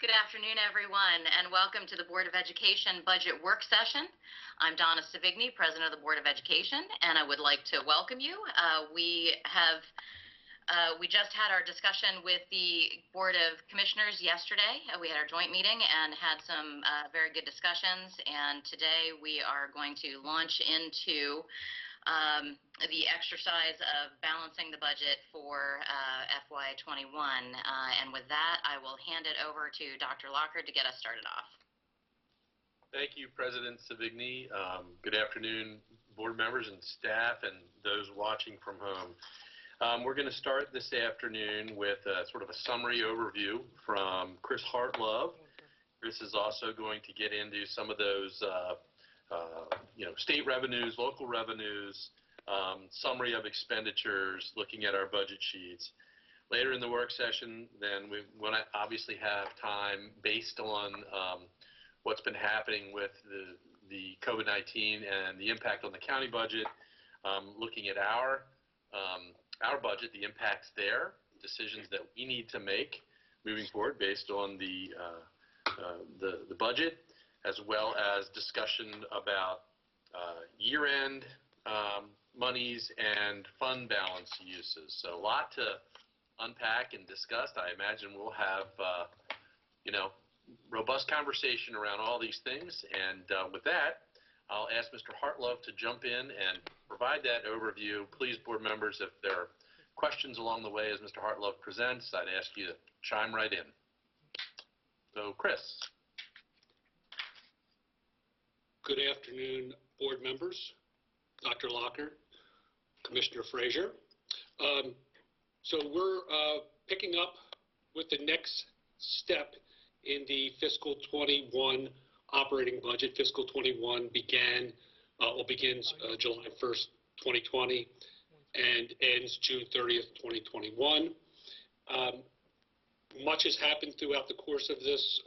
Good afternoon, everyone, and welcome to the Board of Education Budget Work Session. I'm Donna Savigny, President of the Board of Education, and I would like to welcome you. We just had our discussion with the Board of Commissioners yesterday. We had our joint meeting and had some very good discussions, and today we are going to launch into the exercise of balancing the budget for FY21. And with that, I will hand it over to Dr. Locker to get us started off. Thank you, President Savigny. Good afternoon, board members and staff and those watching from home. We're going to start this afternoon with sort of a summary overview from Chris Hartlove. Chris is also going to get into some of those state revenues, local revenues, summary of expenditures, looking at our budget sheets. Later in the work session, then we want to obviously have time based on what's been happening with the COVID-19 and the impact on the county budget, looking at our budget, the impacts there, decisions that we need to make moving forward based on the budget, as well as discussion about year-end monies and fund balance uses. So a lot to unpack and discuss. I imagine we'll have, robust conversation around all these things. And with that, I'll ask Mr. Hartlove to jump in and provide that overview. Please, board members, if there are questions along the way as Mr. Hartlove presents, I'd ask you to chime right in. So, Chris. Good afternoon, board members, Dr. Locker, Commissioner Frazier. So we're picking up with the next step in the fiscal 21 operating budget. Fiscal 21 begins July 1st, 2020 and ends June 30th, 2021. Much has happened throughout the course of this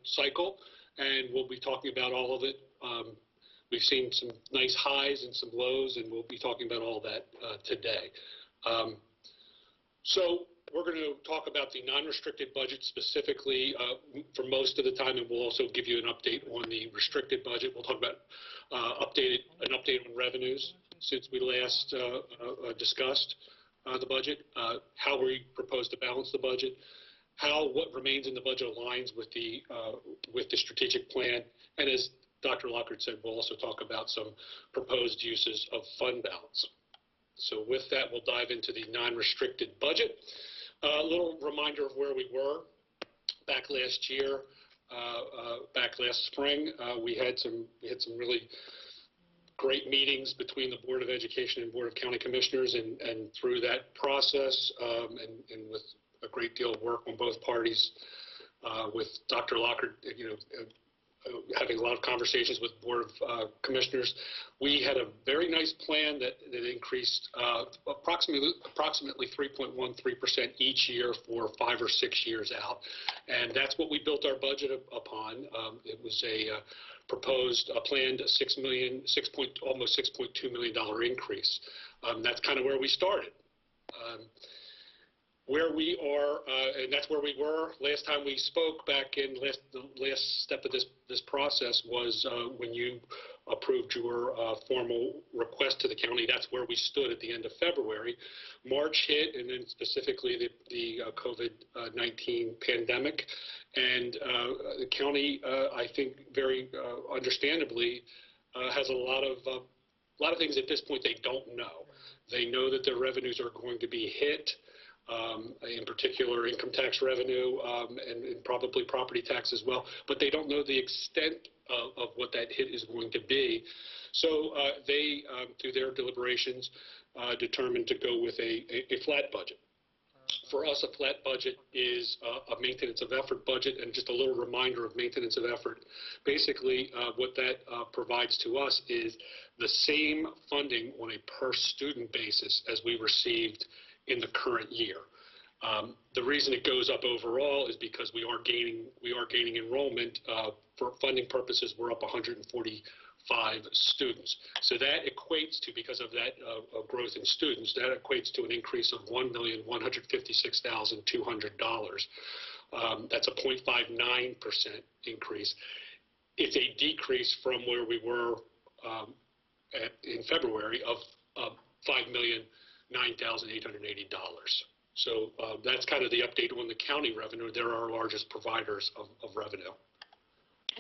cycle, and we'll be talking about all of it. We've seen some nice highs and some lows, and we'll be talking about all that today. So we're going to talk about the non-restricted budget specifically for most of the time, and we'll also give you an update on the restricted budget. We'll talk about an update on revenues since we last discussed the budget, how we propose to balance the budget, what remains in the budget aligns with the strategic plan, and as Dr. Lockhart said, we'll also talk about some proposed uses of fund balance. So with that, we'll dive into the non-restricted budget. A little reminder of where we were back last year, back last spring. We had some really great meetings between the Board of Education and Board of County Commissioners, and through that process, and with a great deal of work on both parties, with Dr. Lockhart, having a lot of conversations with Board of Commissioners. We had a very nice plan that increased approximately 3.13% each year for 5 or 6 years out, and that's what we built our budget upon. It was a proposed, planned almost $6.2 million increase. That's kind of where we started. Where we are, and that's where we were last time we spoke back in the last step of this process was when you approved your formal request to the county. That's where we stood at the end of February. March hit, and then specifically the COVID-19 pandemic, and the county, I think, very understandably, has a lot of things at this point they don't know. They know that their revenues are going to be hit. In particular income tax revenue and probably property tax as well, but they don't know the extent of what that hit is going to be. So they, through their deliberations, determined to go with a flat budget. For us, a flat budget is a maintenance of effort budget, and just a little reminder of maintenance of effort. Basically, what that provides to us is the same funding on a per student basis as we received in the current year. The reason it goes up overall is because we are gaining enrollment. For funding purposes, we're up 145 students. So that equates to, because of that growth in students, that equates to an increase of $1,156,200 That's a 0.59% increase. It's a decrease from where we were in February of $5,009,880. So that's kind of the update on the county revenue. They're our largest providers of revenue.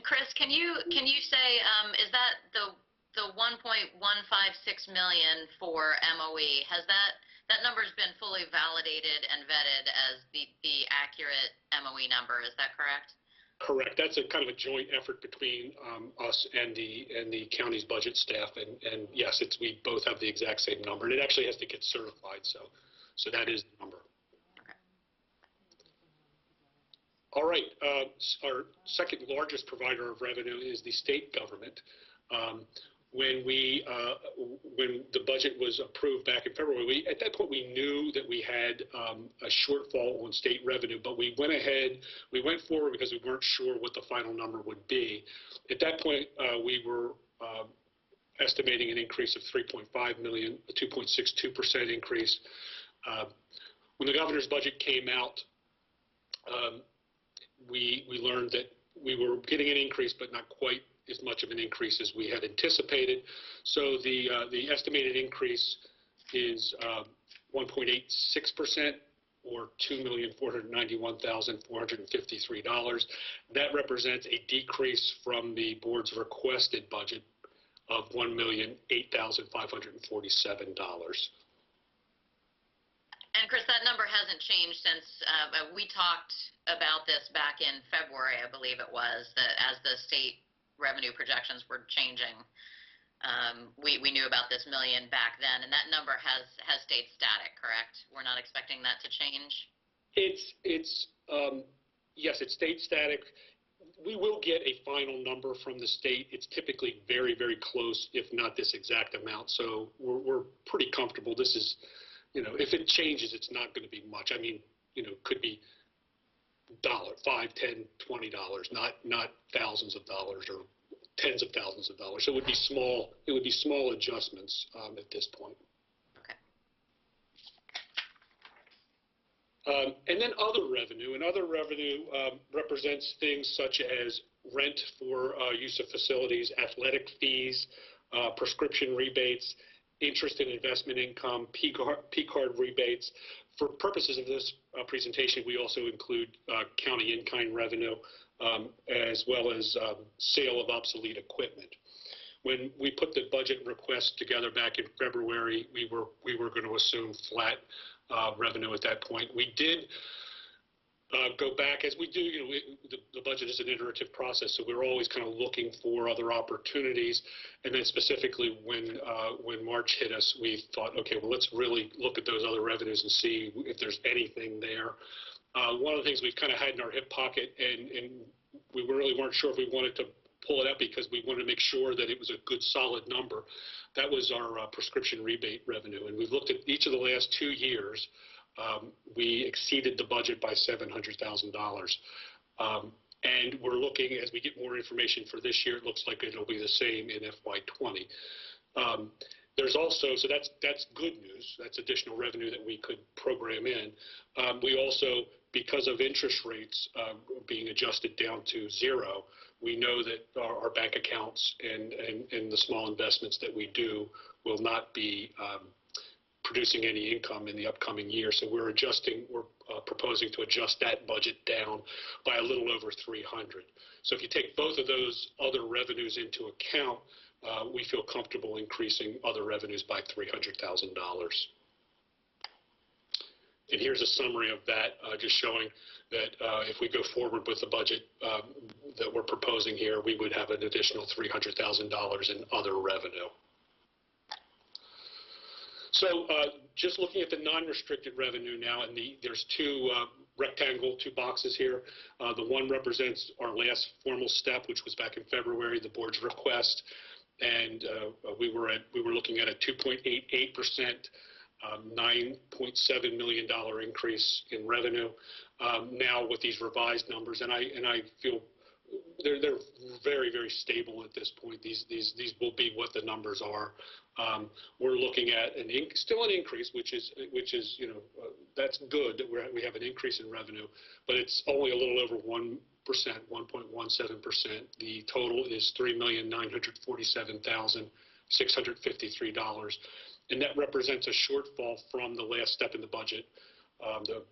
Chris, can you say, is that the 1.156 million for MOE? Has that number's been fully validated and vetted as the accurate MOE number? Is that correct? Correct. That's a kind of a joint effort between us and the county's budget staff, and yes, we both have the exact same number, and it actually has to get certified, so that is the number. Okay. All right. Our second largest provider of revenue is the state government. When the budget was approved back in February, at that point we knew that we had a shortfall on state revenue, but we went forward because we weren't sure what the final number would be. At that point, we were estimating an increase of $3.5 million, a 2.62% increase. When the governor's budget came out, we learned that we were getting an increase, but not quite as much of an increase as we had anticipated. So the estimated increase is 1.86%, or $2,491,453. That represents a decrease from the board's requested budget of $1,008,547. And Chris, that number hasn't changed since we talked about this back in February, I believe it was, that as the state revenue projections were changing, we knew about this million back then, and that number has stayed static, correct? We're not expecting that to change? Yes, it stayed static. We will get a final number from the state. It's typically very, very close, if not this exact amount. So we're pretty comfortable. This is, if it changes, it's not going to be much. I mean, could be $5, $10, $20, not thousands of dollars or tens of thousands of dollars. So it would be small. It would be small adjustments at this point. Okay. And then other revenue. And other revenue represents things such as rent for use of facilities, athletic fees, prescription rebates, interest and investment income, P-card rebates. For purposes of this presentation, we also include county in-kind revenue, as well as sale of obsolete equipment. When we put the budget request together back in February, we were going to assume flat revenue at that point. We did go back, as we do. The budget is an iterative process, so we're always kind of looking for other opportunities. And then specifically when March hit us, we thought, okay, well, let's really look at those other revenues and see if there's anything there. One of the things we've kind of had in our hip pocket, and we really weren't sure if we wanted to pull it up because we wanted to make sure that it was a good, solid number. That was our prescription rebate revenue. And we've looked at each of the last 2 years. We exceeded the budget by $700,000. And we're looking, as we get more information for this year, it looks like it'll be the same in FY20. There's also, so that's good news. That's additional revenue that we could program in. We also, because of interest rates being adjusted down to zero, we know that our bank accounts and the small investments that we do will not be producing any income in the upcoming year. So we're proposing to adjust that budget down by a little over 300. So if you take both of those other revenues into account, we feel comfortable increasing other revenues by $300,000. And here's a summary of that, just showing that if we go forward with the budget that we're proposing here, we would have an additional $300,000 in other revenue. So just looking at the non-restricted revenue now, and there's two boxes here. The one represents our last formal step, which was back in February, the board's request, and we were looking at a 2.88%, $9.7 million increase in revenue. Now with these revised numbers, and I feel they're very, very stable at this point. These will be what the numbers are. We're looking at still an increase, which is that's good that we have an increase in revenue, but it's only a little over 1%, 1.17%. The total is $3,947,653, and that represents a shortfall from the last step in the budget. The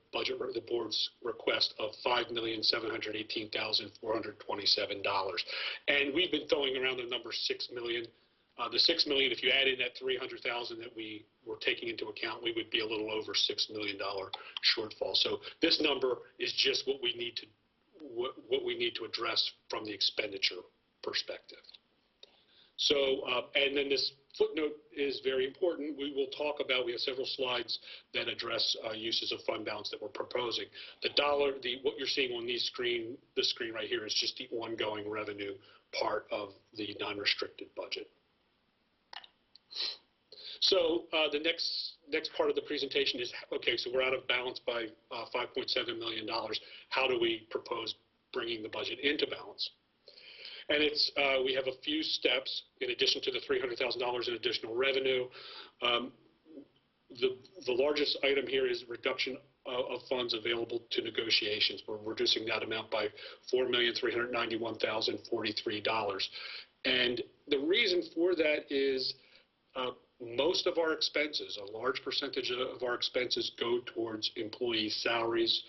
board's request of $5,718,427, and we've been throwing around the number $6 million. The $6 million, if you add in that $300,000 that we were taking into account, we would be a little over $6 million shortfall. So this number is just what we need to address from the expenditure perspective. So, and then this footnote is very important. We will talk about, we have several slides that address uses of fund balance that we're proposing. What you're seeing on the screen right here is just the ongoing revenue part of the non-restricted budget. So the next part of the presentation is, okay, so we're out of balance by $5.7 million. How do we propose bringing the budget into balance? And we have a few steps in addition to the $300,000 in additional revenue. The largest item here is reduction of funds available to negotiations. We're reducing that amount by $4,391,043. And the reason for that is most of our expenses, a large percentage of our expenses go towards employee salaries.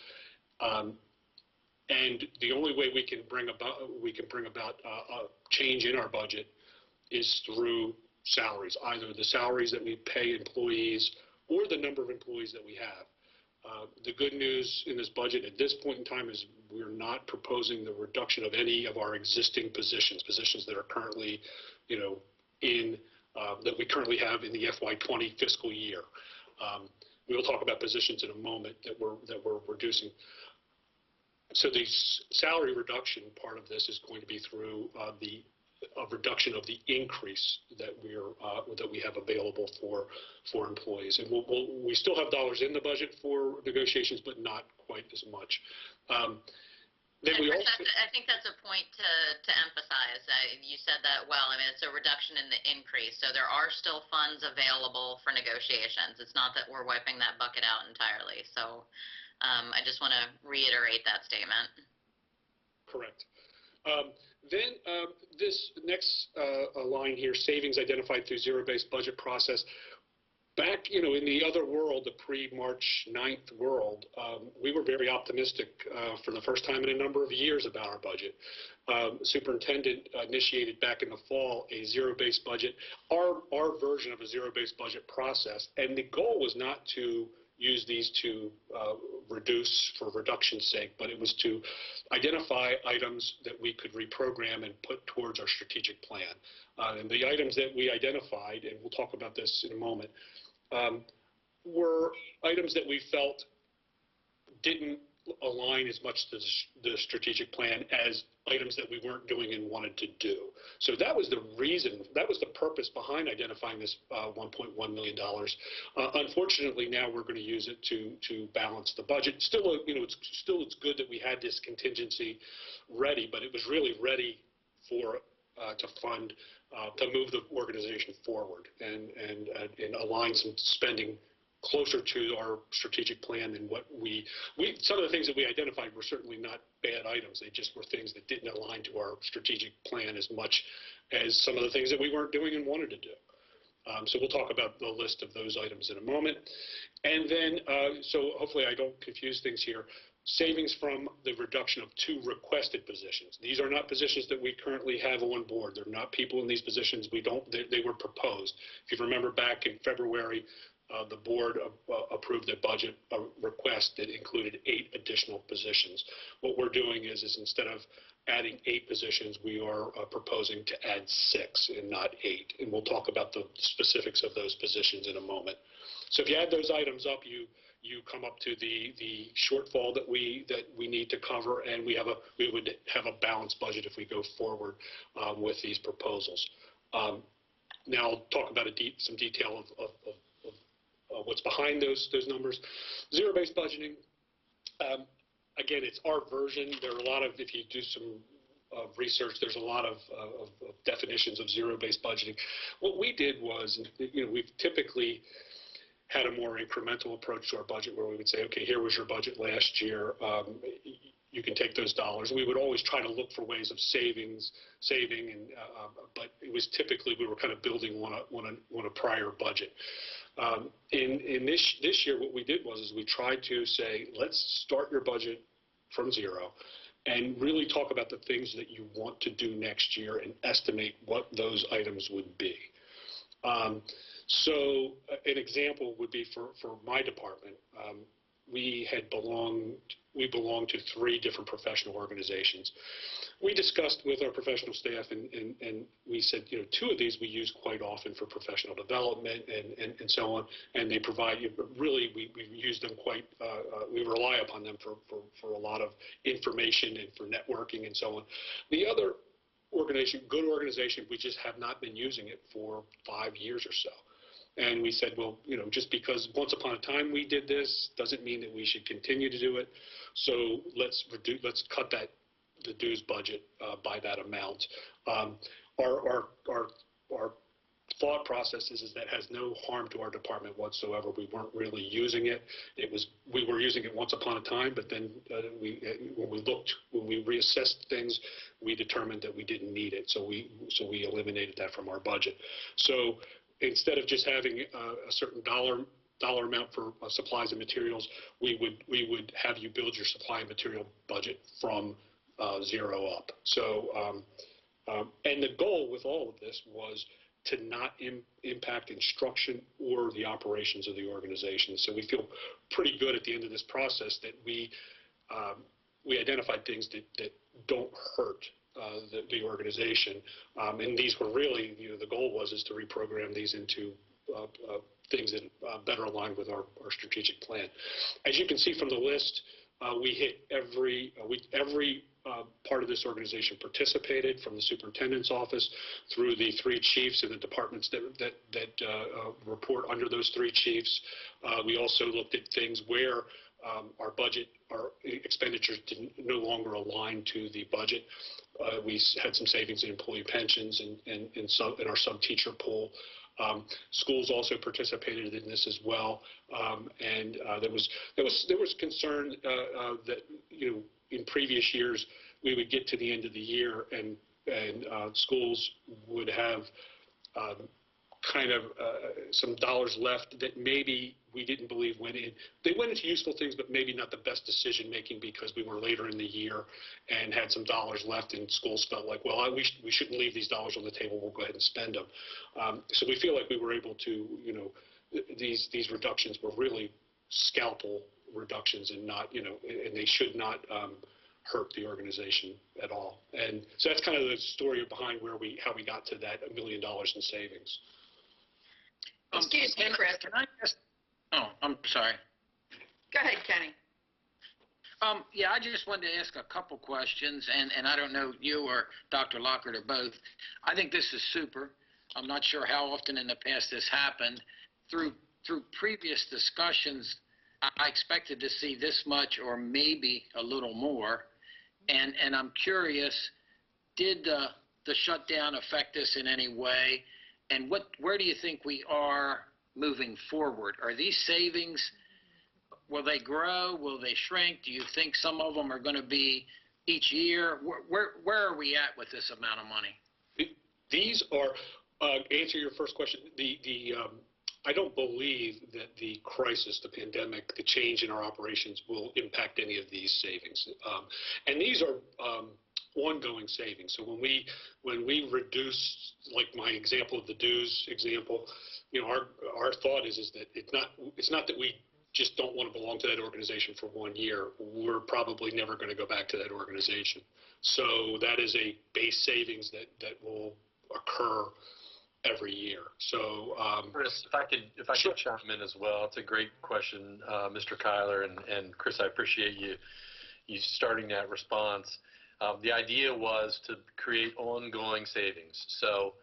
And the only way we can bring about a change in our budget is through salaries, either the salaries that we pay employees or the number of employees that we have. The good news in this budget at this point in time is we're not proposing the reduction of any of our existing positions that are currently, that we currently have in the FY20 fiscal year. We will talk about positions in a moment that we're reducing. So the salary reduction part of this is going to be through a reduction of the increase that we have available for employees, and we still have dollars in the budget for negotiations, but not quite as much. Then I think that's a point to emphasize. You said that well. I mean, it's a reduction in the increase, so there are still funds available for negotiations. It's not that we're wiping that bucket out entirely. So. I just want to reiterate that statement. Correct. Then this next line here, savings identified through zero-based budget process. Back, in the other world, the pre-March 9th world, we were very optimistic for the first time in a number of years about our budget. The superintendent initiated back in the fall a zero-based budget, our version of a zero-based budget process, and the goal was not to use these to reduce for reduction's sake, but it was to identify items that we could reprogram and put towards our strategic plan. And the items that we identified, and we'll talk about this in a moment, were items that we felt didn't align as much to the strategic plan as items that we weren't doing and wanted to do. So that was the reason, that was the purpose behind identifying this $1.1 million. Unfortunately, now we're going to use it to balance the budget. Still, it's good that we had this contingency ready, but it was really ready for to fund, to move the organization forward and align some spending closer to our strategic plan than what some of the things that we identified were certainly not bad items. They just were things that didn't align to our strategic plan as much as some of the things that we weren't doing and wanted to do. So we'll talk about the list of those items in a moment. And then, so hopefully I don't confuse things here. Savings from the reduction of 2 requested positions. These are not positions that we currently have on board. They're not people in these positions. They were proposed. If you remember back in February, the board approved a budget request that included 8 additional positions. What we're doing is instead of adding 8 positions, we are proposing to add 6 and not 8. And we'll talk about the specifics of those positions in a moment. So if you add those items up, you come up to the shortfall that we need to cover, and we would have a balanced budget if we go forward with these proposals. Now I'll talk about some detail of what's behind those numbers. Zero-based budgeting, again, it's our version. There are a lot of, if you do some research. There's a lot of definitions of zero-based budgeting. What we did was, we've typically had a more incremental approach to our budget where we would say, okay, here was your budget last year. You can take those dollars. We would always try to look for ways of saving, but it was typically we were kind of building on a prior budget. In this year, what we did was we tried to say, let's start your budget from zero and really talk about the things that you want to do next year and estimate what those items would be. So an example would be for my department. We belong to 3 different professional organizations. We discussed with our professional staff, and we said, 2 of these we use quite often for professional development and so on, and they provide really we use them quite we rely upon them for a lot of information and for networking and so on. The other organization, good organization, we just have not been using it for 5 years or so. And we said, well, just because once upon a time we did this doesn't mean that we should continue to do it. So let's cut the dues budget by that amount. Our thought process is that has no harm to our department whatsoever. We weren't really using it. We were using it once upon a time, but then when we reassessed things, we determined that we didn't need it. So we eliminated that from our budget. So instead of just having a certain dollar amount for supplies and materials, we would have you build your supply and material budget from zero up. So and the goal with all of this was to not impact instruction or the operations of the organization. So we feel pretty good at the end of this process that we identified things that don't hurt the organization, and these were really, the goal was to reprogram these into things that better align with our strategic plan. As you can see from the list, we hit every part of this organization participated, from the superintendent's office through the 3 chiefs and the departments that report under those 3 chiefs. We also looked at things where our expenditures no longer align to the budget. We had some savings in employee pensions and in our sub-teacher pool. Schools also participated in this as well, and there was concern that in previous years we would get to the end of the year and schools would have kind of some dollars left that maybe we didn't believe went in. They went into useful things, but maybe not the best decision making because we were later in the year and had some dollars left, and schools felt like, well, we shouldn't leave ththese dollars on the table. We'll go ahead and spend them. So we feel like we were able to, these reductions were really scalpel reductions and not, and they should not hurt the organization at all. And so that's kind of the story behind how we got to that $1 million in savings. Excuse me, Chris. Can I just? Oh, I'm sorry. Go ahead, Kenny. Yeah, I just wanted to ask a couple questions, and I don't know you or Dr. Lockhart or both. I think this is super. I'm not sure how often in the past this happened. Through previous discussions, I expected to see this much or maybe a little more, and I'm curious, did the shutdown affect us in any way? And where do you think we are moving forward? Are these savings, will they grow? Will they shrink? Do you think some of them are going to be each year? Where are we at with this amount of money? These are, answer your first question, I don't believe that the crisis, the pandemic, the change in our operations will impact any of these savings. And these are ongoing savings. So when we reduce, like my example of the dues example, our thought is that it's not that we just don't want to belong to that organization for 1 year. We're probably never going to go back to that organization. So that is a base savings that will occur every year. So, Chris, if I could chime in as well, it's a great question, Mr. Kyler, and Chris, I appreciate you starting that response. The idea was to create ongoing savings. So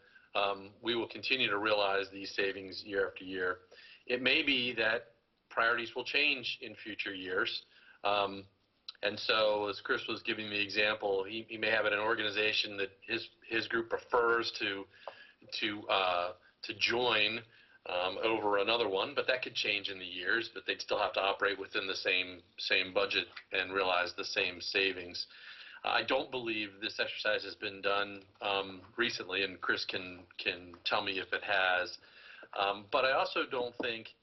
we will continue to realize these savings year after year. It may be that priorities will change in future years. And so, as Chris was giving the example, he may have an organization that his group prefers to join over another one, but that could change in the years. But they'd still have to operate within the same budget and realize the same savings. I don't believe this exercise has been done recently, and Chris can tell me if it has. But I also don't think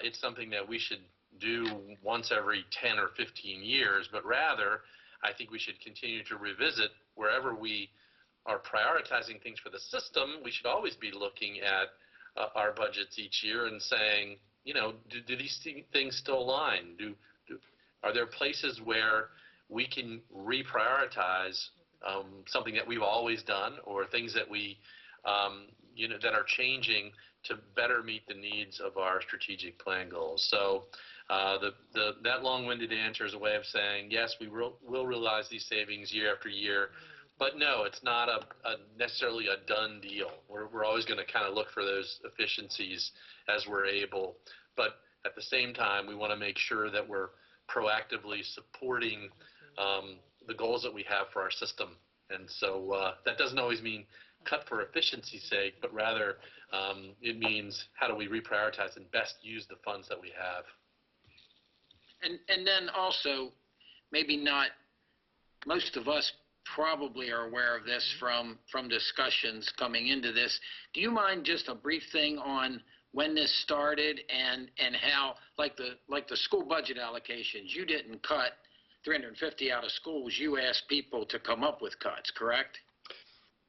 it's something that we should do once every 10 or 15 years, but rather I think we should continue to revisit wherever we are prioritizing things for the system. We should always be looking at our budgets each year and saying, you know, do these things still align? Are there places where we can reprioritize something that we've always done, or things that we, you know, that are changing to better meet the needs of our strategic plan goals? So that long-winded answer is a way of saying, yes, we will realize these savings year after year, but no, it's not necessarily a done deal. We're always going to kind of look for those efficiencies as we're able, but at the same time, we want to make sure that we're proactively supporting the goals that we have for our system. And so that doesn't always mean cut for efficiency's sake, but rather it means how do we reprioritize and best use the funds that we have. And then also, maybe not, most of us probably are aware of this from discussions coming into this. Do you mind just a brief thing on when this started and how, like the school budget allocations, you didn't cut 350 out of schools, you asked people to come up with cuts, correct?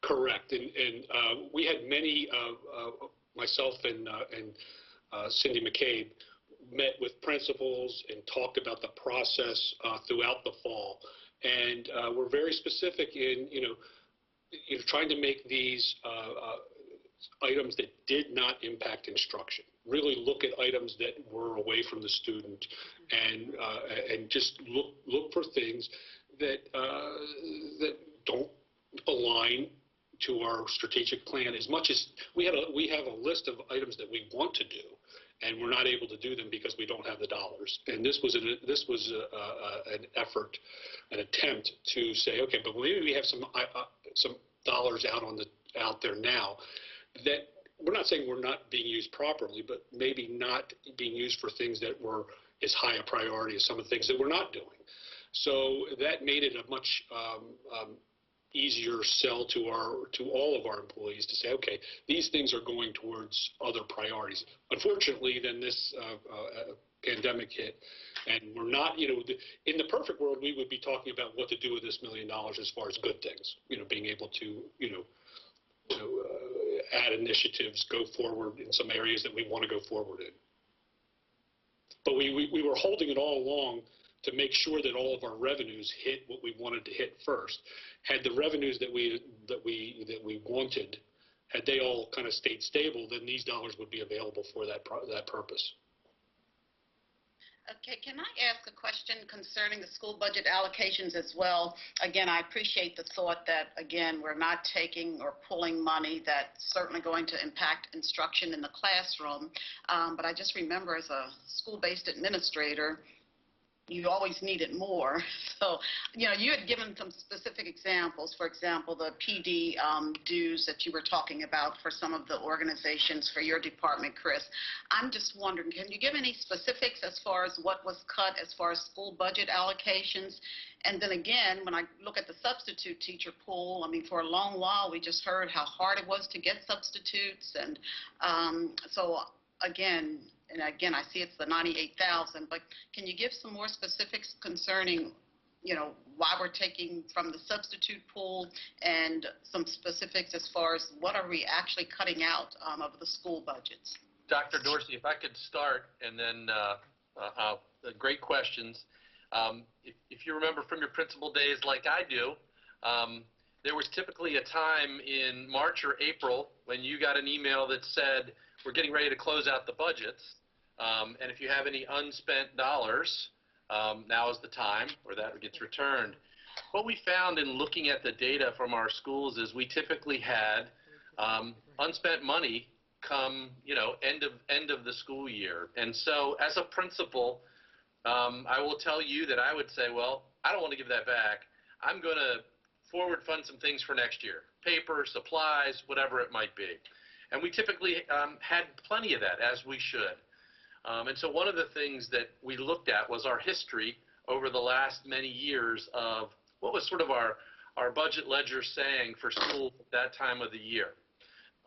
Correct. And we had many, myself and Cindy McCabe, met with principals and talked about the process throughout the fall. And we're very specific in, trying to make these items that did not impact instruction. Really look at items that were away from the student, and just look for things that don't align to our strategic plan. As much as we have a list of items that we want to do, and we're not able to do them because we don't have the dollars. And this was an effort, an attempt to say, okay, but maybe we have some dollars out there now that we're not saying we're not being used properly, but maybe not being used for things that were as high a priority as some of the things that we're not doing. So that made it a much easier sell to all of our employees to say, okay, these things are going towards other priorities. Unfortunately, then this pandemic hit, and we're not, in the perfect world, we would be talking about what to do with this $1 million as far as good things, being able to, add initiatives, go forward in some areas that we want to go forward in. But we were holding it all along to make sure that all of our revenues hit what we wanted to hit first. Had the revenues that we wanted, had they all kind of stayed stable, then these dollars would be available for that purpose. Okay, can I ask a question concerning the school budget allocations as well? Again, I appreciate the thought that, again, we're not taking or pulling money that's certainly going to impact instruction in the classroom. But I just remember as a school-based administrator, you always needed more. So, you had given some specific examples. For example, the PD dues that you were talking about for some of the organizations for your department, Chris. I'm just wondering, can you give any specifics as far as what was cut as far as school budget allocations? And then again, when I look at the substitute teacher pool, for a long while, we just heard how hard it was to get substitutes. And so, again, I see it's the 98,000, but can you give some more specifics concerning, why we're taking from the substitute pool, and some specifics as far as what are we actually cutting out of the school budgets? Dr. Dorsey, if I could start, and then great questions. If you remember from your principal days like I do, there was typically a time in March or April when you got an email that said, we're getting ready to close out the budgets, and if you have any unspent dollars, now is the time, or that gets returned. What we found in looking at the data from our schools is we typically had unspent money come, end of the school year. And so as a principal, I will tell you that I would say, well, I don't want to give that back. I'm going to forward fund some things for next year, paper, supplies, whatever it might be. And we typically had plenty of that, as we should. And so one of the things that we looked at was our history over the last many years of what was sort of our budget ledger saying for schools at that time of the year.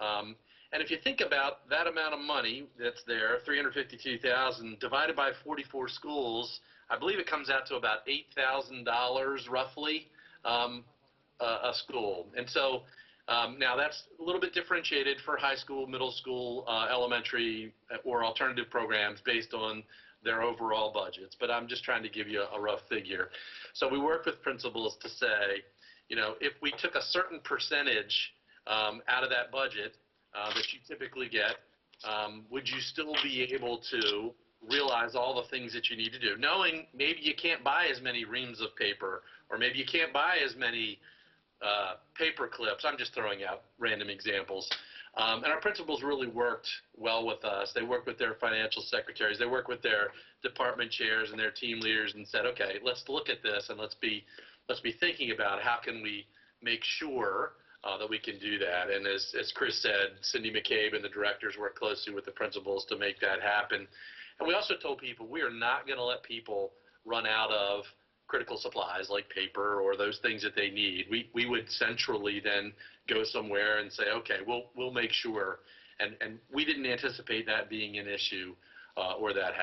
And if you think about that amount of money that's there, $352,000 divided by 44 schools, I believe it comes out to about $8,000 roughly a school. And so now that's a little bit differentiated for high school, middle school, elementary, or alternative programs based on their overall budgets. But I'm just trying to give you a rough figure. So we work with principals to say, you know, if we took a certain percentage out of that budget that you typically get, would you still be able to realize all the things that you need to do, knowing maybe you can't buy as many reams of paper, or maybe you can't buy as many paper clips. I'm just throwing out random examples. And our principals really worked well with us. They worked with their financial secretaries. They worked with their department chairs and their team leaders and said, okay, let's look at this and let's be thinking about how can we make sure that we can do that. And as Chris said, Cindy McCabe and the directors work closely with the principals to make that happen. And we also told people we are not going to let people run out of critical supplies like paper or those things that they need. We would centrally then go somewhere and say, okay, we'll make sure. And we didn't anticipate that being an issue or that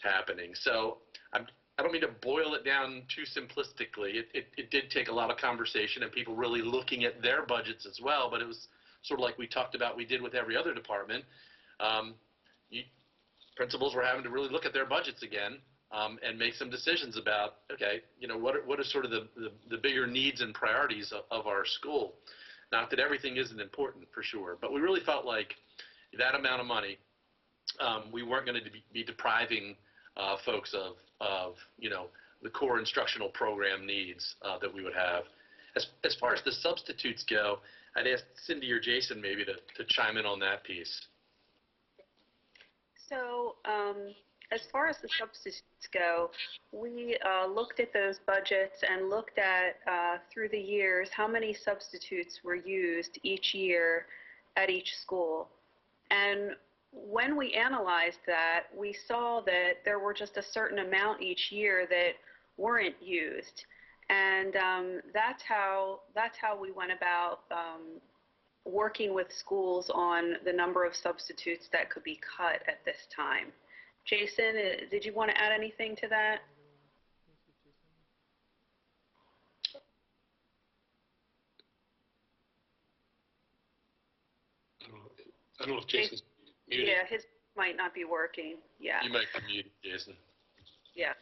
happening. So I don't mean to boil it down too simplistically. It did take a lot of conversation and people really looking at their budgets as well, but it was sort of like we talked about we did with every other department. Principals were having to really look at their budgets again and make some decisions about, okay, you know, what are sort of the bigger needs and priorities of our school. Not that everything isn't important, for sure, but we really felt like that amount of money, we weren't going to be depriving folks of, you know, the core instructional program needs that we would have. As far as the substitutes go, I'd ask Cindy or Jason maybe to chime in on that piece. So as far as the substitutes go, we looked at those budgets and looked at through the years how many substitutes were used each year at each school. And when we analyzed that, we saw that there were just a certain amount each year that weren't used. And that's how we went about working with schools on the number of substitutes that could be cut at this time. Jason, did you want to add anything to that? I don't know if Jason's muted. Yeah, his might not be working. Yeah. You might be muted, Jason. Yeah.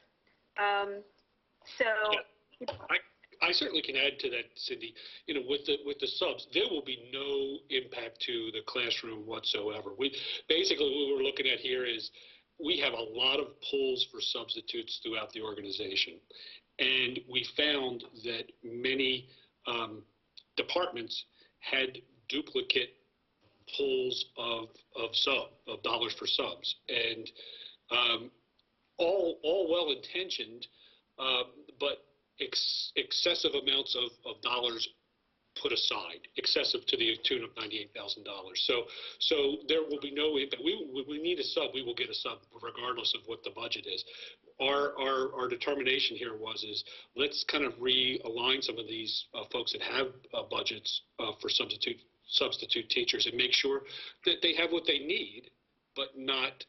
I certainly can add to that, Cindy. You know, with the subs, there will be no impact to the classroom whatsoever. Basically what we're looking at here is we have a lot of pulls for substitutes throughout the organization, and we found that many departments had duplicate pulls of dollars for subs, and all well intentioned, but excessive amounts of dollars put aside, excessive to the tune of $98,000. So there will be no impact. We need a sub. We will get a sub regardless of what the budget is. Our determination here is let's kind of realign some of these folks that have budgets for substitute teachers and make sure that they have what they need, but not,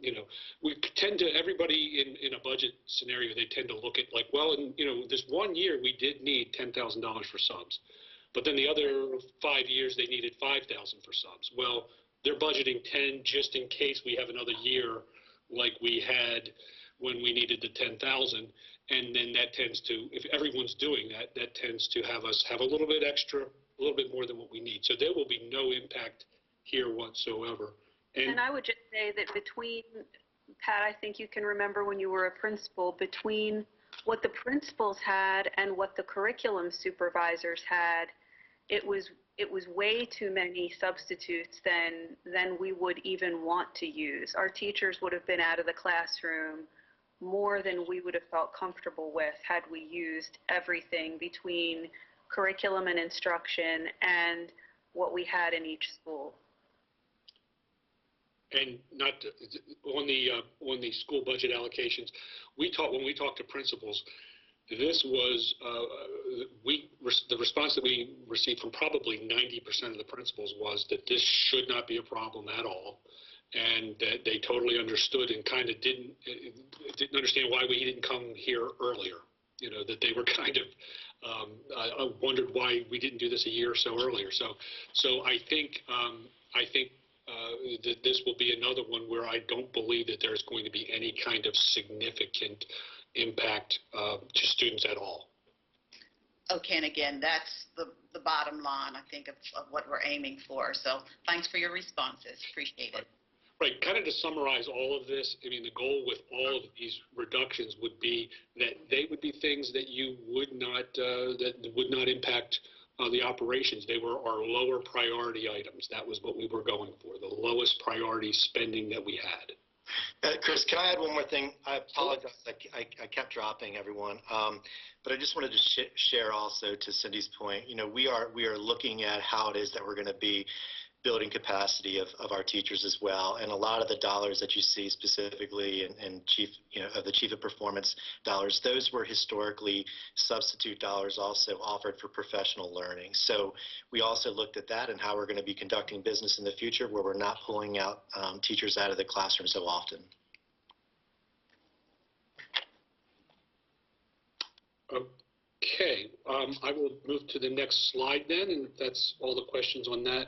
you know, we tend to, everybody in a budget scenario, they tend to look at like, well, in, you know, this 1 year we did need $10,000 for subs, but then the other 5 years they needed $5,000 for subs. Well, they're budgeting 10 just in case we have another year like we had when we needed the 10,000, and then that tends to, if everyone's doing that, that tends to have us have a little bit extra, a little bit more than what we need. So there will be no impact here whatsoever. And I would just say that between, Pat, I think you can remember when you were a principal, between what the principals had and what the curriculum supervisors had, it was way too many substitutes than we would even want to use. Our teachers would have been out of the classroom more than we would have felt comfortable with had we used everything between curriculum and instruction and what we had in each school. And not on the school budget allocations, when we talked to principals, this was the response that we received from probably 90% of the principals was that this should not be a problem at all, and that they totally understood and kind of didn't understand why we didn't come here earlier. You know, that they were kind of wondered why we didn't do this a year or so earlier. So I think that this will be another one where I don't believe that there's going to be any kind of significant impact to students at all. Okay, and again, that's the bottom line, I think, of what we're aiming for. So thanks for your responses. Appreciate it. Right. Kind of to summarize all of this, I mean, the goal with all of these reductions would be that they would be things that you would not that would not impact the operations. They were our lower priority items. That was what we were going for, the lowest priority spending that we had. Chris, can I add one more thing? I apologize. I kept dropping everyone. But I just wanted to share also to Cindy's point, you know, we are looking at how it is that we're going to be building capacity of our teachers as well. And a lot of the dollars that you see specifically in the Chief of Performance dollars, those were historically substitute dollars also offered for professional learning. So we also looked at that and how we're going to be conducting business in the future where we're not pulling out teachers out of the classroom so often. Okay, I will move to the next slide then, and if that's all the questions on that.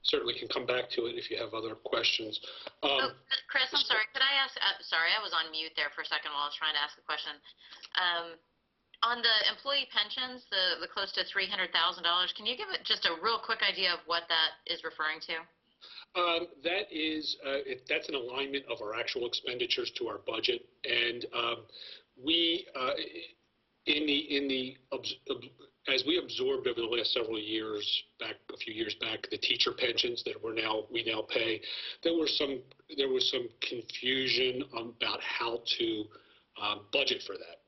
Certainly can come back to it if you have other questions. Chris, I'm sorry. Could I ask? Sorry, I was on mute there for a second while I was trying to ask a question. On the employee pensions, the close to $300,000, can you give it just a real quick idea of what that is referring to? That's an alignment of our actual expenditures to our budget, and we as we absorbed over the last several years back, a few years back, the teacher pensions that we now pay, there was some confusion about how to budget for that.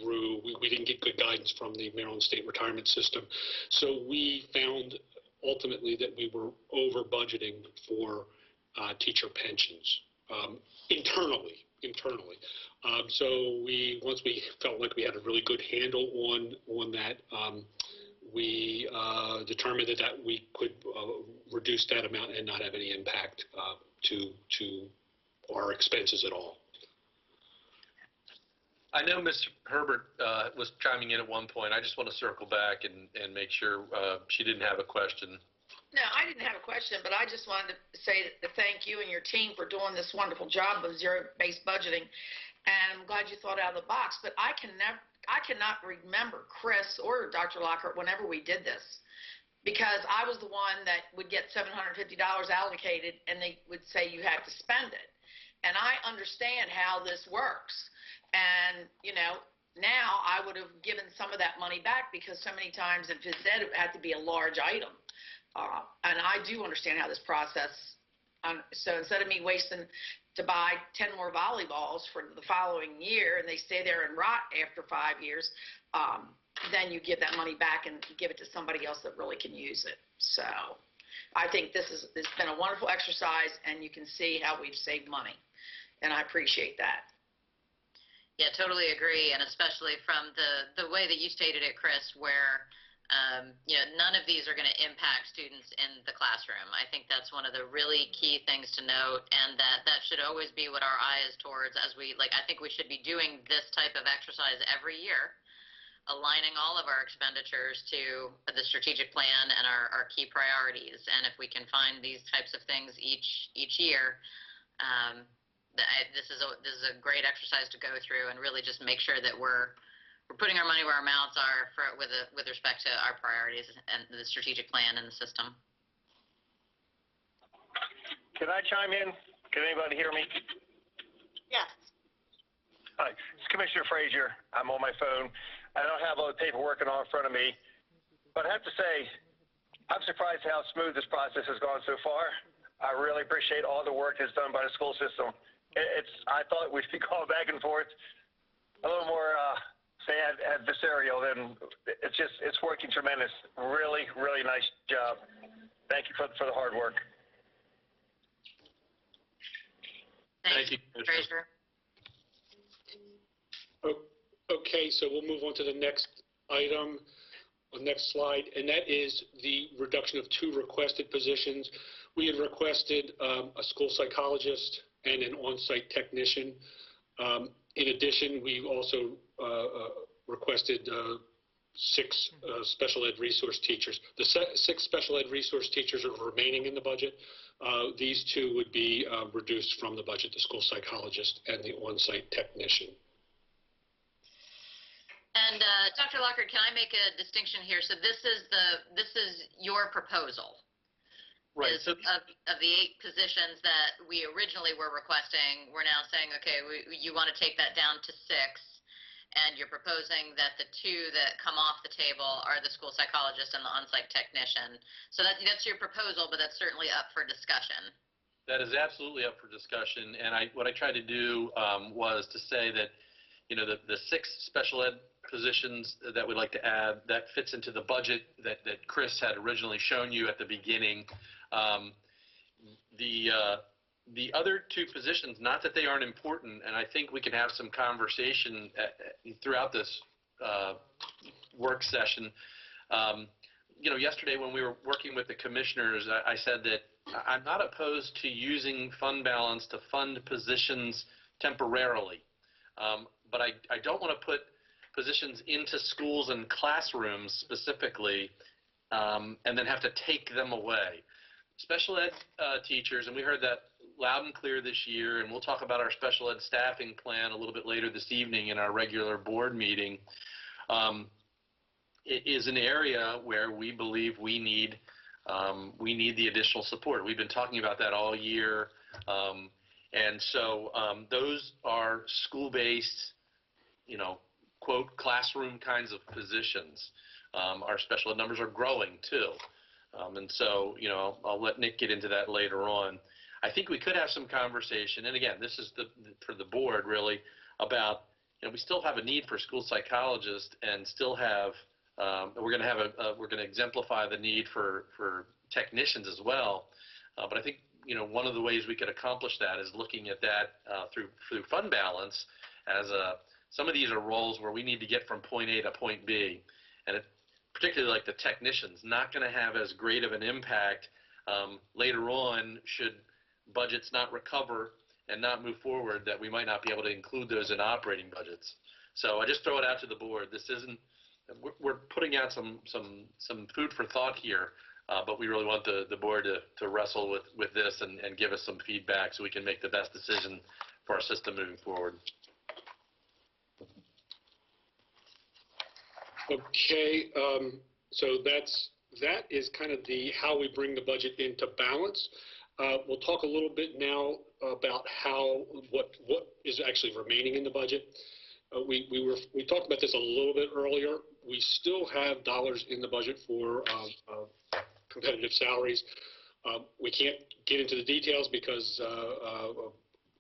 We didn't get good guidance from the Maryland State Retirement System, so we found ultimately that we were over budgeting for teacher pensions internally. So once we felt like we had a really good handle on that, we determined that we could reduce that amount and not have any impact to our expenses at all. I know Ms. Herbert was chiming in at one point. I just want to circle back and make sure she didn't have a question. No, I didn't have a question, but I just wanted to say to thank you and your team for doing this wonderful job of zero-based budgeting. And I'm glad you thought out of the box. But I cannot remember Chris or Dr. Lockhart whenever we did this, because I was the one that would get $750 allocated, and they would say you had to spend it. And I understand how this works. And, you know, now I would have given some of that money back because so many times if it said it had to be a large item. And I do understand how this process, so instead of me wasting to buy 10 more volleyballs for the following year and they stay there and rot after 5 years, then you give that money back and give it to somebody else that really can use it. So I think it's been a wonderful exercise, and you can see how we've saved money, and I appreciate that. Yeah, totally agree, and especially from the way that you stated it, Chris, where you know, none of these are going to impact students in the classroom. I think that's one of the really key things to note, and that should always be what our eye is towards as I think we should be doing this type of exercise every year, aligning all of our expenditures to the strategic plan and our key priorities. And if we can find these types of things each year, this is a great exercise to go through and really just make sure that we're putting our money where our mouths are with respect to our priorities and the strategic plan and the system. Can I chime in? Can anybody hear me? Yes. Hi, it's Commissioner Frazier. I'm on my phone. I don't have all the paperwork in front of me, but I have to say, I'm surprised how smooth this process has gone so far. I really appreciate all the work that's done by the school system I thought we'd be going back and forth a little more, say, adversarial. Then it's working tremendous. Really, really nice job. Thank you for the hard work. Thank you, Fraser. Okay, so we'll move on to the next item, the next slide, and that is the reduction of 2 requested positions. We had requested a school psychologist and an on-site technician. In addition, we also requested 6 special ed resource teachers. The 6 special ed resource teachers are remaining in the budget. These 2 would be reduced from the budget, the school psychologist and the on-site technician. And Dr. Lockard, can I make a distinction here? So this is your proposal. Right. So Of the 8 positions that we originally were requesting, we're now saying, okay, you want to take that down to 6, and you're proposing that the 2 that come off the table are the school psychologist and the on-site technician. So that's your proposal, but that's certainly up for discussion. that is absolutely up for discussion. And what I tried to do was to say that, you know, the 6 special ed positions that we'd like to add, that fits into the budget that Chris had originally shown you at the beginning. The other 2 positions, not that they aren't important, and I think we can have some conversation throughout this work session. You know, yesterday when we were working with the commissioners, I said that I'm not opposed to using fund balance to fund positions temporarily, but I don't want to put positions into schools and classrooms specifically and then have to take them away. Special ed teachers, and we heard that loud and clear this year, and we'll talk about our special ed staffing plan a little bit later this evening in our regular board meeting. It is an area where we believe we need the additional support. We've been talking about that all year, and so those are school-based, you know, quote, classroom kinds of positions. Our special ed numbers are growing too. And so, you know, I'll let Nick get into that later on. I think we could have some conversation, and again, this is for the board really, about, you know, we still have a need for school psychologists and still have, we're going to exemplify the need for technicians as well. But I think, you know, one of the ways we could accomplish that is looking at that through fund balance as some of these are roles where we need to get from point A to point B, and particularly like the technicians, not going to have as great of an impact later on should budgets not recover and not move forward, that we might not be able to include those in operating budgets. So I just throw it out to the board. This isn't, we're putting out some food for thought here, but we really want the board to wrestle with this and give us some feedback so we can make the best decision for our system moving forward. Okay, so that is kind of how we bring the budget into balance. We'll talk a little bit now about what is actually remaining in the budget. We talked about this a little bit earlier. We still have dollars in the budget for competitive salaries. We can't get into the details because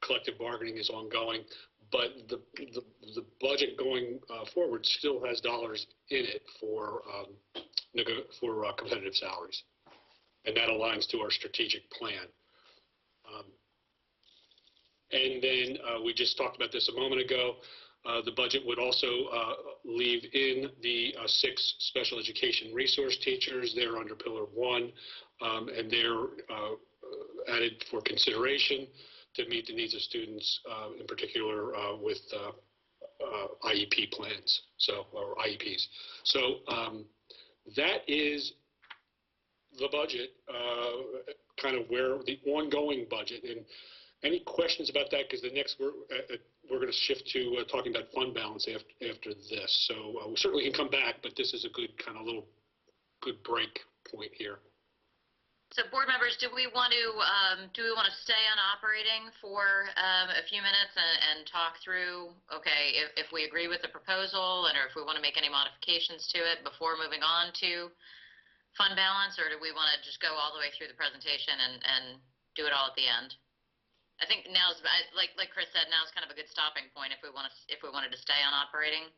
collective bargaining is ongoing. But the budget going forward still has dollars in it for competitive salaries, and that aligns to our strategic plan. And then we just talked about this a moment ago. The budget would also leave in the 6 special education resource teachers. They're under Pillar 1, and they're added for consideration to meet the needs of students, in particular with IEP plans, or IEPs. So that is the budget, kind of where the ongoing budget. And any questions about that? Because the next we're going to shift to talking about fund balance after this. So we certainly can come back, but this is a good kind of good break point here. So board members, do we want to stay on operating for a few minutes and talk through, okay, if we agree with the proposal and or if we want to make any modifications to it before moving on to fund balance, or do we want to just go all the way through the presentation and do it all at the end? I think now's, like Chris said, now's kind of a good stopping point if we wanted to stay on operating.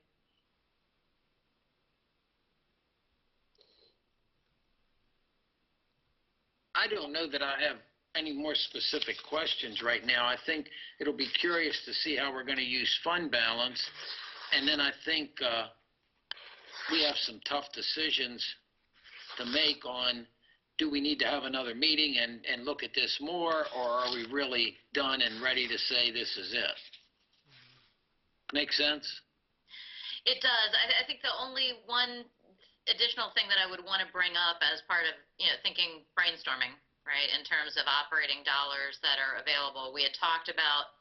I don't know that I have any more specific questions right now. I think it'll be curious to see how we're going to use fund balance. And then I think we have some tough decisions to make on, do we need to have another meeting and look at this more, or are we really done and ready to say this is it? Make sense? It does. I think the only one additional thing that I would want to bring up as part of, thinking brainstorming, right, in terms of operating dollars that are available, we had talked about,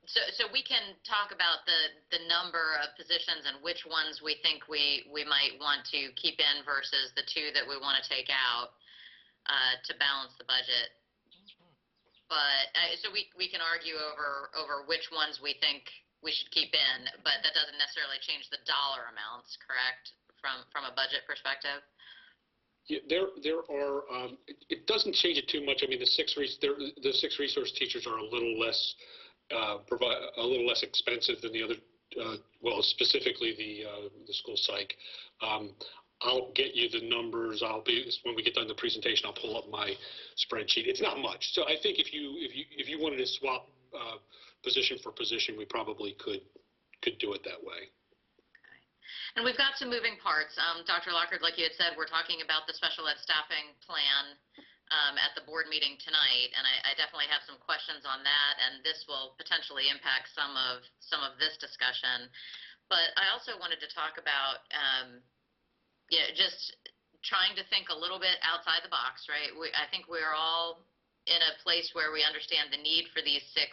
so we can talk about the number of positions and which ones we think we might want to keep in versus the two that we want to take out to balance the budget. But so we can argue over which ones we think we should keep in, but that doesn't necessarily change the dollar amounts, correct, from a budget perspective? Yeah, there are. It doesn't change it too much. I mean, the six resource teachers are a little less expensive than the other. Well, specifically the school psych. I'll get you the numbers. When we get done the presentation, I'll pull up my spreadsheet. It's not much. So I think if you wanted to swap position for position, we probably could do it that way. And we've got some moving parts. Dr. Lockhart, like you had said, we're talking about the special ed staffing plan at the board meeting tonight, and I definitely have some questions on that, and this will potentially impact some of this discussion. But I also wanted to talk about just trying to think a little bit outside the box, right? I think we're all in a place where we understand the need for these 6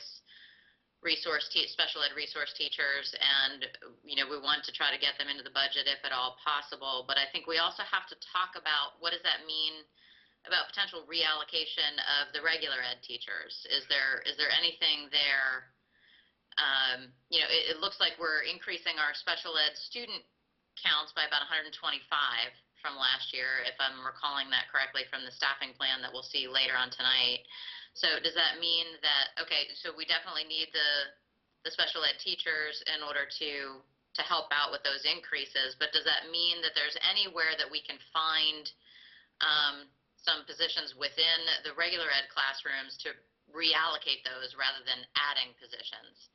special ed resource teachers, and we want to try to get them into the budget if at all possible. But I think we also have to talk about what does that mean about potential reallocation of the regular ed teachers. Is there anything there? It looks like we're increasing our special ed student counts by about 125 from last year, if I'm recalling that correctly from the staffing plan that we'll see later on tonight. So does that mean that, okay, so we definitely need the special ed teachers in order to help out with those increases, but does that mean that there's anywhere that we can find some positions within the regular ed classrooms to reallocate those rather than adding positions?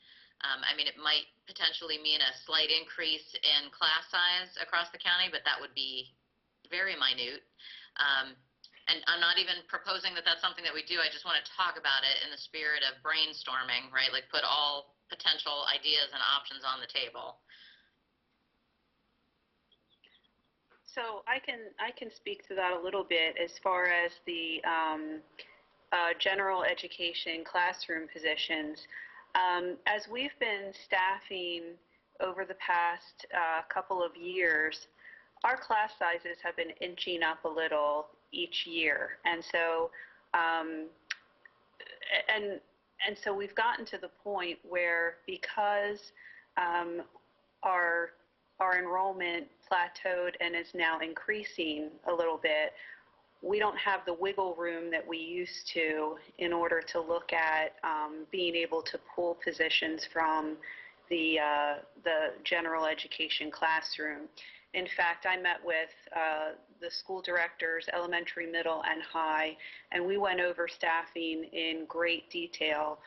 It might potentially mean a slight increase in class size across the county, but that would be very minute. And I'm not even proposing that that's something that we do. I just want to talk about it in the spirit of brainstorming, right? Like put all potential ideas and options on the table. So I can speak to that a little bit as far as the general education classroom positions. As we've been staffing over the past couple of years, our class sizes have been inching up a little each year, and so so we've gotten to the point where, because our enrollment plateaued and is now increasing a little bit, we don't have the wiggle room that we used to in order to look at being able to pull positions from the general education classroom. In fact, I met with the school directors, elementary, middle, and high, and we went over staffing in great detail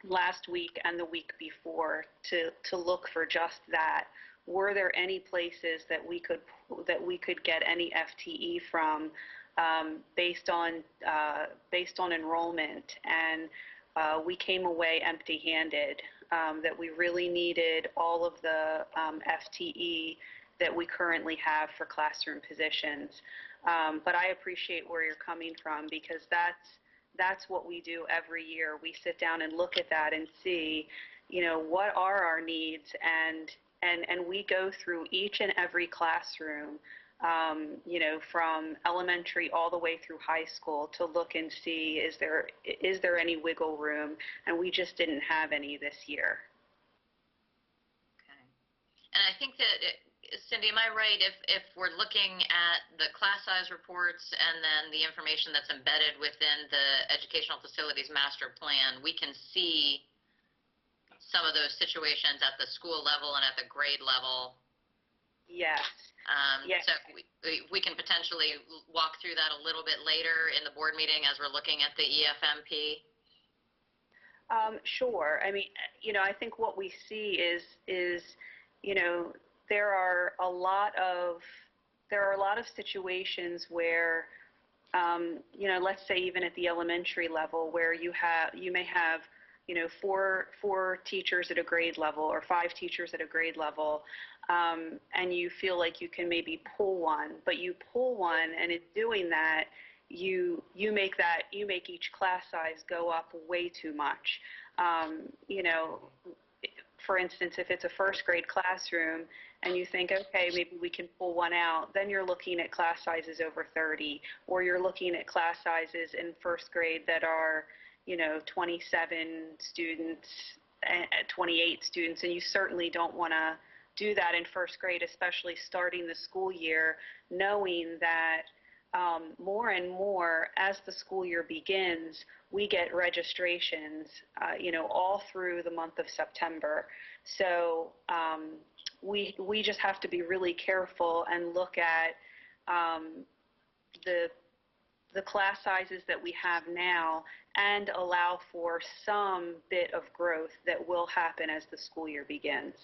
last week and the week before to look for just that. Were there any places that we could get any FTE from based on enrollment? And we came away empty-handed. That we really needed all of the FTE that we currently have for classroom positions. But I appreciate where you're coming from, because that's what we do every year. We sit down and look at that and see, what are our needs, and we go through each and every classroom, from elementary all the way through high school to look and see, is there any wiggle room? And we just didn't have any this year. Okay. And I think that Cindy, am I right, if we're looking at the class size reports and then the information that's embedded within the Educational Facilities Master Plan, we can see some of those situations at the school level and at the grade level? Yes. Yes. So we can potentially walk through that a little bit later in the board meeting as we're looking at the EFMP? Sure. I mean, I think what we see is, there are a lot of situations where, let's say even at the elementary level, where you may have, four teachers at a grade level or 5 teachers at a grade level, and you feel like you can maybe pull one, but you pull one, and in doing that, you make each class size go up way too much. For instance, if it's a first grade classroom and you think, okay, maybe we can pull one out, then you're looking at class sizes over 30, or you're looking at class sizes in first grade that are, 27 students, 28 students, and you certainly don't want to do that in first grade, especially starting the school year, knowing that more and more as the school year begins, we get registrations, all through the month of September. So we just have to be really careful and look at the class sizes that we have now and allow for some bit of growth that will happen as the school year begins.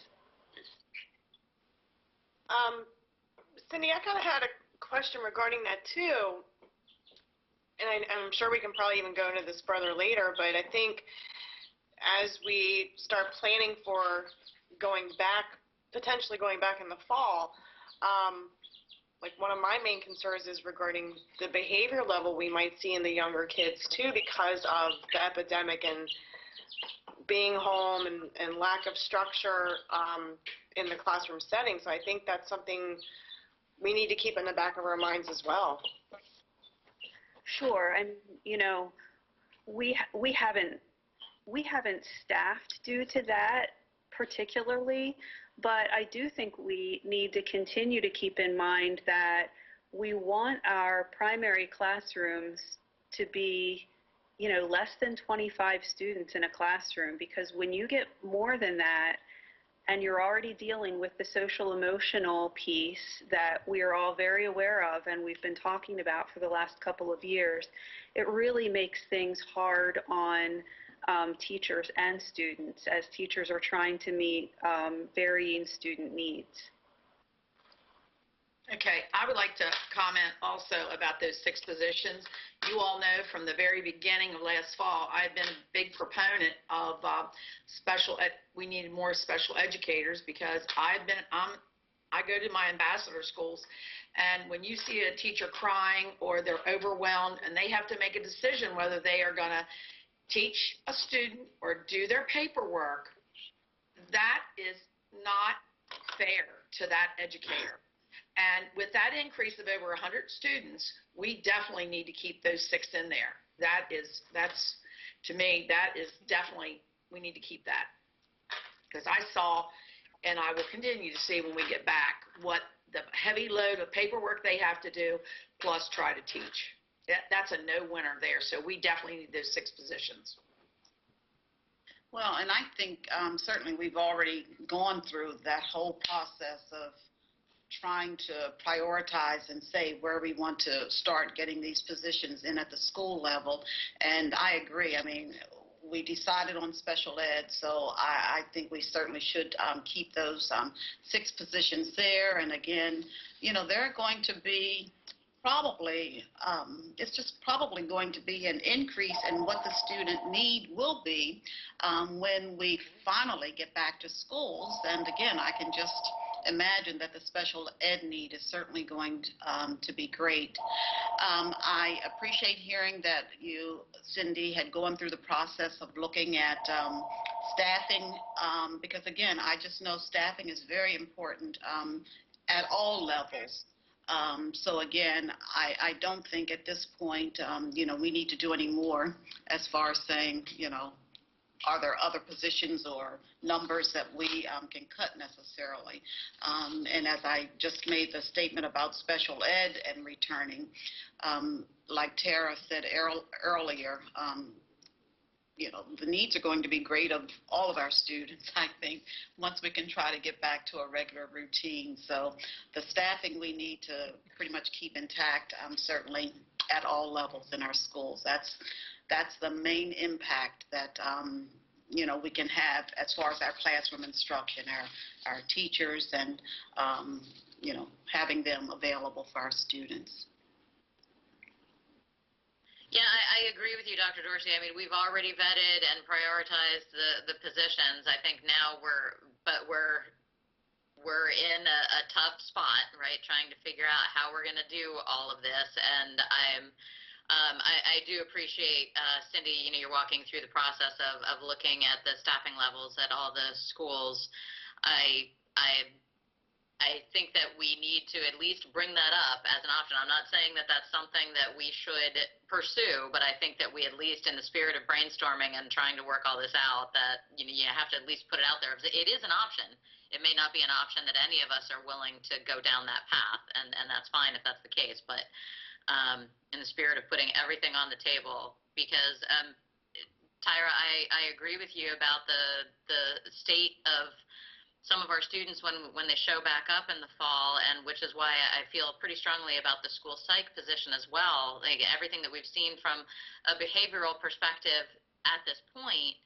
Cindy, I kind of had a question regarding that too, and I'm sure we can probably even go into this further later, but I think as we start planning for potentially going back in the fall, like one of my main concerns is regarding the behavior level we might see in the younger kids too, because of the epidemic and being home and lack of structure in the classroom setting. So I think that's something we need to keep in the back of our minds as well. Sure, and we haven't staffed due to that particularly, but I do think we need to continue to keep in mind that we want our primary classrooms to be, less than 25 students in a classroom, because when you get more than that, and you're already dealing with the social emotional piece that we are all very aware of and we've been talking about for the last couple of years, it really makes things hard on teachers and students as teachers are trying to meet varying student needs. Okay, I would like to comment also about those 6 positions. You all know from the very beginning of last fall, I've been a big proponent of we needed more special educators, because I go to my ambassador schools, and when you see a teacher crying or they're overwhelmed and they have to make a decision whether they are going to teach a student or do their paperwork, that is not fair to that educator. And with that increase of over 100 students, we definitely need to keep those 6 in there. To me, that is definitely, we need to keep that. Because I saw, and I will continue to see when we get back, what the heavy load of paperwork they have to do, plus try to teach. That's a no-winner there. So we definitely need those 6 positions. Well, and I think certainly we've already gone through that whole process of trying to prioritize and say where we want to start getting these positions in at the school level. And I agree. I mean, we decided on special ed, so I think we certainly should keep those 6 positions there. And again, they're going to be probably, it's just probably going to be an increase in what the student need will be when we finally get back to schools. And again, I can just imagine that the special ed need is certainly going to be great. I appreciate hearing that you, Cindy, had gone through the process of looking at staffing, because again, I just know staffing is very important at all levels. So again, I don't think at this point, we need to do any more as far as saying, are there other positions or numbers that we can cut necessarily? And as I just made the statement about special ed and returning, like Tara said earlier, the needs are going to be great of all of our students, I think, once we can try to get back to a regular routine. So the staffing we need to pretty much keep intact, certainly at all levels in our schools. That's the main impact that, we can have as far as our classroom instruction, our teachers, and, having them available for our students. Yeah, I agree with you, Dr. Dorsey. I mean, we've already vetted and prioritized the positions. I think now we're in a tough spot, right? Trying to figure out how we're going to do all of this. And I do appreciate, Cindy, you're walking through the process of looking at the staffing levels at all the schools. I think that we need to at least bring that up as an option. I'm not saying that that's something that we should pursue, but I think that we at least, in the spirit of brainstorming and trying to work all this out, that you have to at least put it out there. It is an option. It may not be an option that any of us are willing to go down that path, and that's fine if that's the case. But in the spirit of putting everything on the table, because Tyra, I agree with you about the state of some of our students when they show back up in the fall, and which is why I feel pretty strongly about the school psych position as well. Like, everything that we've seen from a behavioral perspective at this point,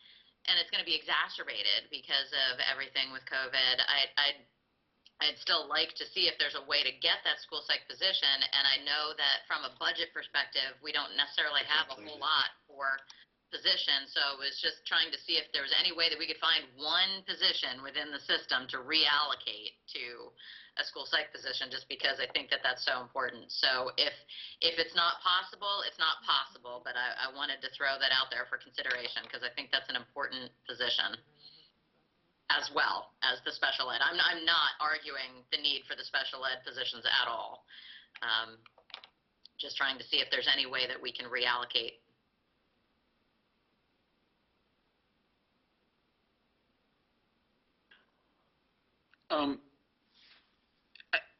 and it's going to be exacerbated because of everything with COVID. I'd still like to see if there's a way to get that school psych position, and I know that from a budget perspective, we don't necessarily have a whole lot for position, so I was just trying to see if there was any way that we could find one position within the system to reallocate to a school psych position, just because I think that that's so important. So if it's not possible, it's not possible, but I wanted to throw that out there for consideration, because I think that's an important position as well as the special ed. I'm not arguing the need for the special ed positions at all. Just trying to see if there's any way that we can reallocate.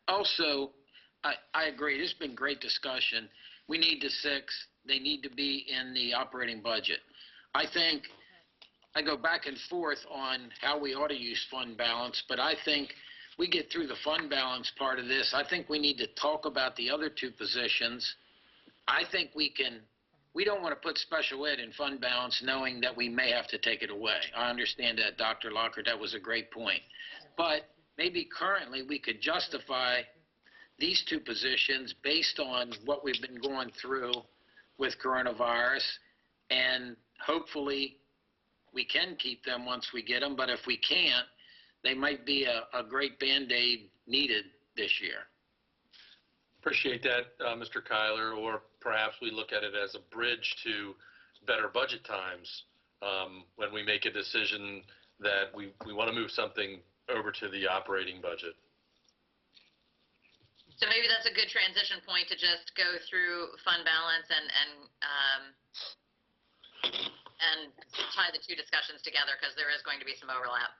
Also, I agree. This has been great discussion. We need the 6. They need to be in the operating budget. I think I go back and forth on how we ought to use fund balance, but I think we get through the fund balance part of this. I think we need to talk about the other 2 positions. I think we don't want to put special ed in fund balance knowing that we may have to take it away. I understand that, Dr. Locker. That was a great point. But maybe currently we could justify these 2 positions based on what we've been going through with coronavirus, and hopefully we can keep them once we get them, but if we can't, they might be a great Band-Aid needed this year. Appreciate that, Mr. Kyler, or perhaps we look at it as a bridge to better budget times when we make a decision that we want to move something over to the operating budget. So maybe that's a good transition point to just go through fund balance and tie the 2 discussions together, because there is going to be some overlap.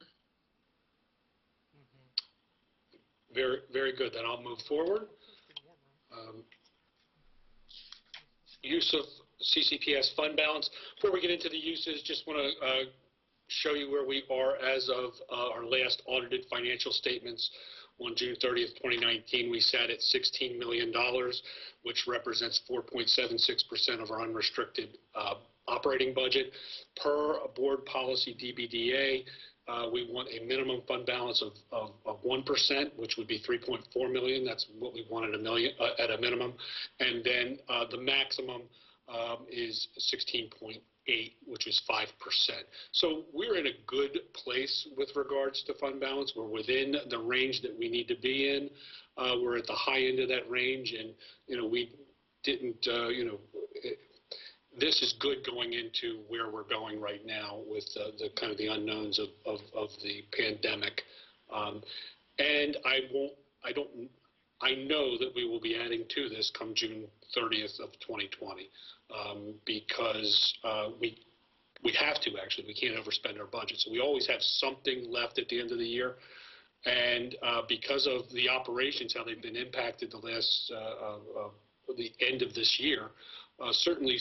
Very, very good. Then I'll move forward. Use of CCPS fund balance. Before we get into the uses, just want to show you where we are as of our last audited financial statements. On June 30th, 2019, we sat at $16 million, which represents 4.76% of our unrestricted operating budget. Per board policy DBDA, we want a minimum fund balance of 1%, which would be $3.4 million. That's what we want at a minimum. And then the maximum is 16.8, which is 5%. So we're in a good place with regards to fund balance. We're within the range that we need to be in. We're at the high end of that range, and we didn't, this is good going into where we're going right now with the kind of the unknowns of the pandemic. And I know that we will be adding to this come June 30th of 2020 because we have to, actually. We can't overspend our budget. So we always have something left at the end of the year. And because of the operations, how they've been impacted the end of this year, certainly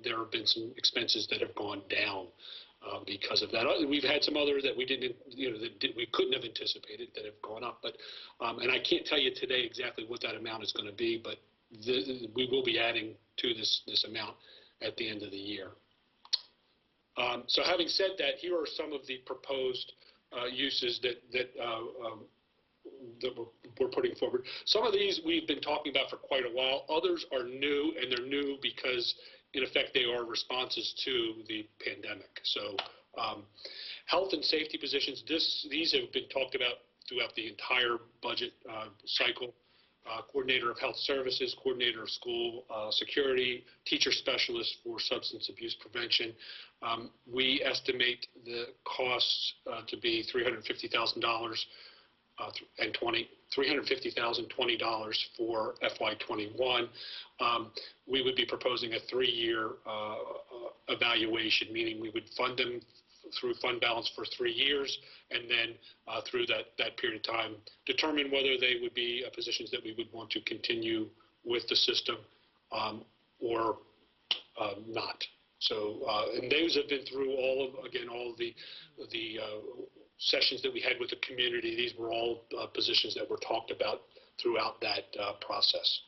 there have been some expenses that have gone down because of that. We've had some other that we didn't, we couldn't have anticipated that have gone up. But and I can't tell you today exactly what that amount is going to be, but we will be adding to this amount at the end of the year. So having said that, here are some of the proposed uses that we're putting forward. Some of these we've been talking about for quite a while. Others are new, and they're new because, in effect, they are responses to the pandemic. So health and safety positions, these have been talked about throughout the entire budget cycle. Coordinator of health services, coordinator of school security, teacher specialist for substance abuse prevention. We estimate the costs to be $350,000 and $350,020 for FY21. We would be proposing a 3-year evaluation, meaning we would fund them through fund balance for 3 years, and then through that period of time, determine whether they would be positions that we would want to continue with the system or not. So, and those have been through all of the sessions that we had with the community. These were all positions that were talked about throughout that process.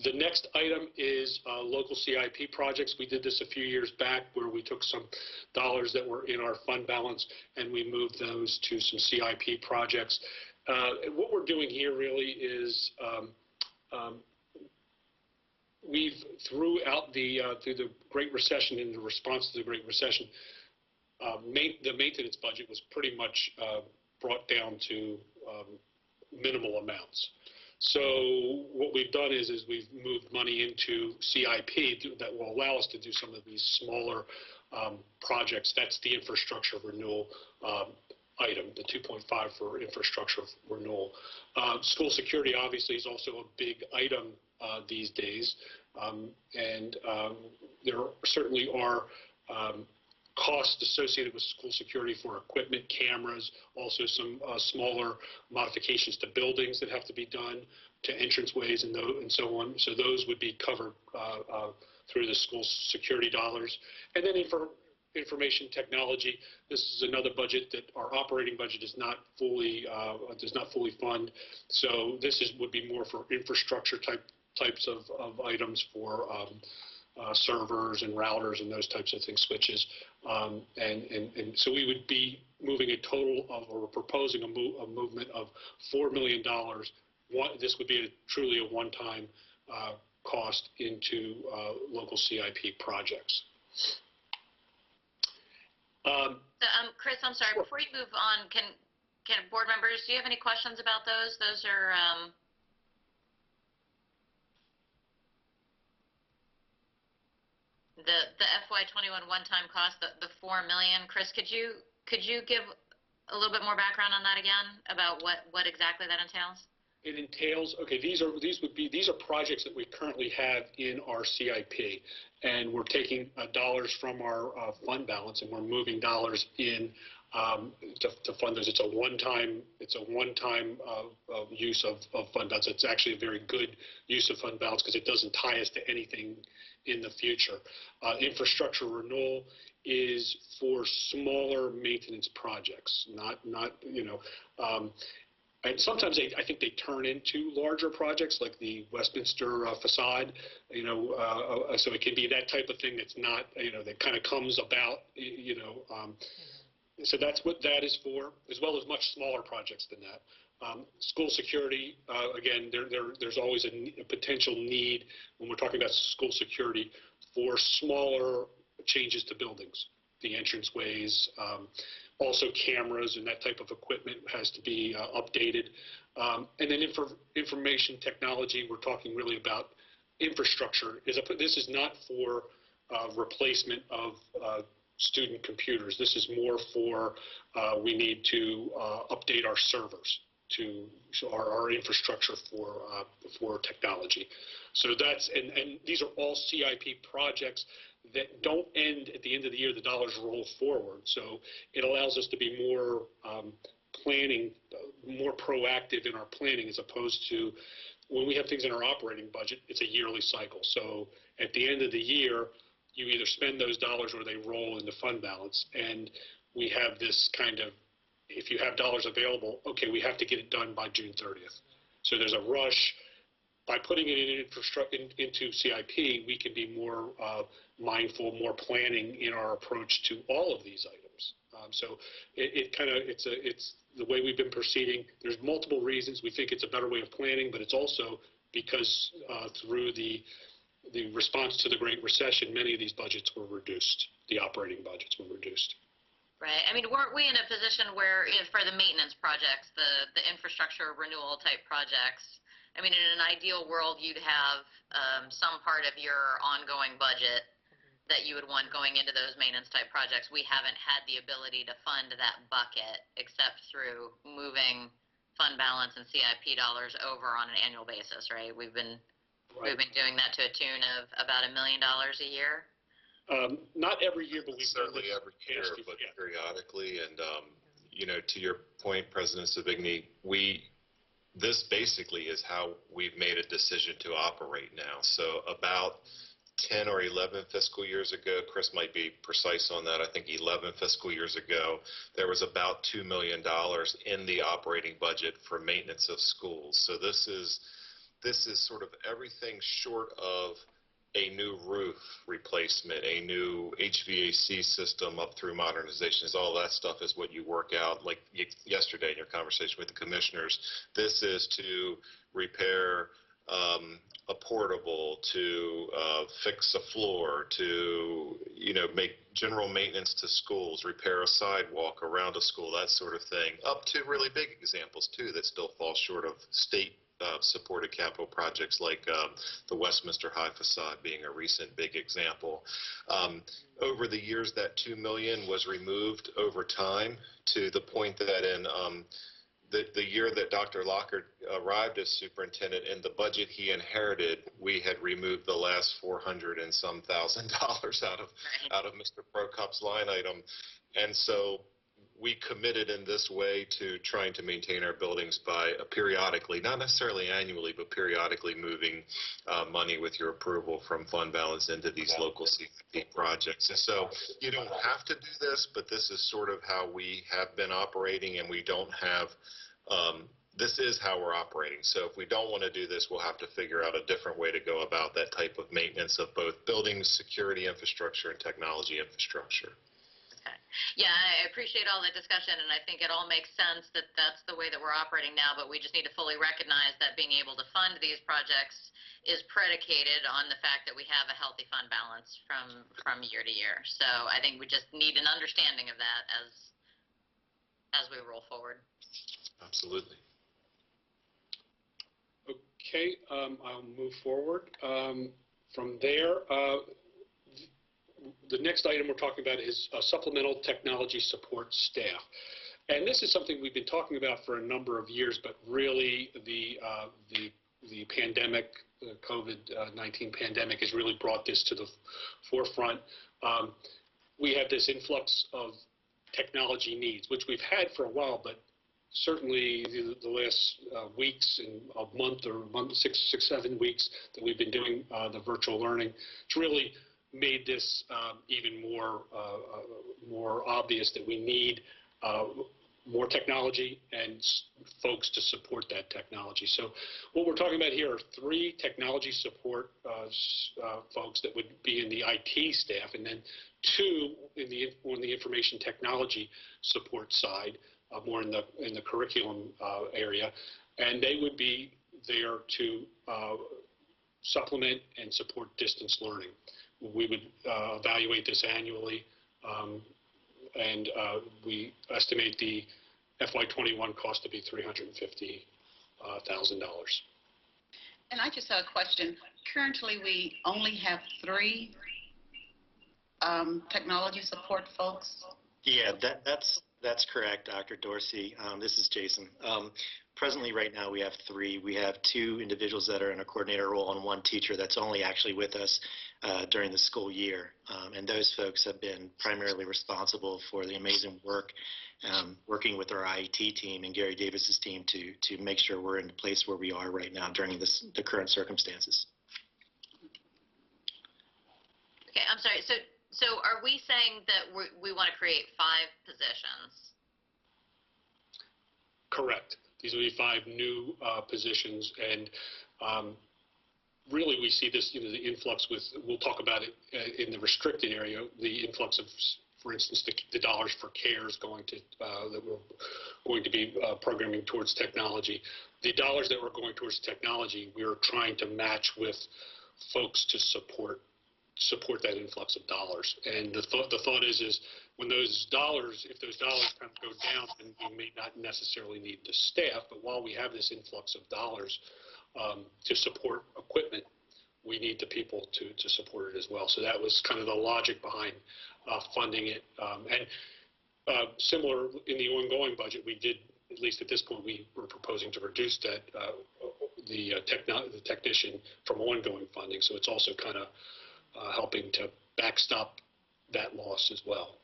The next item is local CIP projects. We did this a few years back where we took some dollars that were in our fund balance and we moved those to some CIP projects. And what we're doing here really is we've, through the Great Recession, in the response to the Great Recession, the maintenance budget was pretty much brought down to minimal amounts. So what we've done is we've moved money into CIP that will allow us to do some of these smaller projects. That's the infrastructure renewal item, the 2.5 for infrastructure renewal. School security obviously is also a big item these days, and there certainly are costs associated with school security for equipment, cameras, also some smaller modifications to buildings that have to be done, to entranceways and so on. So those would be covered through the school security dollars. And then information technology, this is another budget that our operating budget is not fully does not fully fund. So this would be more for infrastructure types of items for servers and routers and those types of things, switches, and so we would be moving a total of, or proposing a movement of $4 million. This would be truly a one-time cost into local CIP projects. Chris, I'm sorry. Sure. Before you move on, can board members, do you have any questions about those? Those are the FY21 one-time cost, the $4 million. Chris, could you give a little bit more background on that again about what exactly that entails? It entails, okay, these are projects that we currently have in our CIP, and we're taking dollars from our fund balance and we're moving dollars in to fund those. It's a one-time use of fund balance. It's actually a very good use of fund balance because it doesn't tie us to anything in the future. Infrastructure renewal is for smaller maintenance projects, not and sometimes I think they turn into larger projects like the Westminster facade, so it can be that type of thing that's not, that kind of comes about, so that's what that is for, as well as much smaller projects than that. School security, again, there's always a potential need when we're talking about school security for smaller changes to buildings, the entranceways, also cameras and that type of equipment has to be updated. And then information technology, we're talking really about infrastructure. This is not for replacement of student computers. This is more for we need to update our servers. our infrastructure for technology. So that's, and these are all CIP projects that don't end at the end of the year. The dollars roll forward. So it allows us to be more planning, more proactive in our planning, as opposed to when we have things in our operating budget, it's a yearly cycle. So at the end of the year, you either spend those dollars or they roll into fund balance. And we have this kind of, if you have dollars available, okay, we have to get it done by June 30th. So there's a rush. By putting it into CIP, we can be more mindful, more planning in our approach to all of these items. So it's the way we've been proceeding. There's multiple reasons. We think it's a better way of planning, but it's also because through the response to the Great Recession, many of these budgets were reduced. The operating budgets were reduced. Right. I mean, weren't we in a position where, for the maintenance projects, the infrastructure renewal type projects, I mean, in an ideal world, you'd have some part of your ongoing budget that you would want going into those maintenance type projects. We haven't had the ability to fund that bucket except through moving fund balance and CIP dollars over on an annual basis, right? We've been doing that to a tune of about $1 million a year. Not every year, but we've certainly every year, but periodically. And to your point, President Savigny, this basically is how we've made a decision to operate now. So about 10 or 11 fiscal years ago, Chris might be precise on that, I think 11 fiscal years ago, there was about $2 million in the operating budget for maintenance of schools. So this is sort of everything short of a new roof replacement, a new HVAC system up through modernizations. All that stuff is what you work out, like yesterday in your conversation with the commissioners. This is to repair a portable, to fix a floor, to make general maintenance to schools, repair a sidewalk around a school, that sort of thing, up to really big examples too that still fall short of state supported capital projects, like the Westminster High facade being a recent big example. Over the years, that $2 million was removed over time, to the point that in the year that Dr. Lockard arrived as superintendent, in the budget he inherited, we had removed the last $400 and some thousand dollars out of Mr. Prokop's line item. And so we committed in this way to trying to maintain our buildings by periodically, not necessarily annually, but periodically moving money with your approval from fund balance into these local CIP projects. And so you don't have to do this, but this is sort of how we have been operating, and we don't have this is how we're operating. So if we don't want to do this, we'll have to figure out a different way to go about that type of maintenance of both buildings, security infrastructure, and technology infrastructure. Yeah, I appreciate all the discussion, and I think it all makes sense that that's the way that we're operating now, but we just need to fully recognize that being able to fund these projects is predicated on the fact that we have a healthy fund balance from year to year. So I think we just need an understanding of that as we roll forward. Absolutely. Okay, I'll move forward. From there, the next item we're talking about is supplemental technology support staff. And this is something we've been talking about for a number of years, but really the pandemic, the COVID-19 pandemic has really brought this to the forefront. We have this influx of technology needs, which we've had for a while, but certainly the last weeks and a month or 7 weeks that we've been doing the virtual learning, it's really made this even more obvious that we need more technology and folks to support that technology. So what we're talking about here are 3 technology support folks that would be in the IT staff, and then 2 on the information technology support side, more in the curriculum area, and they would be there to supplement and support distance learning. We would evaluate this annually, and we estimate the FY21 cost to be $350,000. And I just have a question. Currently, we only have 3 technology support folks. Yeah, that's correct, Dr. Dorsey. This is Jason. presently right now we have 3. We have 2 individuals that are in a coordinator role and 1 teacher that's only actually with us during the school year. And those folks have been primarily responsible for the amazing work working with our IET team and Gary Davis's team to make sure we're in the place where we are right now during the current circumstances. Okay, I'm sorry. So are we saying that we want to create 5 positions? Correct. These will be 5 new positions, and really we see this, the influx with, we'll talk about it in the restricted area, the influx of, for instance, the dollars for CARES going to, that we're going to be programming towards technology. The dollars that we're going towards technology, we're trying to match with folks to support that influx of dollars. And the thought is when those dollars, if those dollars kind of go down, then we may not necessarily need the staff, but while we have this influx of dollars to support equipment, we need the people to support it as well. So that was kind of the logic behind funding it. And similar in the ongoing budget, we did, at least at this point, we were proposing to reduce that the technician from ongoing funding. So it's also kind of helping to backstop that loss as well.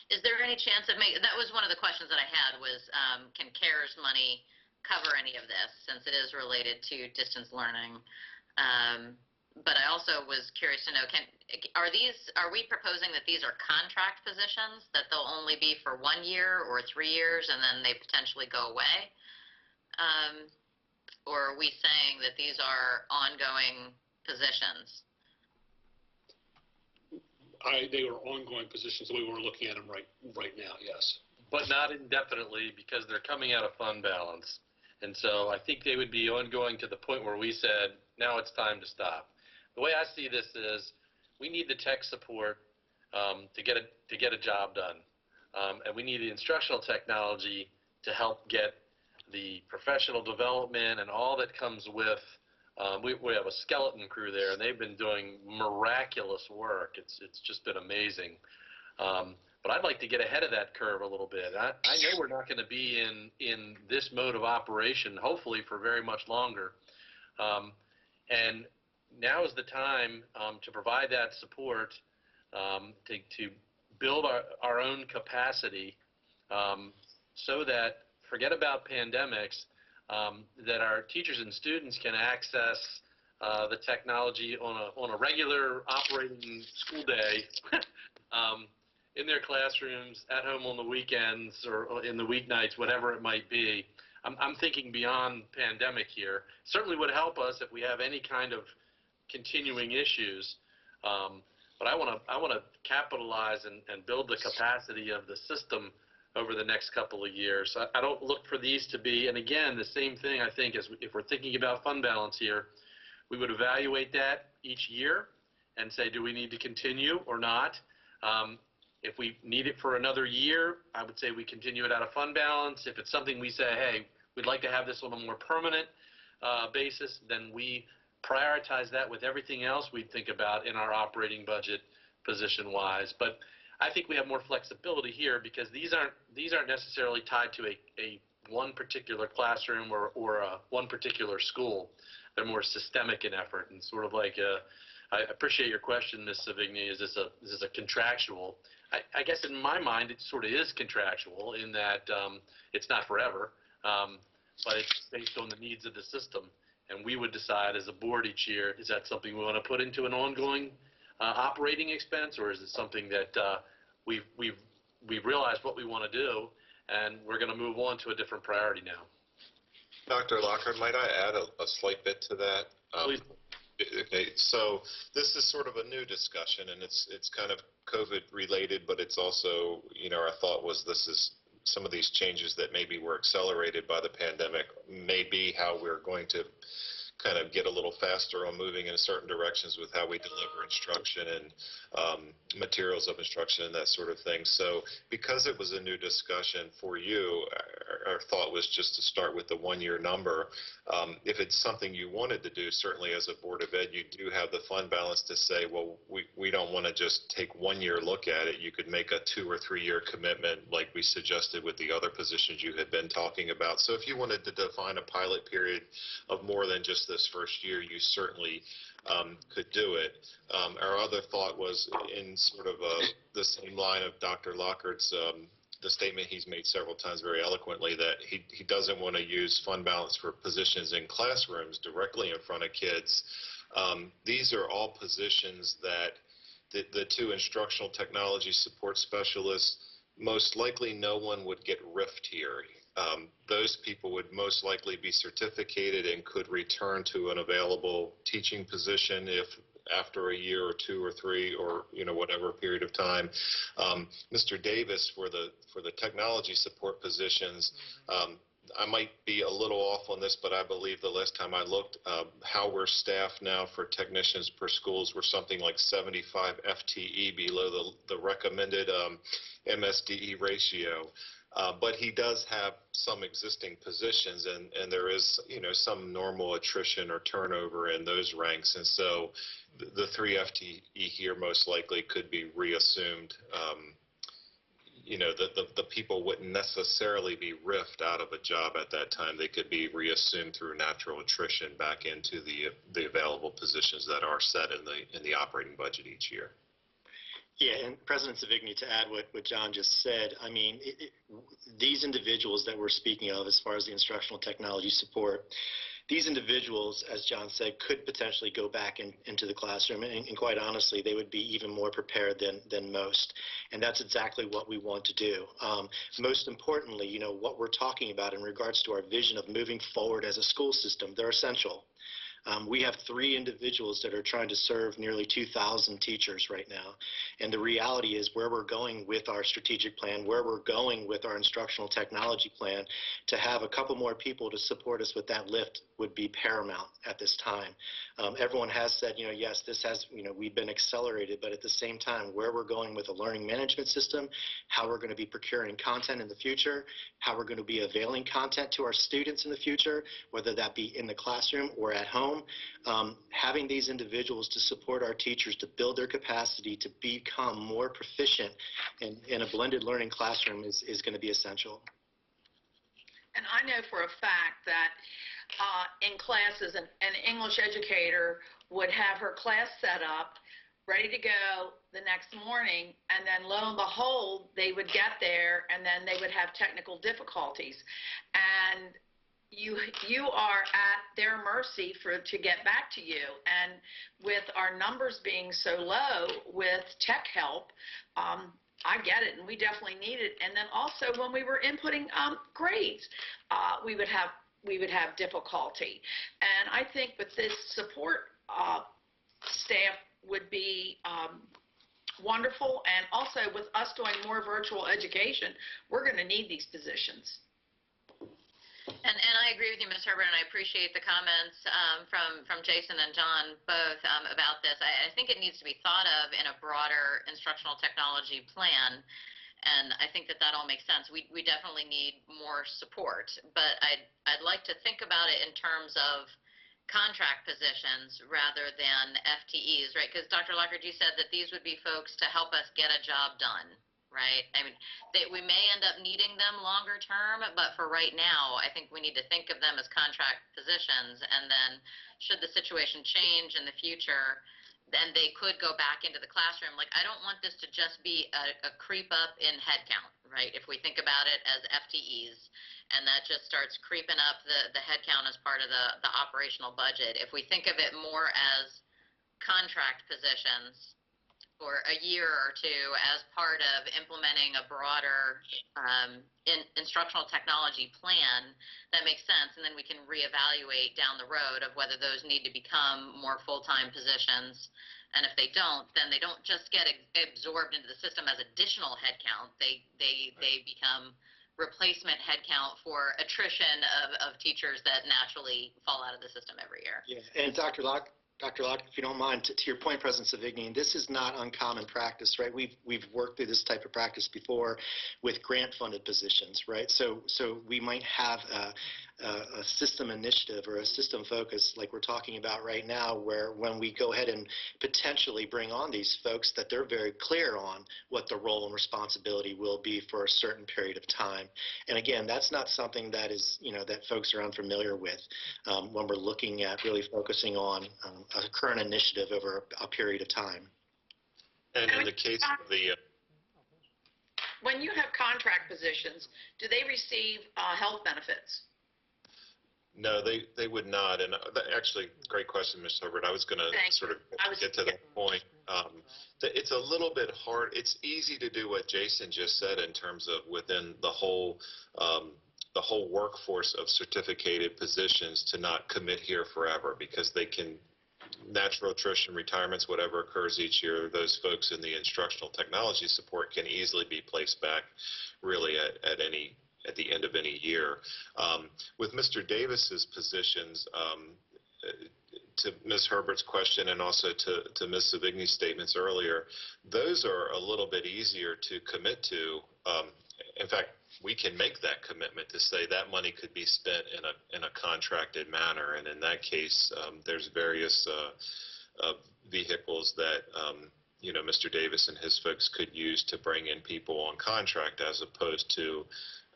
Is there any chance of that was one of the questions that I had was, can CARES money cover any of this since it is related to distance learning? But I also was curious to know, are we proposing that these are contract positions, that they'll only be for 1 year or 3 years and then they potentially go away? Or are we saying that these are ongoing positions? They were ongoing positions, the way we're looking at them right now, yes. But not indefinitely, because they're coming out of fund balance. And so I think they would be ongoing to the point where we said, now it's time to stop. The way I see this is we need the tech support to get a job done. And we need the instructional technology to help get the professional development and all that comes with. We have a skeleton crew there, and they've been doing miraculous work. It's just been amazing. But I'd like to get ahead of that curve a little bit. I know we're not going to be in this mode of operation, hopefully, for very much longer. And now is the time to provide that support, to build our own capacity so that, forget about pandemics, that our teachers and students can access the technology on a regular operating school day in their classrooms, at home on the weekends or in the weeknights, whatever it might be. I'm thinking beyond pandemic here. Certainly would help us if we have any kind of continuing issues. But I want to capitalize and build the capacity of the system over the next couple of years. I don't look for these to be, and again, the same thing I think is if we're thinking about fund balance here, we would evaluate that each year and say, do we need to continue or not? If we need it for another year, I would say we continue it out of fund balance. If it's something we say, hey, we'd like to have this on a more permanent basis, then we prioritize that with everything else we think about in our operating budget position-wise. But I think we have more flexibility here because these aren't necessarily tied to a one particular classroom or one particular school. They're more systemic in effort and sort of like I appreciate your question, Ms. Savigny. Is this a contractual? I guess in my mind it sort of is contractual in that it's not forever, but it's based on the needs of the system. And we would decide as a board each year, is that something we want to put into an ongoing operating expense, or is it something that we've realized what we want to do, and we're going to move on to a different priority now? Dr. Lockhart, might I add a slight bit to that? Please. Okay, so this is sort of a new discussion, and it's kind of COVID related, but it's also, our thought was this is some of these changes that maybe were accelerated by the pandemic may be how we're going to kind of get a little faster on moving in certain directions with how we deliver instruction and materials of instruction and that sort of thing. So because it was a new discussion for you, our thought was just to start with the 1-year number. If it's something you wanted to do, certainly as a Board of Ed, you do have the fund balance to say, well, we don't want to just take 1 year look at it. You could make a 2 or 3 year commitment like we suggested with the other positions you had been talking about. So if you wanted to define a pilot period of more than just this first year, you certainly could do it. Our other thought was in sort of the same line of Dr. Lockhart's the statement he's made several times very eloquently, that he doesn't want to use fund balance for positions in classrooms directly in front of kids. These are all positions that the 2 instructional technology support specialists, most likely no one would get riffed here. Those people would most likely be certificated and could return to an available teaching position if after a year or 2 or 3 or whatever period of time. Mr. Davis, for the technology support positions, I might be a little off on this, but I believe the last time I looked, how we're staffed now for technicians per schools, we're something like 75 FTE below the recommended MSDE ratio. But he does have some existing positions, and there is, some normal attrition or turnover in those ranks. And so the 3 FTE here most likely could be reassumed. The people wouldn't necessarily be riffed out of a job at that time. They could be reassumed through natural attrition back into the available positions that are set in the operating budget each year. Yeah, and President Savigny, to add what John just said, I mean, these individuals that we're speaking of as far as the instructional technology support, these individuals, as John said, could potentially go back into the classroom, and quite honestly, they would be even more prepared than most, and that's exactly what we want to do. Most importantly, what we're talking about in regards to our vision of moving forward as a school system, they're essential. We have 3 individuals that are trying to serve nearly 2,000 teachers right now. And the reality is where we're going with our strategic plan, where we're going with our instructional technology plan, to have a couple more people to support us with that lift would be paramount at this time. Everyone has said, yes, this has, we've been accelerated, but at the same time, where we're going with a learning management system, how we're going to be procuring content in the future, how we're going to be availing content to our students in the future, whether that be in the classroom or at home. Having these individuals to support our teachers to build their capacity to become more proficient in a blended learning classroom is going to be essential. And I know for a fact that in classes, an English educator would have her class set up, ready to go the next morning, and then lo and behold, they would get there, and then they would have technical difficulties. And you are at their mercy to get back to you. And with our numbers being so low with tech help, I get it, and we definitely need it. And then also when we were inputting grades, we would have difficulty. And I think with this support staff would be wonderful. And also with us doing more virtual education, we're going to need these positions. And I agree with you, Ms. Herbert, and I appreciate the comments from Jason and John both about this. I think it needs to be thought of in a broader instructional technology plan, and I think that all makes sense. We definitely need more support, but I'd like to think about it in terms of contract positions rather than FTEs, right? Because Dr. Lockhart, you said that these would be folks to help us get a job done. Right? I mean, we may end up needing them longer term, but for right now, I think we need to think of them as contract positions, and then should the situation change in the future, then they could go back into the classroom. Like, I don't want this to just be a creep up in headcount, right? If we think about it as FTEs, and that just starts creeping up the headcount as part of the operational budget. If we think of it more as contract positions, for a year or two as part of implementing a broader instructional technology plan, that makes sense, and then we can reevaluate down the road of whether those need to become more full-time positions, and if they don't, then they don't just get absorbed into the system as additional headcount. They become replacement headcount for attrition of teachers that naturally fall out of the system every year. Yeah, and Dr. Locke, if you don't mind, to your point, President Savigny, this is not uncommon practice, right? We've worked through this type of practice before with grant-funded positions, right? So we might have a system initiative or a system focus like we're talking about right now, where when we go ahead and potentially bring on these folks, that they're very clear on what the role and responsibility will be for a certain period of time. And again, that's not something that is, that folks are unfamiliar with when we're looking at really focusing on a current initiative over a period of time. And in the case of the When you have contract positions, do they receive health benefits? no, they would not. And actually, great question, Ms. Herbert. I was going to sort of get to that point. It's a little bit hard. It's easy to do what Jason just said in terms of within the whole workforce of certificated positions to not commit here forever, because they can, natural attrition, retirements, whatever occurs each year, those folks in the instructional technology support can easily be placed back really at the end of any year. With Mr. Davis's positions, to Ms. Herbert's question and also to Ms. Savigny's statements earlier, those are a little bit easier to commit to. In fact, we can make that commitment to say that money could be spent in a contracted manner, and in that case, there's various vehicles that Mr. Davis and his folks could use to bring in people on contract, as opposed to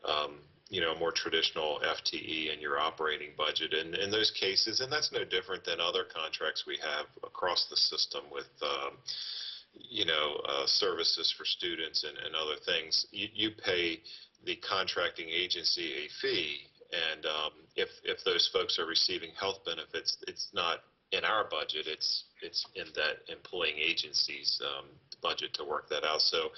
a more traditional FTE in your operating budget. And in those cases, and that's no different than other contracts we have across the system with services for students and other things, you pay the contracting agency a fee, and if those folks are receiving health benefits, it's not in our budget, it's in that employing agency's budget to work that out. So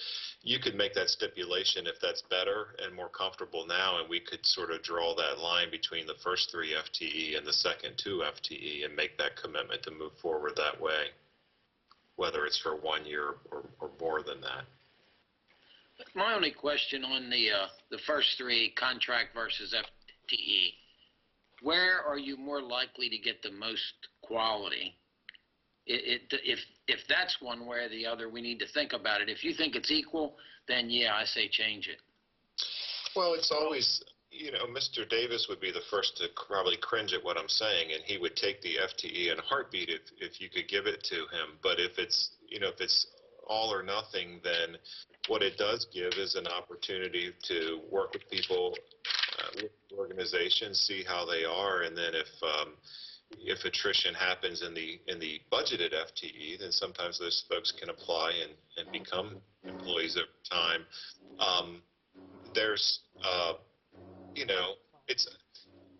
you could make that stipulation if that's better and more comfortable now, and we could sort of draw that line between the first 3 FTE and the second 2 FTE and make that commitment to move forward that way, whether it's for 1 year or more than that. My only question on the first 3, contract versus FTE, where are you more likely to get the most quality? If that's one way or the other, we need to think about it. If you think it's equal, then yeah, I say change it. Well, it's always, Mr. Davis would be the first to probably cringe at what I'm saying, and he would take the FTE in a heartbeat if you could give it to him. But if it's all or nothing, then what it does give is an opportunity to work with people, with organizations, see how they are, and then if attrition happens in the budgeted FTE, then sometimes those folks can apply and become employees over time. There's it's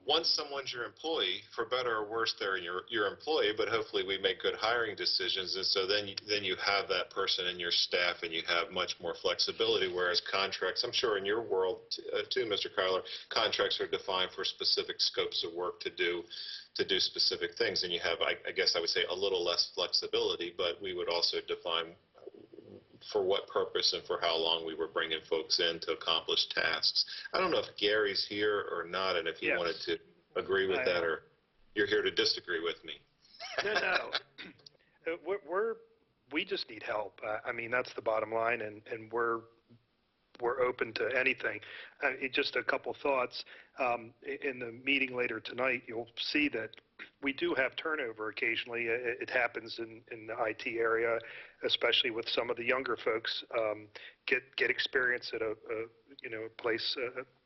once someone's your employee, for better or worse, they're your employee, but hopefully we make good hiring decisions, and so then you have that person in your staff, and you have much more flexibility, whereas contracts, I'm sure in your world too, Mr. Kyler, contracts are defined for specific scopes of work to do specific things, and you have, I guess I would say, a little less flexibility, but we would also define for what purpose and for how long we were bringing folks in to accomplish tasks. I don't know if Gary's here or not, and if you wanted to agree with that, or you're here to disagree with me. No. We just need help. I mean, that's the bottom line, and we're open to anything. Just a couple thoughts. In the meeting later tonight, you'll see that we do have turnover occasionally. It happens in the IT area, especially with some of the younger folks, get experience at a place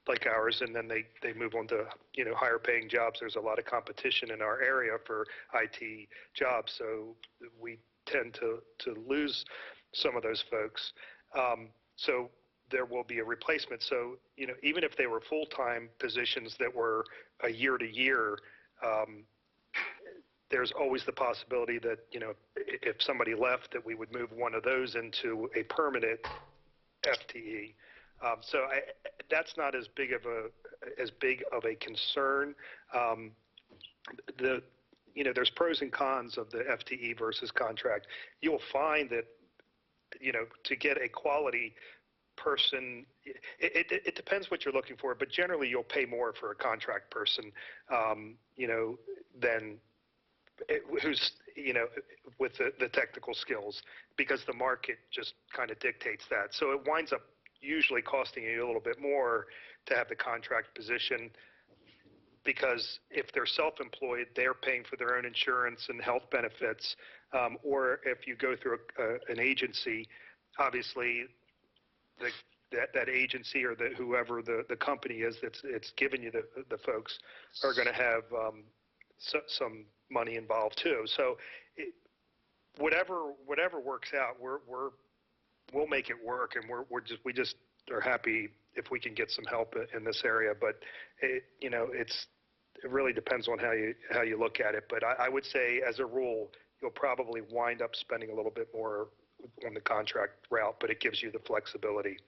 like ours, and then they move on to higher paying jobs. There's a lot of competition in our area for IT jobs, so we tend to lose some of those folks. So there will be a replacement. So even if they were full-time positions that were a year to year, there's always the possibility that if somebody left, that we would move one of those into a permanent FTE. So that's not as big of a concern. There's pros and cons of the FTE versus contract. You'll find that to get a quality person, it depends what you're looking for, but generally you'll pay more for a contract person, than who's, with the technical skills, because the market just kind of dictates that. So it winds up usually costing you a little bit more to have the contract position, because if they're self-employed, they're paying for their own insurance and health benefits, or if you go through an agency, obviously that agency or whoever the company is it's giving you the folks are going to have some money involved too. So whatever works out, we'll make it work, and we just are happy if we can get some help in this area. But it really depends on how you look at it. But I would say, as a rule, you'll probably wind up spending a little bit more on the contract route, but it gives you the flexibility.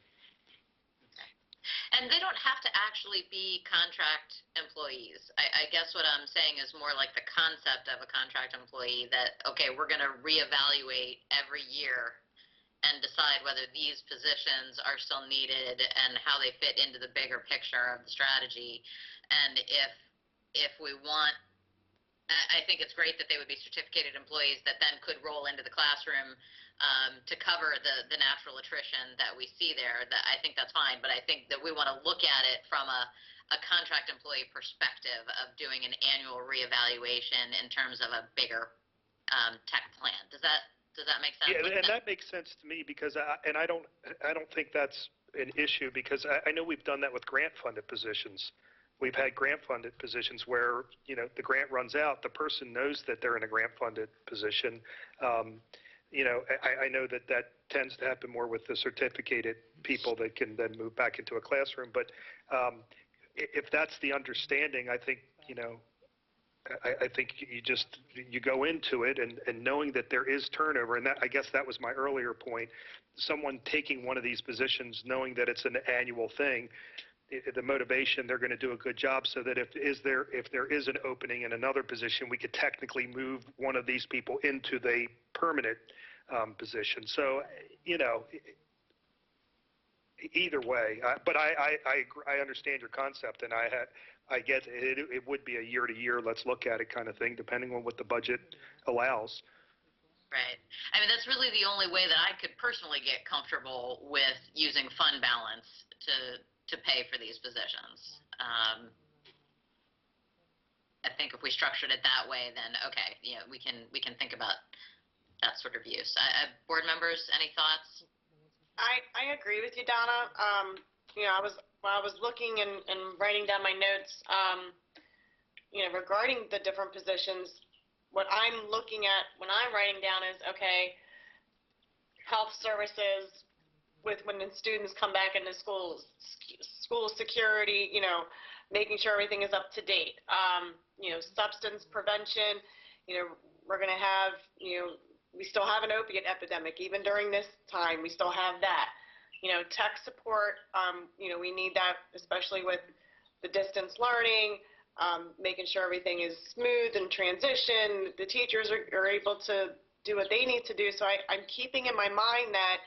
And they don't have to actually be contract employees. I guess what I'm saying is more like the concept of a contract employee, that, okay, we're going to reevaluate every year and decide whether these positions are still needed and how they fit into the bigger picture of the strategy. And if we want, I think it's great that they would be certificated employees that then could roll into the classroom to cover the natural attrition that we see there. That I think that's fine, but I think that we want to look at it from a contract employee perspective of doing an annual reevaluation in terms of a bigger tech plan. Does that make sense? Yeah, and that makes sense to me, because I don't think that's an issue, because I know we've done that with grant-funded positions. We've had grant-funded positions where, the grant runs out, the person knows that they're in a grant-funded position. I know that tends to happen more with the certificated people that can then move back into a classroom. But if that's the understanding, I think, I think you go into it and knowing that there is turnover, and I guess that was my earlier point. Someone taking one of these positions, knowing that it's an annual thing, the motivation, they're going to do a good job, so that if there is an opening in another position, we could technically move one of these people into the permanent position. So, either way, but I understand your concept, and I get it would be a year to year, let's look at it kind of thing, depending on what the budget allows. Right. I mean, that's really the only way that I could personally get comfortable with using fund balance to pay for these positions. I think if we structured it that way, then okay, we can think about that sort of use. Board members, any thoughts? I agree with you, Donna. While I was looking and writing down my notes, regarding the different positions, what I'm looking at when I'm writing down is, okay, health services when the students come back into schools, school security, making sure everything is up to date. Substance prevention, we're going to have, we still have an opiate epidemic. Even during this time, we still have that. Tech support, we need that, especially with the distance learning, making sure everything is smooth and transition. The teachers are able to do what they need to do. So I'm keeping in my mind that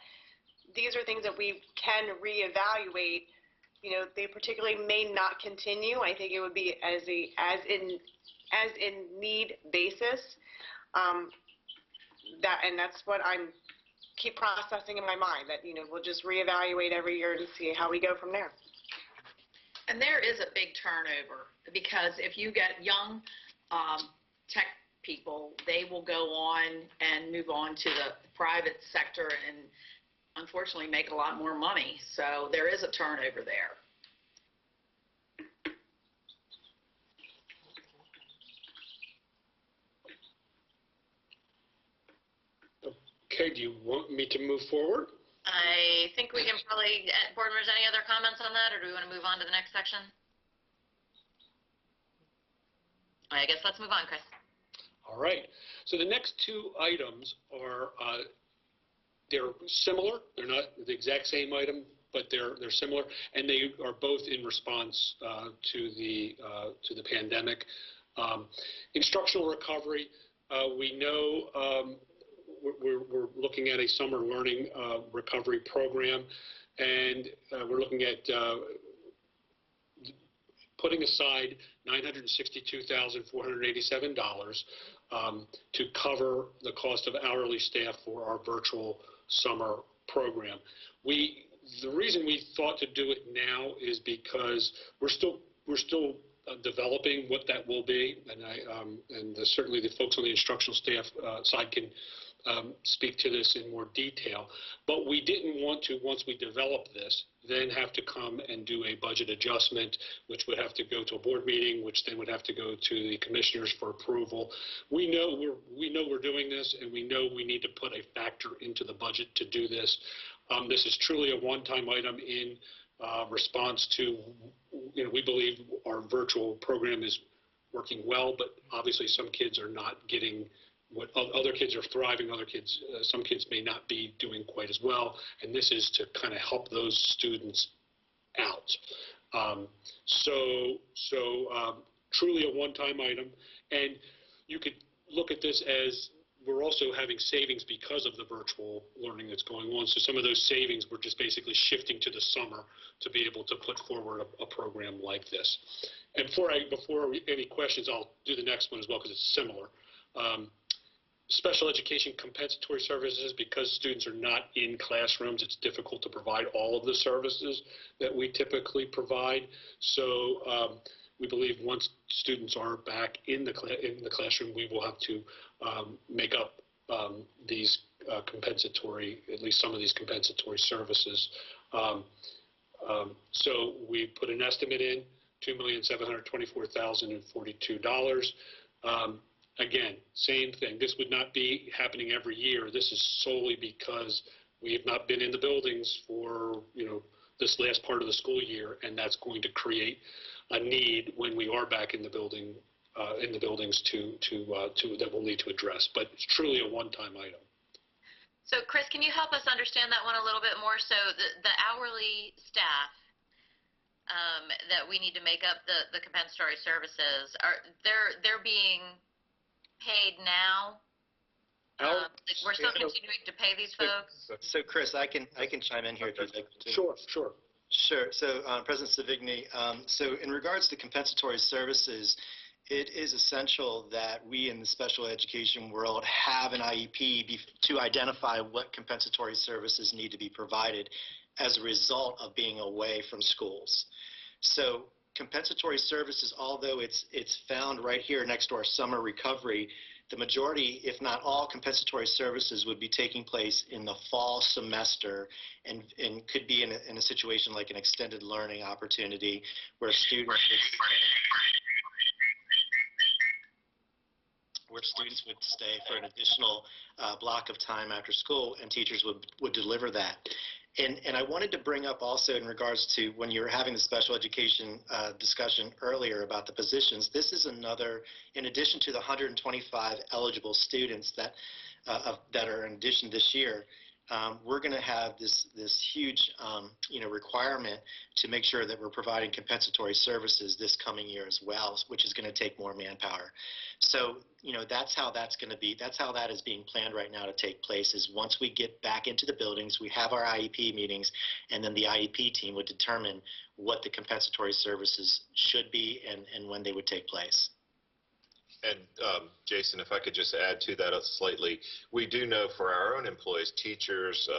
these are things that we can reevaluate. They particularly may not continue. I think it would be as in need basis. That's what I'm keep processing in my mind, that we'll just reevaluate every year and see how we go from there. And there is a big turnover, because if you get young tech people, they will go on and move on to the private sector and unfortunately make a lot more money. So there is a turnover there. Okay, do you want me to move forward? I think we can probably, board members, any other comments on that, or do we want to move on to the next section? I guess let's move on, Chris. All right. So the next two items are, they're similar. They're not the exact same item, but they're similar, and they are both in response to the pandemic. Instructional recovery. We know we're looking at a summer learning recovery program. and we're looking at putting aside $962,487 to cover the cost of hourly staff for our virtual summer program. The reason we thought to do it now is because we're still developing what that will be, and certainly the folks on the instructional staff side can speak to this in more detail. But we didn't want to, once we develop this, then have to come and do a budget adjustment, which would have to go to a board meeting, which then would have to go to the commissioners for approval. We know we're doing this, and we know we need to put a factor into the budget to do this. This is truly a one-time item in response to, we believe our virtual program is working well, but obviously some kids are not getting what other kids are thriving. Some kids may not be doing quite as well, and this is to kind of help those students out. Truly a one-time item, and you could look at this as we're also having savings because of the virtual learning that's going on. So some of those savings we're just basically shifting to the summer to be able to put forward a program like this. And before any questions, I'll do the next one as well because it's similar. Special education compensatory services, because students are not in classrooms, it's difficult to provide all of the services that we typically provide. So we believe once students are back in the classroom, we will have to make up these compensatory, at least some of these compensatory services. So we put an estimate in, $2,724,042. Again, same thing. This would not be happening every year. This is solely because we have not been in the buildings for, this last part of the school year, and that's going to create a need when we are back in the buildings that we'll need to address. But it's truly a one-time item. So, Chris, can you help us understand that one a little bit more? So the hourly staff that we need to make up the compensatory services, they're being paid now? We're still continuing to pay these folks? So Chris, I can chime in here if you'd like to. Sure. Sure. So President Savigny, so in regards to compensatory services, it is essential that we in the special education world have an IEP to identify what compensatory services need to be provided as a result of being away from schools. So compensatory services, although it's found right here next to our summer recovery, the majority, if not all, compensatory services would be taking place in the fall semester and could be in a situation like an extended learning opportunity where students would stay for an additional block of time after school, and teachers would deliver that. And I wanted to bring up also in regards to when you were having the special education discussion earlier about the positions, this is another, in addition to the 125 eligible students that are in addition this year, we're going to have this huge requirement to make sure that we're providing compensatory services this coming year as well, which is going to take more manpower. So that's how that is being planned right now to take place, is once we get back into the buildings, we have our IEP meetings, and then the IEP team would determine what the compensatory services should be and when they would take place. And Jason, if I could just add to that slightly, we do know for our own employees, teachers,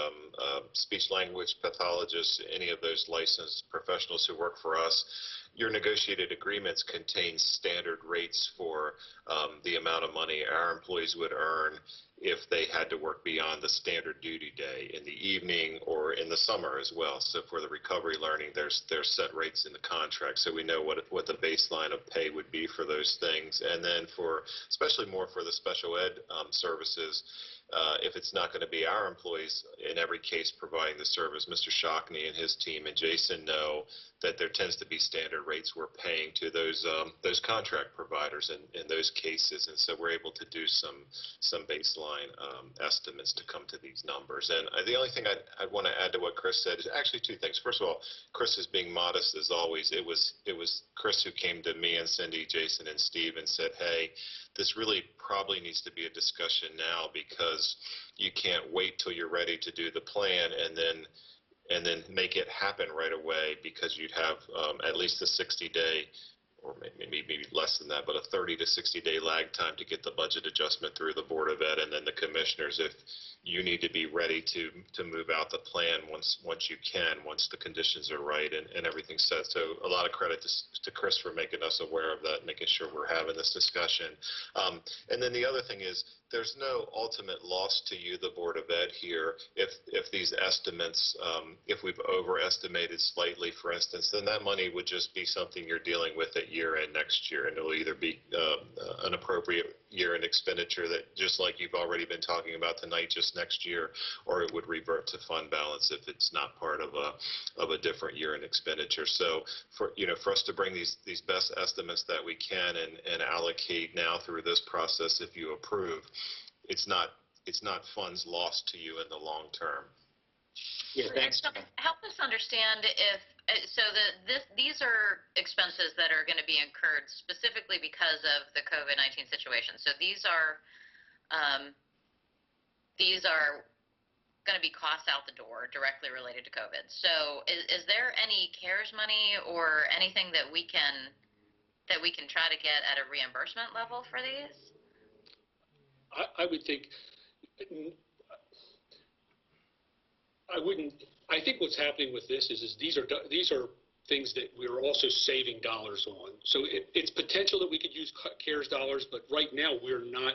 speech language pathologists, any of those licensed professionals who work for us, your negotiated agreements contain standard rates for the amount of money our employees would earn if they had to work beyond the standard duty day in the evening or in the summer as well. So for the recovery learning, there's set rates in the contract, so we know what the baseline of pay would be for those things. And then especially more for the special ed services, if it's not going to be our employees in every case providing the service, Mr. Shockney and his team and Jason know that there tends to be standard rates we're paying to those contract providers in those cases, and so we're able to do some baseline estimates to come to these numbers. And the only thing I'd want to add to what Chris said is actually two things. First of all, Chris is being modest as always. It was Chris who came to me and Cindy, Jason, and Steve and said, hey, this really probably needs to be a discussion now, because you can't wait till you're ready to do the plan and then and then make it happen right away, because you'd have at least a 60-day, or maybe less than that, but a 30 to 60-day lag time to get the budget adjustment through the Board of Ed, and then the commissioners, if you need to be ready to move out the plan once you can, once the conditions are right and everything's set. So a lot of credit to Chris for making us aware of that, making sure we're having this discussion. And then the other thing is, there's no ultimate loss to you, the Board of Ed, here. If these estimates, if we've overestimated slightly, for instance, then that money would just be something you're dealing with at year end next year, and it'll either be an appropriate year-end expenditure that, just like you've already been talking about tonight, just next year, or it would revert to fund balance if it's not part of a different year-end expenditure. So for us to bring these best estimates that we can and allocate now through this process, if you approve, it's not funds lost to you in the long term. Yeah, thanks. So help us understand if these are expenses that are going to be incurred specifically because of the COVID-19 situation. So these are going to be costs out the door directly related to COVID. So is there any CARES money or anything that we can try to get at a reimbursement level for these? I would think, I think what's happening with this is these are things that we're also saving dollars on. So it's potential that we could use CARES dollars, but right now we're not.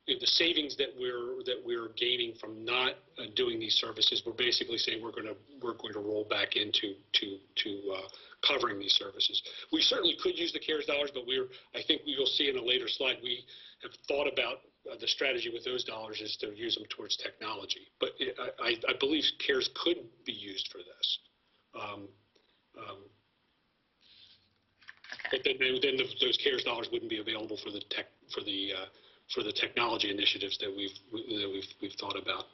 The savings that we're gaining from not doing these services, we're basically saying we're going to roll back into covering these services. We certainly could use the CARES dollars, but I think you'll see in a later slide, we have thought about the strategy with those dollars is to use them towards technology. But I believe CARES could be used for this. But then those CARES dollars wouldn't be available for the technology initiatives that we've thought about.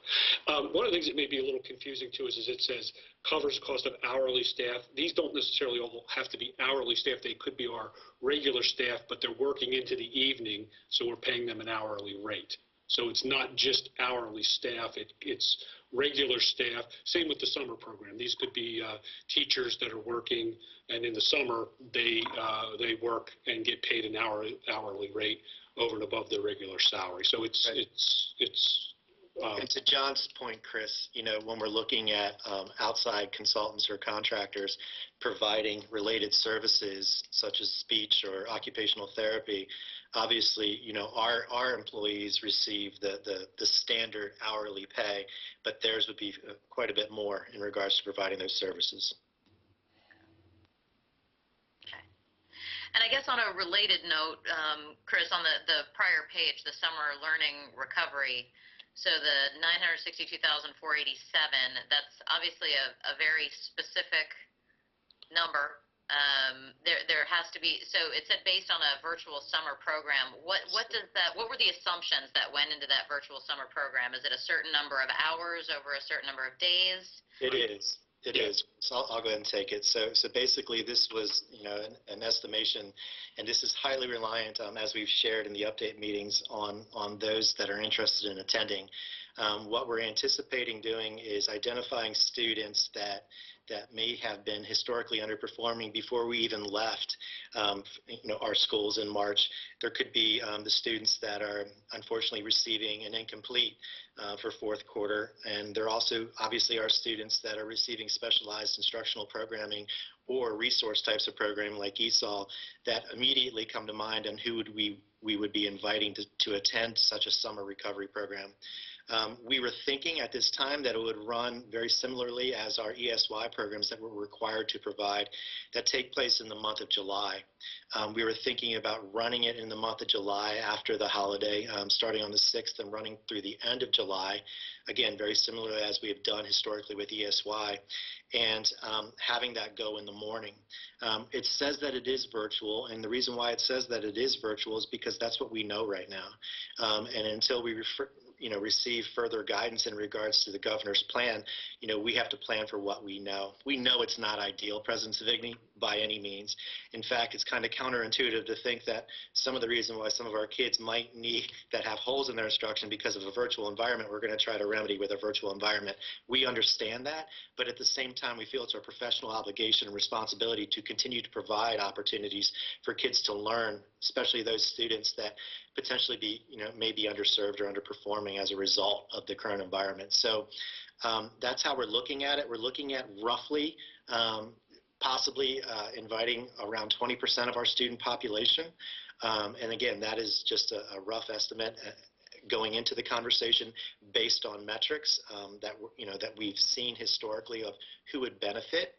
One of the things that may be a little confusing to us is it says covers cost of hourly staff. These don't necessarily all have to be hourly staff. They could be our regular staff, but they're working into the evening, so we're paying them an hourly rate. So it's not just hourly staff, it's regular staff. Same with the summer program. These could be teachers that are working, and in the summer they work and get paid an hourly rate over and above their regular salary. So it's and to John's point, Chris, when we're looking at outside consultants or contractors providing related services such as speech or occupational therapy, obviously, our employees receive the standard hourly pay, but theirs would be quite a bit more in regards to providing those services. And I guess on a related note, Chris, on the prior page, the summer learning recovery, so the $962,487, that's obviously a very specific number. There has to be, so it said based on a virtual summer program. What were the assumptions that went into that virtual summer program? Is it a certain number of hours over a certain number of days? It is. It is. So I'll go ahead and take it. So basically this was, an estimation, and this is highly reliant, as we've shared in the update meetings, on those that are interested in attending. What we're anticipating doing is identifying students that may have been historically underperforming before we even left, our schools in March. There could be the students that are unfortunately receiving an incomplete for fourth quarter, and there are also obviously our students that are receiving specialized instructional programming or resource types of programming like ESOL that immediately come to mind on who we would be inviting to attend such a summer recovery program. We were thinking at this time that it would run very similarly as our ESY programs that we're required to provide that take place in the month of July. We were thinking about running it in the month of July after the holiday, starting on the 6th and running through the end of July. Again, very similar as we have done historically with ESY, and having that go in the morning. It says that it is virtual, and the reason why it says that it is virtual is because that's what we know right now. And until we receive further guidance in regards to the governor's plan, we have to plan for what we know. We know it's not ideal, President Savigny. by any means. In fact, it's kind of counterintuitive to think that some of the reason why some of our kids might need that have holes in their instruction because of a virtual environment, we're going to try to remedy with a virtual environment. We understand that, but at the same time, we feel it's our professional obligation and responsibility to continue to provide opportunities for kids to learn, especially those students that potentially may be underserved or underperforming as a result of the current environment. So that's how we're looking at it. We're looking at roughly possibly inviting around 20% of our student population. And again, that is just a rough estimate going into the conversation based on metrics that we've seen historically of who would benefit.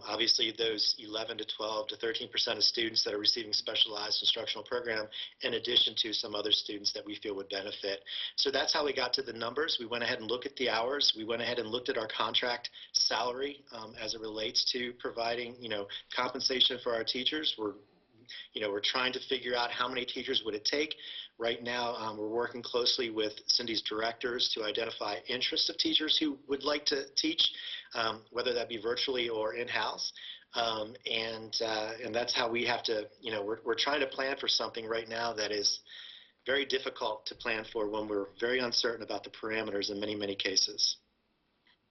Obviously, those 11 to 12 to 13% of students that are receiving specialized instructional program, in addition to some other students that we feel would benefit. So that's how we got to the numbers. We went ahead and looked at the hours. We went ahead and looked at our contract salary as it relates to providing, compensation for our teachers. We're trying to figure out how many teachers would it take. Right now, we're working closely with Cindy's directors to identify interests of teachers who would like to teach, whether that be virtually or in-house. And that's how we have to, we're trying to plan for something right now that is very difficult to plan for when we're very uncertain about the parameters in many, many cases.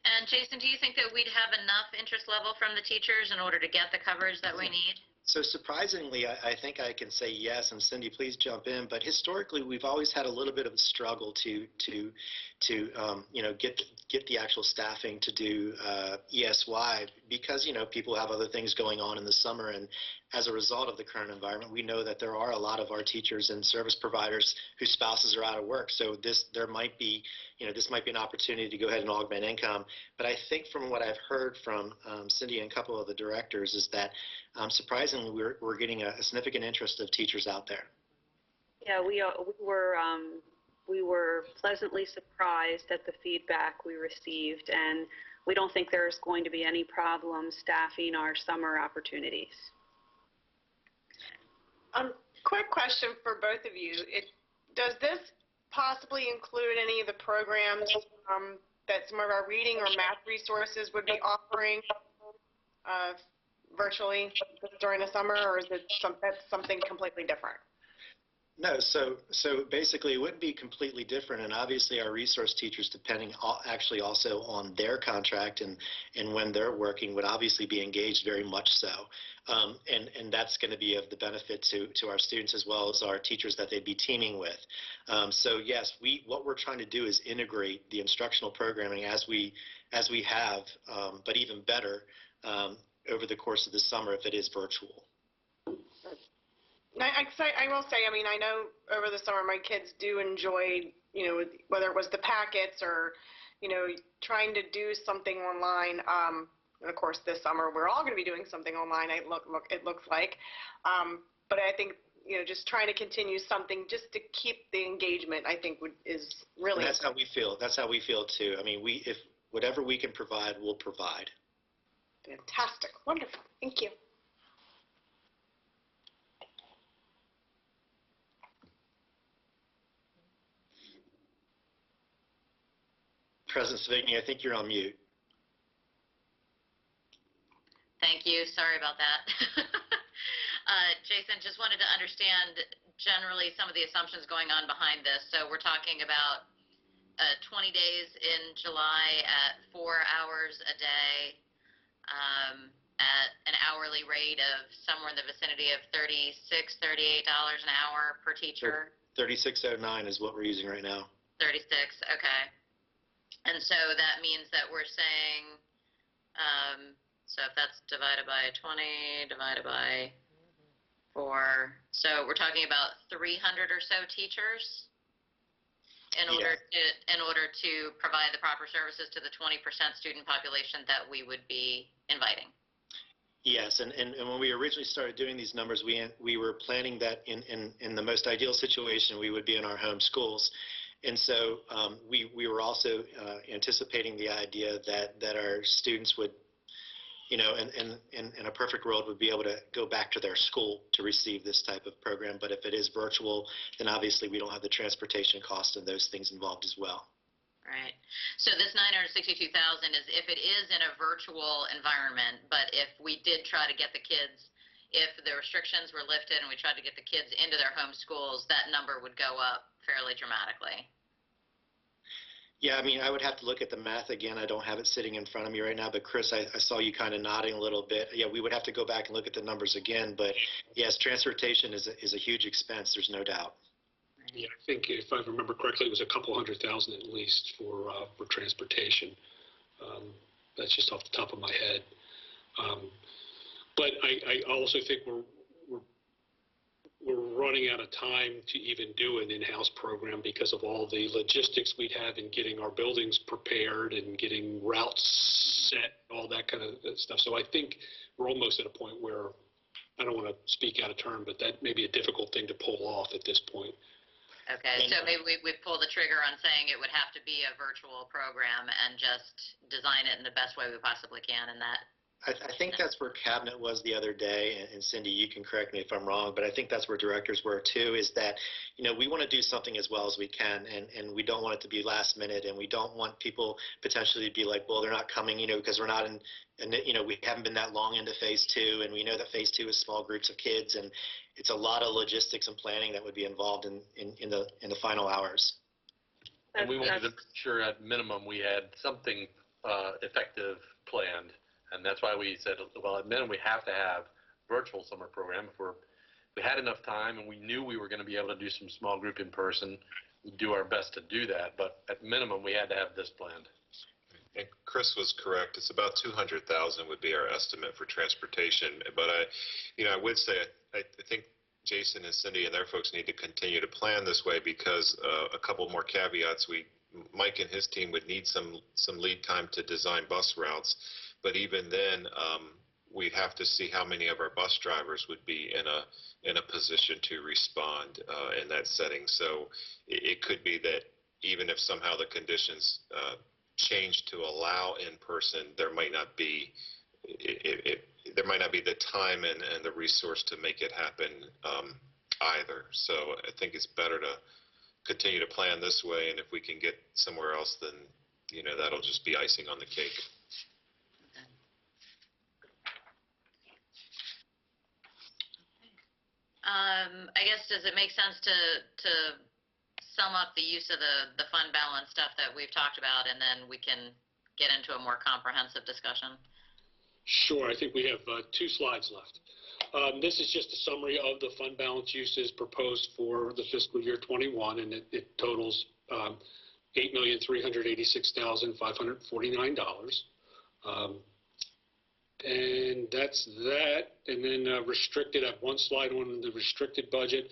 And Jason, do you think that we'd have enough interest level from the teachers in order to get the coverage that we need? So surprisingly, I think I can say yes, and Cindy, please jump in. But historically, we've always had a little bit of a struggle to get the actual staffing to do ESY because people have other things going on in the summer, and as a result of the current environment, we know that there are a lot of our teachers and service providers whose spouses are out of work. So this might be an opportunity to go ahead and augment income. But I think from what I've heard from Cindy and a couple of the directors is that surprisingly we're getting a significant interest of teachers out there. Yeah, we were pleasantly surprised at the feedback we received, and we don't think there's going to be any problem staffing our summer opportunities. Quick question for both of you. Does this possibly include any of the programs that some of our reading or math resources would be offering virtually during the summer, or is it something completely different? No, so basically it wouldn't be completely different, and obviously our resource teachers, depending actually also on their contract and when they're working, would obviously be engaged very much so, and that's going to be of the benefit to our students as well as our teachers that they'd be teaming with. So yes, what we're trying to do is integrate the instructional programming as we have, but even better over the course of the summer if it is virtual. I will say, I know over the summer my kids do enjoy, whether it was the packets or, trying to do something online. And of course, this summer we're all going to be doing something online. It looks like, but I think just trying to continue something just to keep the engagement, I think is really. And that's how we feel. That's how we feel too. If whatever we can provide, we'll provide. Fantastic, wonderful, thank you. President Savigny, I think you're on mute. Thank you. Sorry about that. Jason, just wanted to understand generally some of the assumptions going on behind this. So we're talking about 20 days in July at 4 hours a day at an hourly rate of somewhere in the vicinity of $36, $38 an hour per teacher. $36.09 is what we're using right now. 36, okay. And so that means that we're saying, so if that's divided by 20, divided by 4, so we're talking about 300 or so teachers in order to provide the proper services to the 20% student population that we would be inviting. Yes, and when we originally started doing these numbers, we were planning that in the most ideal situation, we would be in our home schools. And so we were also anticipating the idea that our students would, in a perfect world, would be able to go back to their school to receive this type of program. But if it is virtual, then obviously we don't have the transportation cost and those things involved as well. Right. So this 962,000 is if it is in a virtual environment, but if we did try to get the kids, if the restrictions were lifted and we tried to get the kids into their home schools, that number would go up fairly dramatically. Yeah, I mean, I would have to look at the math again. I don't have it sitting in front of me right now, but Chris, I saw you kind of nodding a little bit. Yeah, we would have to go back and look at the numbers again, but yes, transportation is a huge expense. There's no doubt. Yeah, I think if I remember correctly, it was a couple $100,000 at least for transportation. That's just off the top of my head. But I also think we're running out of time to even do an in-house program because of all the logistics we'd have in getting our buildings prepared and getting routes set, all that kind of stuff. So I think we're almost at a point where, I don't want to speak out of turn, but that may be a difficult thing to pull off at this point. Okay, so maybe we pull the trigger on saying it would have to be a virtual program and just design it in the best way we possibly can in that. I think that's where cabinet was the other day, and Cindy, you can correct me if I'm wrong, but I think that's where directors were too, is that, we want to do something as well as we can, and we don't want it to be last minute, and we don't want people potentially to be like, well, they're not coming, because we're not we haven't been that long into phase 2, and we know that phase 2 is small groups of kids, and it's a lot of logistics and planning that would be involved in the final hours. And we wanted to make sure at minimum we had something effective planned. And that's why we said, well, at minimum we have to have virtual summer program. If we had enough time and we knew we were going to be able to do some small group in person, we'd do our best to do that. But at minimum, we had to have this planned. And Chris was correct. It's about 200,000 would be our estimate for transportation. But I would say I think Jason and Cindy and their folks need to continue to plan this way because a couple more caveats. Mike and his team would need some lead time to design bus routes. But even then, we'd have to see how many of our bus drivers would be in a position to respond in that setting. So it could be that even if somehow the conditions change to allow in person, there might not be the time and the resource to make it happen either. So I think it's better to continue to plan this way, and if we can get somewhere else, then that'll just be icing on the cake. I guess, does it make sense to sum up the use of the fund balance stuff that we've talked about, and then we can get into a more comprehensive discussion? Sure. I think we have 2 slides left. This is just a summary of the fund balance uses proposed for the fiscal year 21, and it totals $8,386,549. And that's that. And then restricted, I have one slide on the restricted budget.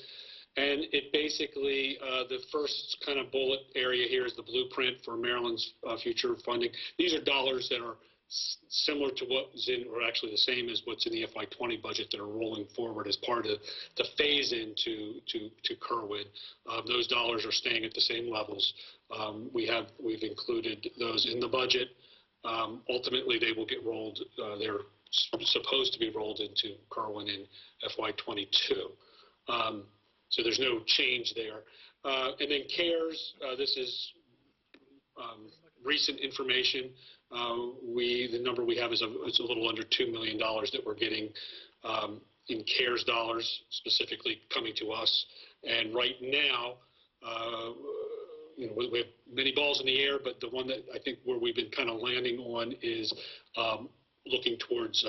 And it basically, the first kind of bullet area here is the blueprint for Maryland's future funding. These are dollars that are similar to what's in, or actually the same as what's in the FY20 budget that are rolling forward as part of the phase-in to Kerwin. Those dollars are staying at the same levels. We've included those in the budget. Ultimately, they will get rolled. They're supposed to be rolled into Kerwin in FY22. So there's no change there. And then CARES, this is recent information. The number we have is a little under $2 million that we're getting in CARES dollars, specifically coming to us. And right now, we have many balls in the air, but the one that I think where we've been kind of landing on is looking towards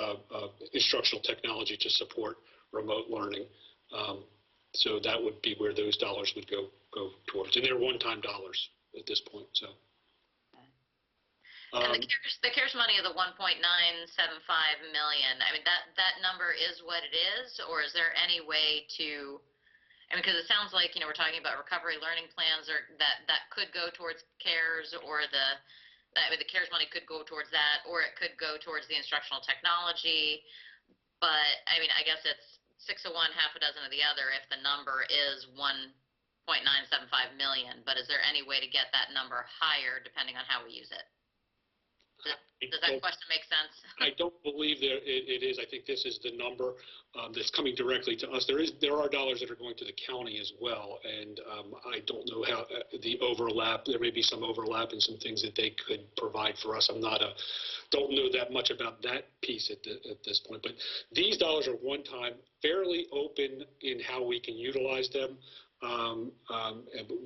instructional technology to support remote learning. So that would be where those dollars would go towards. And they're one-time dollars at this point. So. And the CARES money of the 1.975 million, I mean, that number is what it is, or is there any way to, because it sounds like, we're talking about recovery learning plans that could go towards CARES, or the CARES money could go towards that, or it could go towards the instructional technology. But, I guess it's 6 of one, half a dozen of the other if the number is 1.975 million. But is there any way to get that number higher depending on how we use it? Does that question make sense? I don't believe it is. I think this is the number that's coming directly to us. There are dollars that are going to the county as well, and I don't know how the overlap. There may be some overlap in some things that they could provide for us. Don't know that much about that piece at this point. But these dollars are one time, fairly open in how we can utilize them. And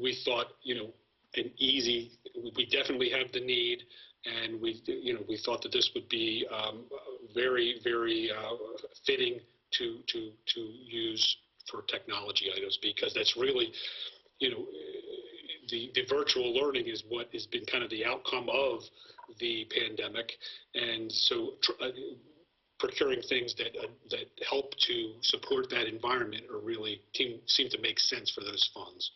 we thought, we definitely have the need. And we thought that this would be very, very fitting to use for technology items, because that's really, the virtual learning is what has been kind of the outcome of the pandemic, and so procuring things that help to support that environment are really seem to make sense for those funds.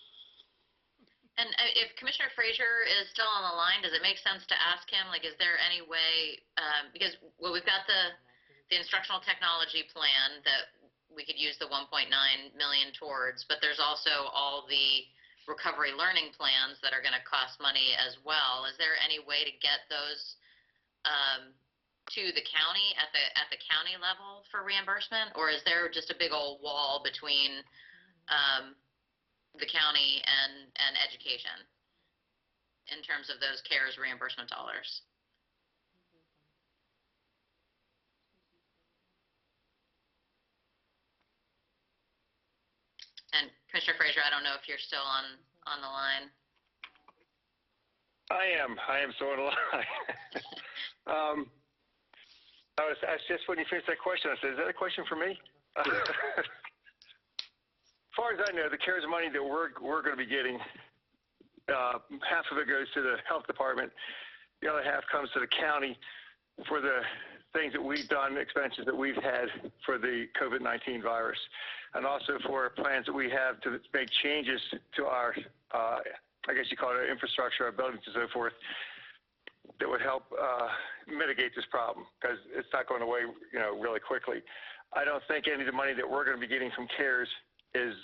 And if Commissioner Frazier is still on the line, does it make sense to ask him, is there any way, because, we've got the instructional technology plan that we could use the 1.9 million towards, but there's also all the recovery learning plans that are going to cost money as well. Is there any way to get those to the county at the county level for reimbursement, or is there just a big old wall between the county and education in terms of those CARES reimbursement dollars? And Commissioner Frazier, I don't know if you're still on the line. I am still on the line. I was just when you finished that question, I said, is that a question for me? As far as I know, the CARES money that we're going to be getting, half of it goes to the health department. The other half comes to the county for the things that we've done, expenses that we've had for the COVID-19 virus, and also for plans that we have to make changes to our, I guess you call it our infrastructure, our buildings and so forth, that would help mitigate this problem, because it's not going away, really quickly. I don't think any of the money that we're going to be getting from CARES is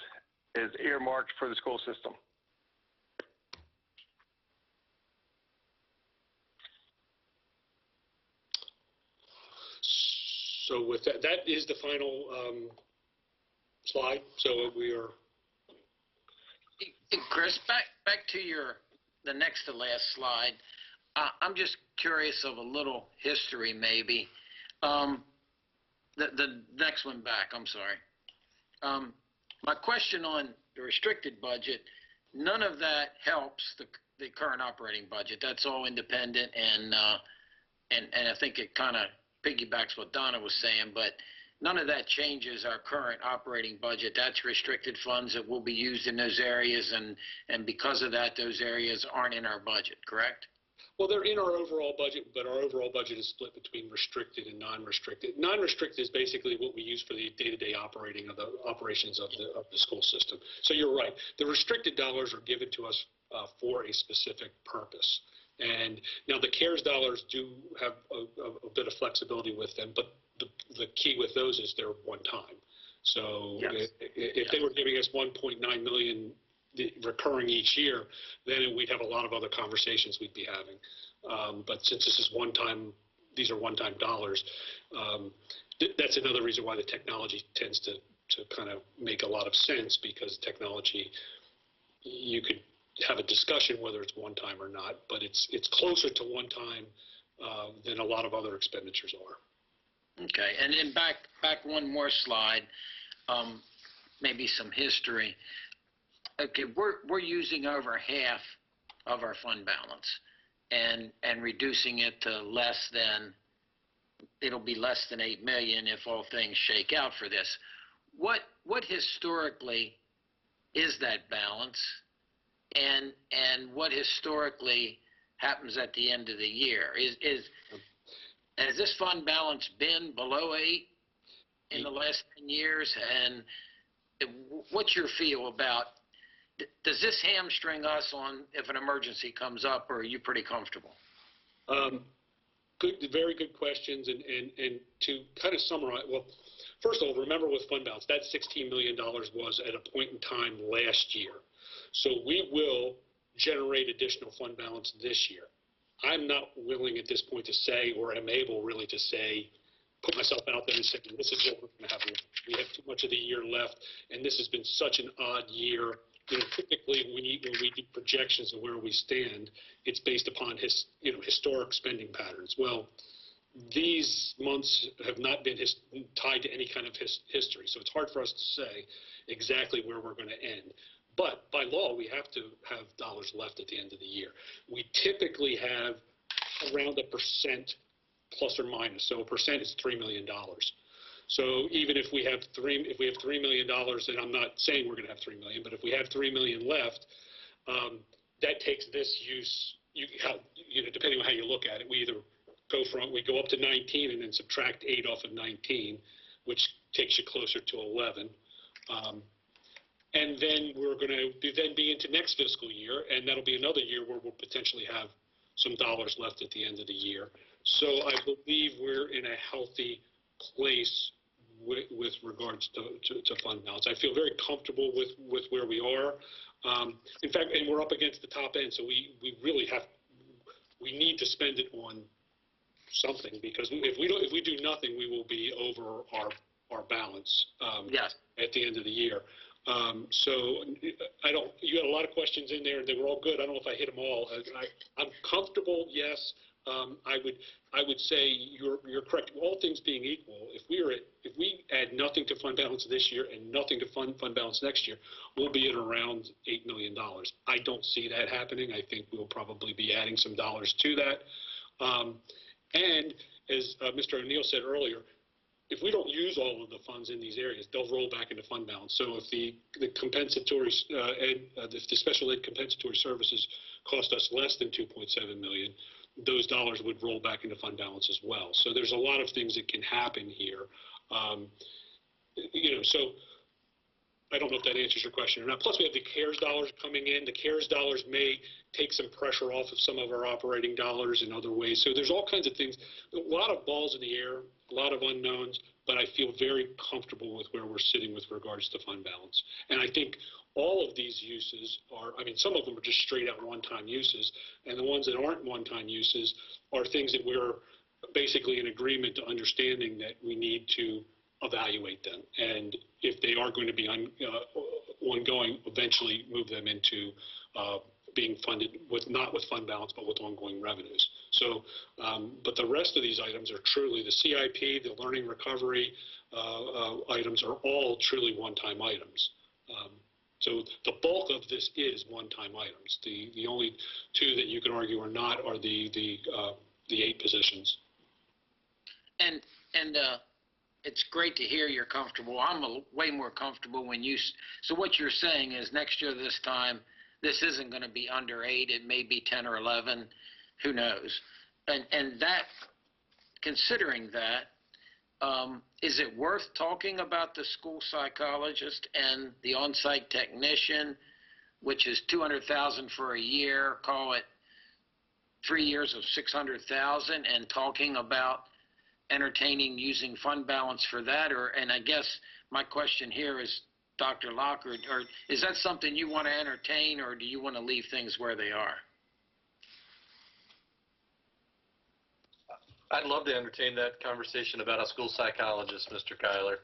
earmarked for the school system. So with that is the final slide. So we are. Hey, Chris, back to the next to last slide. I'm just curious of a little history, maybe. The next one back, I'm sorry. My question on the restricted budget, none of that helps the current operating budget. That's all independent, and I think it kind of piggybacks what Donna was saying, but none of that changes our current operating budget. That's restricted funds that will be used in those areas, and because of that, those areas aren't in our budget, correct? Well, they're in our overall budget, but our overall budget is split between restricted and non-restricted. Non-restricted is basically what we use for the day-to-day operating of the operations of the school system. So you're right. The restricted dollars are given to us for a specific purpose. And now the CARES dollars do have a bit of flexibility with them, but the key with those is they're one time. So yes. If they were giving us 1.9 million recurring each year, then we'd have a lot of other conversations we'd be having. But since this is these are one-time dollars, that's another reason why the technology tends to kind of make a lot of sense, because technology, you could have a discussion whether it's one time or not, but it's closer to one time than a lot of other expenditures are. Okay, and then back one more slide, maybe some history. Okay, we're using over half of our fund balance, and reducing it to it'll be less than 8 million if all things shake out for this. What historically is that balance, and what historically happens at the end of the year? Has this fund balance been below 8 in the last 10 years? And what's your feel about, does this hamstring us on if an emergency comes up, or are you pretty comfortable? Very good questions. And to kind of summarize, well, first of all, remember with fund balance, that $16 million was at a point in time last year. So we will generate additional fund balance this year. I'm not willing at this point to say, or am able really to say, put myself out there and say, this is what we're going to have left. We have too much of the year left, and this has been such an odd year. You know, typically when we do projections of where we stand, it's based upon historic spending patterns. Well, these months have not been tied to any kind of history, so it's hard for us to say exactly where we're going to end. But by law, we have to have dollars left at the end of the year. We typically have around 1% plus or minus. So 1% is $3 million. So even if we have $3 million, and I'm not saying we're going to have $3 million, but if we have $3 million left, that takes this use. Depending on how you look at it, we go up to 19 and then subtract 8 off of 19, which takes you closer to 11. And then we're going to be into next fiscal year, and that'll be another year where we'll potentially have some dollars left at the end of the year. So I believe we're in a healthy place with regards to fund balance. I feel very comfortable with where we are. In fact, and we're up against the top end, so we really we need to spend it on something, because if we do nothing, we will be over our balance Yes. at the end of the year. So you had a lot of questions in there, and they were all good. I don't know if I hit them all. I'm comfortable, yes. I would say you're correct. All things being equal, if we add nothing to fund balance this year and nothing to fund balance next year, we'll be at around $8 million. I don't see that happening. I think we'll probably be adding some dollars to that. And as Mr. O'Neill said earlier, if we don't use all of the funds in these areas, they'll roll back into fund balance. So if the compensatory if the special ed compensatory services cost us less than $2.7 million, those dollars would roll back into fund balance as well. So there's a lot of things that can happen here. So I don't know if that answers your question or not. Plus, we have the CARES dollars coming in. The CARES dollars may take some pressure off of some of our operating dollars in other ways. So there's all kinds of things, a lot of balls in the air, a lot of unknowns, but I feel very comfortable with where we're sitting with regards to fund balance. And I think all of these uses some of them are just straight out one-time uses, and the ones that aren't one-time uses are things that we're basically in agreement to understanding that we need to evaluate them. And if they are going to be ongoing, eventually move them into being funded not with fund balance, but with ongoing revenues. So, but the rest of these items are truly the CIP, the learning recovery items are all truly one-time items. So the bulk of this is one-time items. The only two that you can argue are not are the 8 positions. And it's great to hear you're comfortable. I'm way more comfortable when so what you're saying is next year this time, this isn't going to be under 8. It may be 10 or 11. Who knows? And that, considering that, is it worth talking about the school psychologist and the on-site technician, which is $200,000 for a year, call it 3 years of $600,000, and talking about entertaining using fund balance for that? And I guess my question here is, Dr. Lockard, or is that something you want to entertain, or do you want to leave things where they are? I'd love to entertain that conversation about a school psychologist, Mr. Kyler.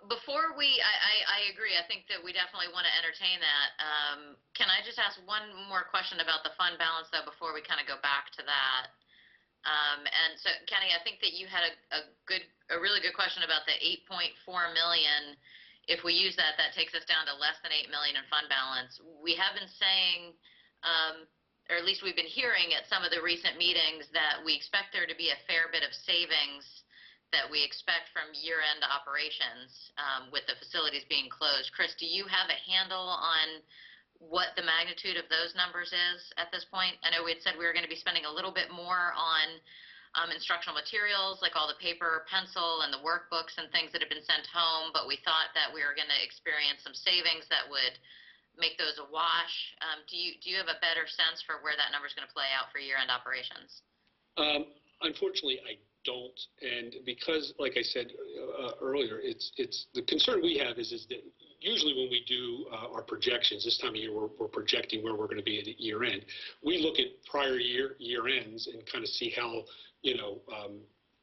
Before I agree. I think that we definitely want to entertain that. Can I just ask one more question about the fund balance, though, before we kind of go back to that? And so, Kenny, I think that you had a really good question about the $8.4 million. If we use that, that takes us down to less than $8 million in fund balance. We have been saying, or at least we've been hearing at some of the recent meetings, that we expect there to be a fair bit of savings that we expect from year-end operations with the facilities being closed. Chris, do you have a handle on what the magnitude of those numbers is at this point? I know we had said we were going to be spending a little bit more on instructional materials, like all the paper, pencil, and the workbooks and things that have been sent home, but we thought that we were going to experience some savings that would make those a wash. Do you have a better sense for where that number is going to play out for year-end operations? Unfortunately, I don't, and because, like I said earlier, it's the concern we have is that usually when we do our projections, this time of year, we're projecting where we're going to be at year end. We look at prior year ends and kind of see how,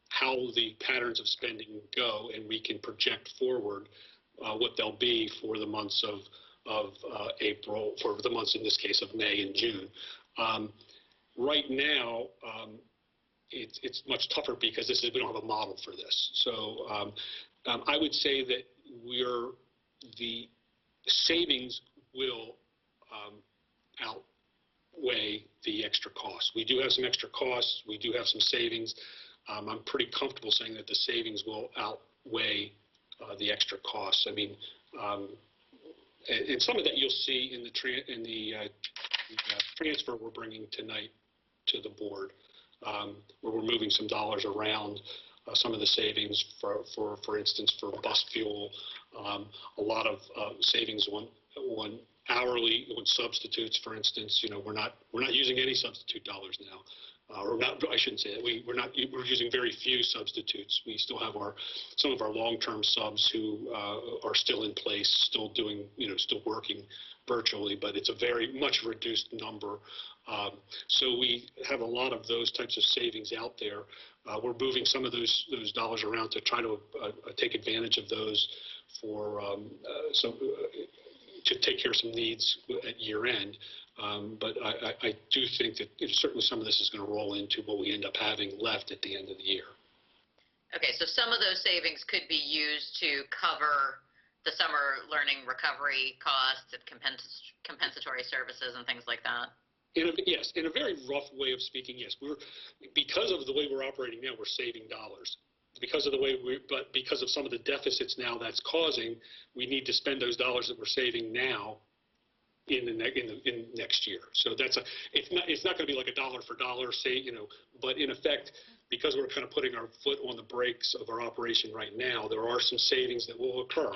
how the patterns of spending go, and we can project forward what they'll be for the months of April, for the months in this case of May and June. Right now, it's much tougher because we don't have a model for this. So I would say that the savings will outweigh the extra costs. We do have some extra costs. We do have some savings. I'm pretty comfortable saying that the savings will outweigh the extra costs. I mean, and some of that you'll see in the transfer we're bringing tonight to the board, where we're moving some dollars around. Some of the savings, for instance, for bus fuel, a lot of savings on hourly, on substitutes, for instance. We're not using any substitute dollars now. Or not, I shouldn't say that. We're using very few substitutes. We still have some of our long-term subs who are still in place, still doing, still working virtually, but it's a very much reduced number. So we have a lot of those types of savings out there. We're moving some of those dollars around to try to take advantage of those for to take care of some needs at year end. But I do think that certainly some of this is going to roll into what we end up having left at the end of the year. Okay, so some of those savings could be used to cover the summer learning recovery costs, compensatory services, and things like that. Yes, in a very rough way of speaking, yes. Because of the way we're operating now, we're saving dollars. Because of because of some of the deficits now that's causing, we need to spend those dollars that we're saving now in next year. So it's not going to be like a dollar for dollar, but in effect, because we're kind of putting our foot on the brakes of our operation right now, there are some savings that will occur.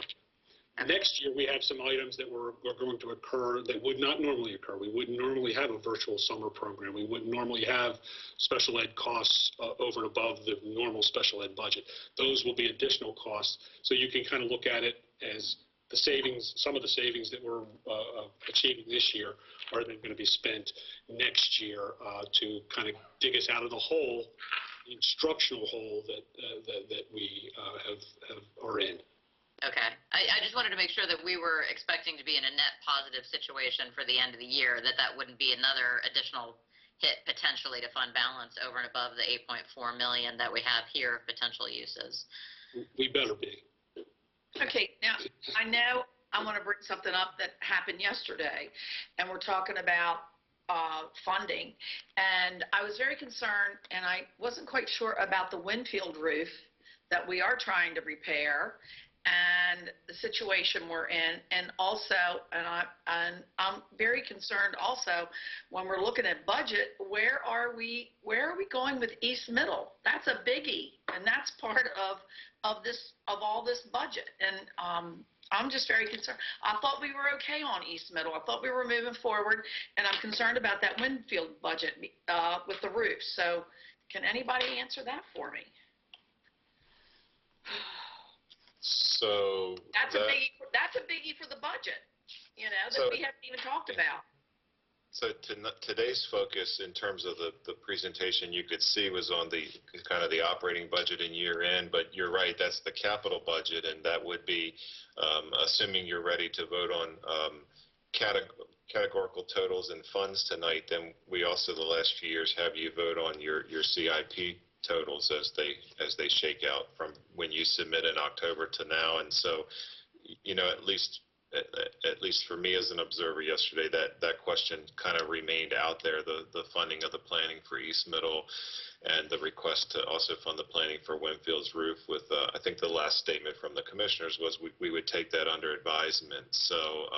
Next year, we have some items that are going to occur that would not normally occur. We wouldn't normally have a virtual summer program. We wouldn't normally have special ed costs over and above the normal special ed budget. Those will be additional costs. So you can kind of look at it as the savings, some of the savings that we're achieving this year are then going to be spent next year to kind of dig us out of the hole, the instructional hole that we are in. Okay. I just wanted to make sure that we were expecting to be in a net positive situation for the end of the year, that wouldn't be another additional hit potentially to fund balance over and above the $8.4 million that we have here of potential uses. We better be. Okay, now, I know I want to bring something up that happened yesterday, and we're talking about funding, and I was very concerned, and I wasn't quite sure about the Winfield roof that we are trying to repair, and the situation we're in, and also, I'm very concerned also when we're looking at budget, where are we going with East Middle? That's a biggie, and that's part of all this budget, and I'm just very concerned. I thought we were okay on East Middle. I thought we were moving forward, and I'm concerned about that Winfield budget with the roof. So, can anybody answer that for me? So that's a biggie for the budget, that we haven't even talked about. So today's focus in terms of the presentation you could see was on the kind of the operating budget and year end, but you're right, that's the capital budget, and that would be assuming you're ready to vote on categorical totals and funds tonight. Then we also the last few years have you vote on your CIP totals as they shake out from when you submit in October to now. And so, at least for me as an observer yesterday, that question kind of remained out there, the funding of the planning for East Middle and the request to also fund the planning for Winfield's roof with, I think the last statement from the commissioners was we would take that under advisement. So,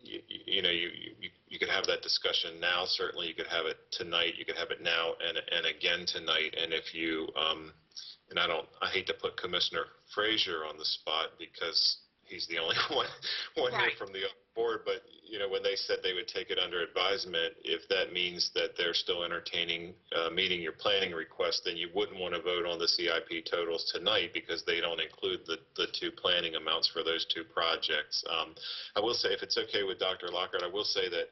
you could have that discussion now. Certainly you could have it tonight. You could have it now and again tonight. And if you, and I hate to put Commissioner Frazier on the spot because he's the only one right here from the board, but when they said they would take it under advisement, if that means that they're still entertaining meeting your planning request, then you wouldn't want to vote on the CIP totals tonight because they don't include the two planning amounts for those two projects. I will say, if it's okay with Dr. Lockhart, I will say that,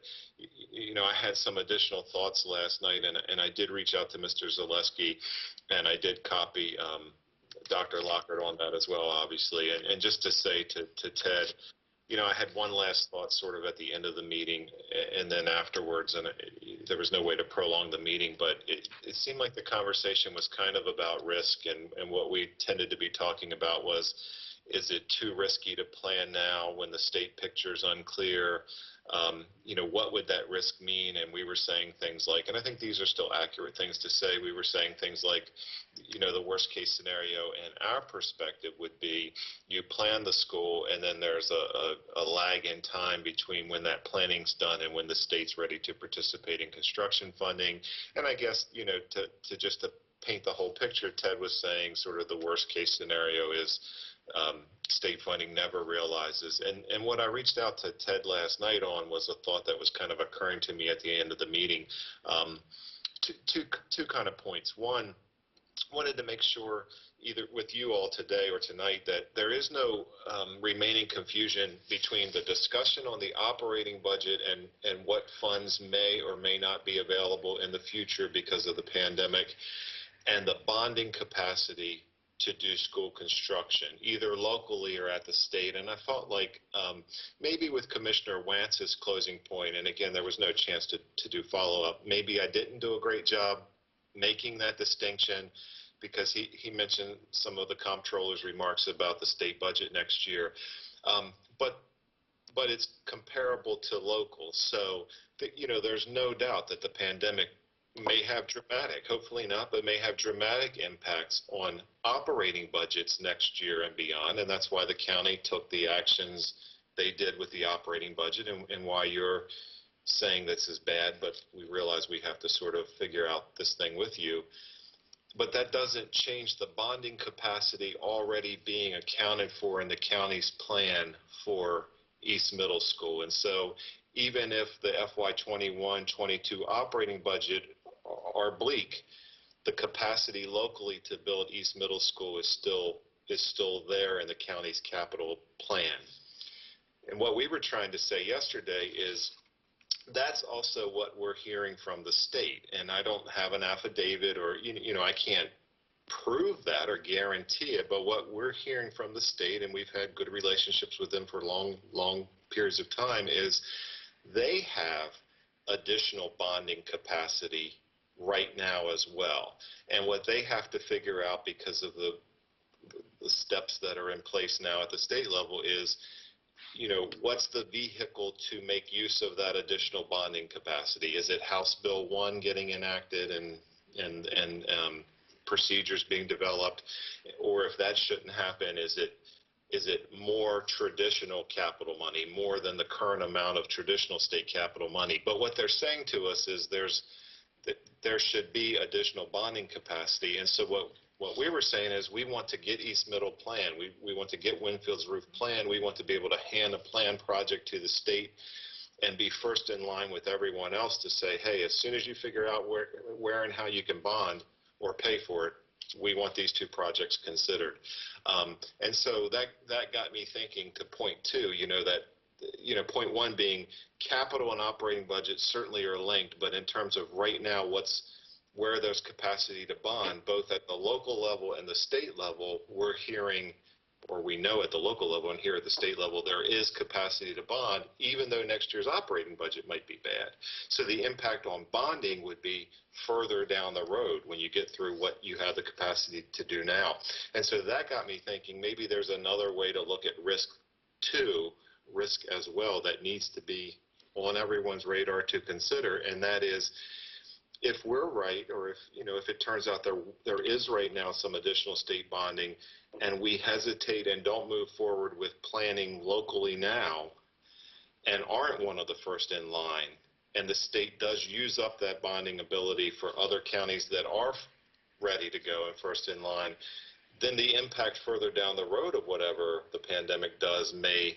I had some additional thoughts last night, and I did reach out to Mr. Zaleski, and I did copy Dr. Lockhart on that as well, obviously. And just to say to Ted, I had one last thought sort of at the end of the meeting and then afterwards, and there was no way to prolong the meeting, but it seemed like the conversation was kind of about risk, and what we tended to be talking about was, is it too risky to plan now when the state picture is unclear? What would that risk mean? And we were saying things like, and I think these are still accurate things to say, we were saying things like, the worst case scenario in our perspective would be you plan the school and then there's a lag in time between when that planning's done and when the state's ready to participate in construction funding. And I guess, to paint the whole picture, Ted was saying sort of the worst case scenario is state funding never realizes. And what I reached out to Ted last night on was a thought that was kind of occurring to me at the end of the meeting. Two kind of points. One, wanted to make sure either with you all today or tonight that there is no remaining confusion between the discussion on the operating budget and what funds may or may not be available in the future because of the pandemic, and the bonding capacity to do school construction, either locally or at the state. And I felt like maybe with Commissioner Wance's closing point, and again, there was no chance to do follow-up, maybe I didn't do a great job making that distinction, because he mentioned some of the comptroller's remarks about the state budget next year. But it's comparable to local. So, there's no doubt that the pandemic may have dramatic, hopefully not, but may have dramatic impacts on operating budgets next year and beyond. And that's why the county took the actions they did with the operating budget, and why you're saying this is bad, but we realize we have to sort of figure out this thing with you. But that doesn't change the bonding capacity already being accounted for in the county's plan for East Middle School. And so even if the FY21-22 operating budget are bleak, the capacity locally to build East Middle School is still there in the county's capital plan. And what we were trying to say yesterday is that's also what we're hearing from the state. And I don't have an affidavit, or I can't prove that or guarantee it, but what we're hearing from the state, and we've had good relationships with them for long periods of time, is they have additional bonding capacity right now as well. And what they have to figure out, because of the steps that are in place now at the state level, is what's the vehicle to make use of that additional bonding capacity? Is it House Bill 1 getting enacted and procedures being developed? Or if that shouldn't happen, is it more traditional capital money, more than the current amount of traditional state capital money? But what they're saying to us is there should be additional bonding capacity. And so what we were saying is we want to get East Middle planned. We want to get Winfield's roof planned. We want to be able to hand a planned project to the state and be first in line with everyone else to say, hey, as soon as you figure out where and how you can bond or pay for it, we want these two projects considered. And so that got me thinking to point two, point one being capital and operating budgets certainly are linked, but in terms of right now, where there's capacity to bond, both at the local level and the state level, we're hearing, or we know at the local level and here at the state level, there is capacity to bond, even though next year's operating budget might be bad. So the impact on bonding would be further down the road when you get through what you have the capacity to do now. And so that got me thinking maybe there's another way to look at risk as well, that needs to be on everyone's radar to consider, and that is, if we're right, or if it turns out there is right now some additional state bonding, and we hesitate and don't move forward with planning locally now, and aren't one of the first in line, and the state does use up that bonding ability for other counties that are ready to go and first in line, then the impact further down the road of whatever the pandemic does may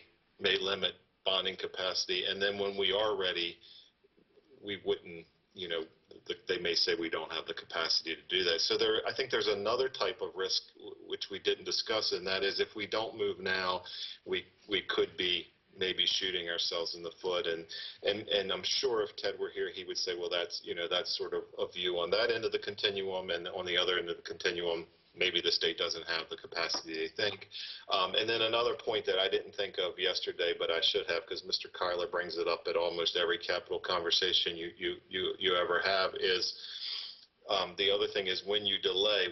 limit bonding capacity, and then when we are ready, we wouldn't, they may say we don't have the capacity to do that. So I think there's another type of risk which we didn't discuss, and that is if we don't move now, we could be maybe shooting ourselves in the foot. And I'm sure if Ted were here, he would say, well, that's sort of a view on that end of the continuum, and on the other end of the continuum, maybe the state doesn't have the capacity they think. And then another point that I didn't think of yesterday, but I should have, because Mr. Kyler brings it up at almost every capital conversation you ever have, is the other thing is when you delay,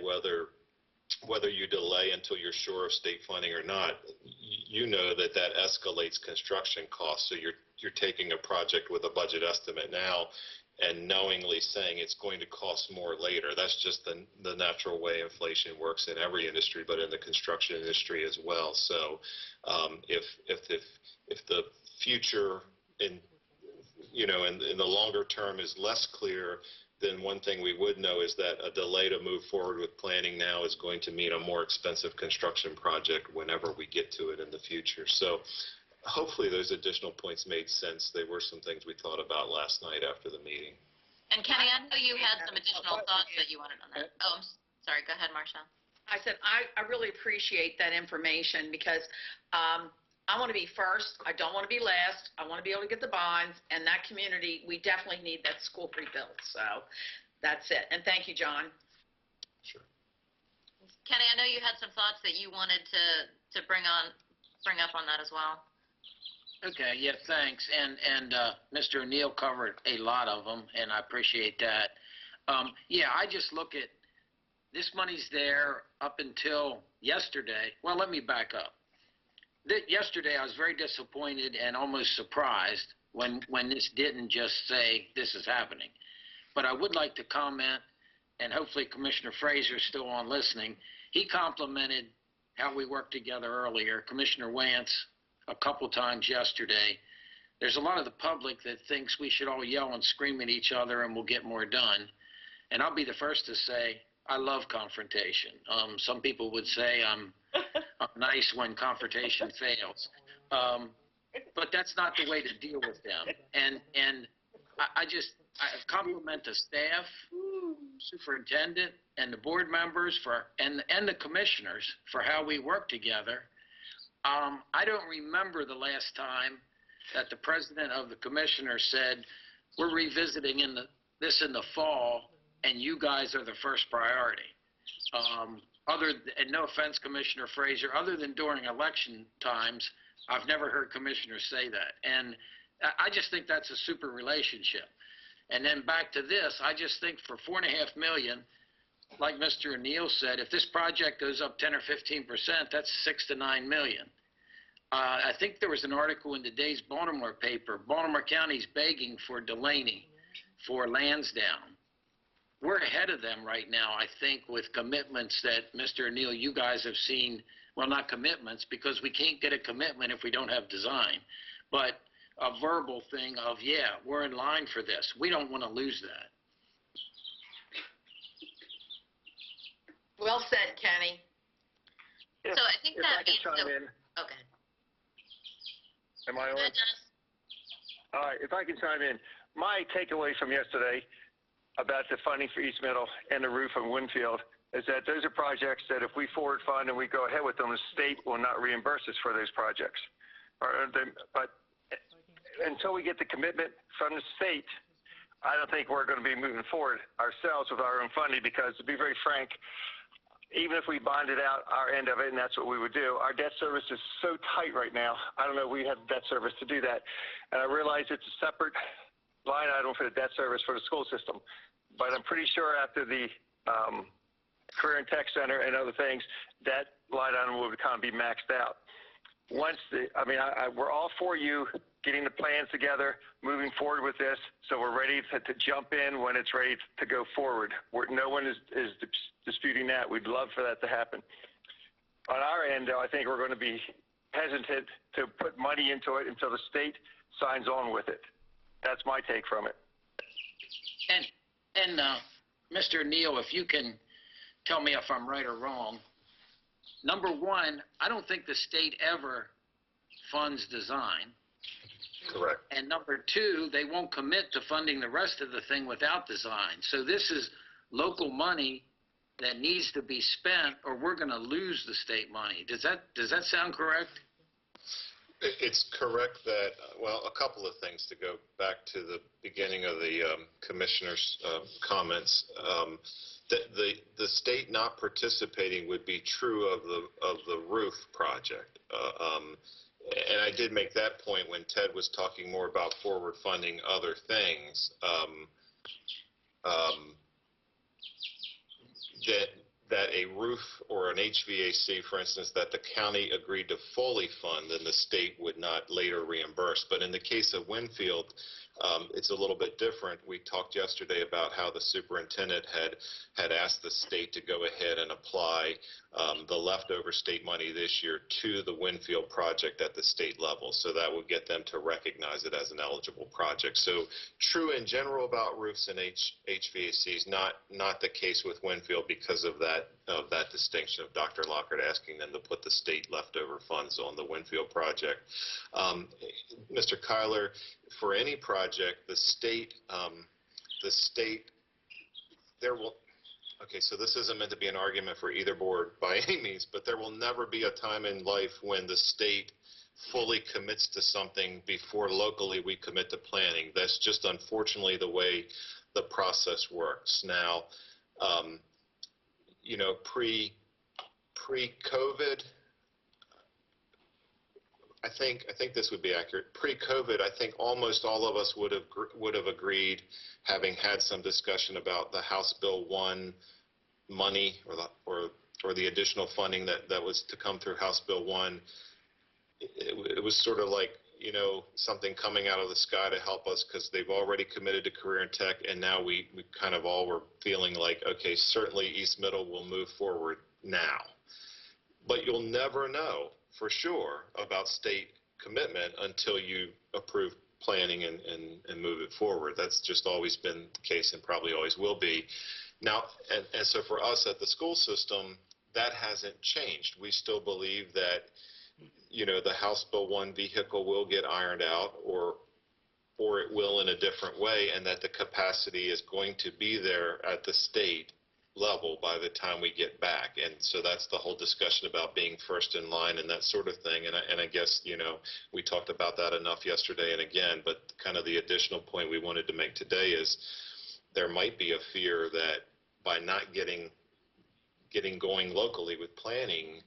whether you delay until you're sure of state funding or not, you know that escalates construction costs. So you're taking a project with a budget estimate now and knowingly saying it's going to cost more later. That's just the natural way inflation works in every industry, but in the construction industry as well. So if the future in the longer term is less clear, then one thing we would know is that a delay to move forward with planning now is going to mean a more expensive construction project whenever we get to it in the future. So hopefully those additional points made sense. They were some things we thought about last night after the meeting. And Kenny, I know you had some additional thoughts that you wanted on that. Oh, I'm sorry. Go ahead, Marcia. I said, I really appreciate that information because I want to be first. I don't want to be last. I want to be able to get the bonds, and that community, we definitely need that school rebuilt. So that's it. And thank you, John. Sure. Kenny, I know you had some thoughts that you wanted to bring up on that as well. Okay, yeah, thanks. And Mr. O'Neill covered a lot of them, and I appreciate that. Yeah, I just look at this money's there up until yesterday. Well, let me back up. Yesterday, I was very disappointed and almost surprised when this didn't just say this is happening. But I would like to comment, and hopefully Commissioner Fraser's still on listening. He complimented how we worked together earlier, Commissioner Wance, a couple times yesterday. There's a lot of the public that thinks we should all yell and scream at each other and we'll get more done. And I'll be the first to say I love confrontation. Some people would say I'm nice when confrontation fails. But that's not the way to deal with them. And I compliment the staff, superintendent, and the board members and the commissioners for how we work together. I don't remember the last time that the president of the commissioner said, we're revisiting this in the fall, and you guys are the first priority. And no offense, Commissioner Fraser, other than during election times, I've never heard commissioners say that. And I just think that's a super relationship. And then back to this, I just think for $4.5 million, like Mr. O'Neill said, if this project goes up 10 or 15%, that's $6 to $9 million. I think there was an article in today's Baltimore paper. Baltimore County's begging for Delaney for Lansdowne. We're ahead of them right now, I think, with commitments that, Mr. O'Neill, you guys have seen. Well, not commitments, because we can't get a commitment if we don't have design. But a verbal thing of, yeah, we're in line for this. We don't want to lose that. Well said, Kenny. So I think that I can chime in. Okay. Am I on? Go ahead, Dennis. All right, if I can chime in. My takeaway from yesterday about the funding for East Middle and the roof on Winfield is that those are projects that if we forward fund and we go ahead with them, the state will not reimburse us for those projects. But until we get the commitment from the state, I don't think we're going to be moving forward ourselves with our own funding, because to be very frank, even if we bonded out our end of it, and that's what we would do, our debt service is so tight right now, I don't know if we have debt service to do that. And I realize it's a separate line item for the debt service for the school system, but I'm pretty sure after the Career and Tech Center and other things, that line item will kind of be maxed out. We're all for you getting the plans together, moving forward with this, so we're ready to jump in when it's ready to go forward. No one is disputing that. We'd love for that to happen. On our end, though, I think we're going to be hesitant to put money into it until the state signs on with it. That's my take from it. And Mr. Neal, if you can tell me if I'm right or wrong. Number one, I don't think the state ever funds design. Correct. And number two, they won't commit to funding the rest of the thing without design. So this is local money that needs to be spent, or we're going to lose the state money. Does that sound correct? It's correct that, well, a couple of things to go back to the beginning of the commissioner's comments. The state not participating would be true of the roof project. And I did make that point when Ted was talking more about forward funding other things. That a roof or an HVAC, for instance, that the county agreed to fully fund, then the state would not later reimburse. But in the case of Winfield, it's a little bit different. We talked yesterday about how the superintendent had asked the state to go ahead and apply the leftover state money this year to the Winfield project at the state level. So that would get them to recognize it as an eligible project. So true in general about roofs and HVACs, not the case with Winfield because of that distinction of Dr. Lockhart asking them to put the state leftover funds on the Winfield project. Mr. Kyler, for any project, the state, there will, okay, so this isn't meant to be an argument for either board by any means, but there will never be a time in life when the state fully commits to something before locally we commit to planning. That's just unfortunately the way the process works. Now, you know, pre-COVID, I think this would be accurate. Pre-COVID, I think almost all of us would have agreed, having had some discussion about the House Bill 1 money or the additional funding that was to come through House Bill 1. It was sort of like, you know, something coming out of the sky to help us because they've already committed to career and tech, and now we kind of all were feeling like, okay, certainly East Middle will move forward now. But you'll never know for sure about state commitment until you approve planning and move it forward. That's just always been the case and probably always will be. Now, and so for us at the school system, that hasn't changed. We still believe that, you know, the House Bill 1 vehicle will get ironed out or it will in a different way, and that the capacity is going to be there at the state level by the time we get back. And so that's the whole discussion about being first in line and that sort of thing. And I guess, you know, we talked about that enough yesterday and again, but kind of the additional point we wanted to make today is there might be a fear that by not getting going locally with planning,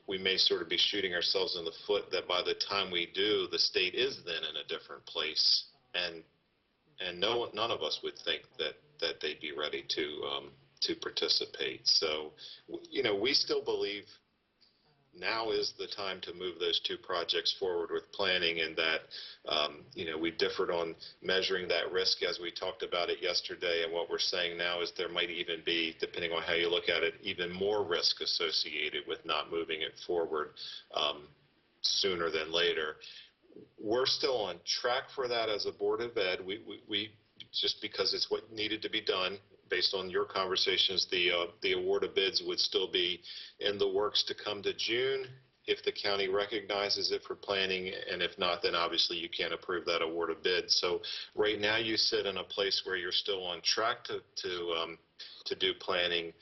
we may sort of be shooting ourselves in the foot that by the time we do, the state is then in a different place. And none of us would think that they'd be ready to participate. So, you know, we still believe now is the time to move those two projects forward with planning, and that, you know, we differed on measuring that risk as we talked about it yesterday, and what we're saying now is there might even be, depending on how you look at it, even more risk associated with not moving it forward sooner than later. We're still on track for that as a Board of Ed. We just because it's what needed to be done based on your conversations, the award of bids would still be in the works to come to June if the county recognizes it for planning, and if not, then obviously you can't approve that award of bid. So right now you sit in a place where you're still on track to do planning.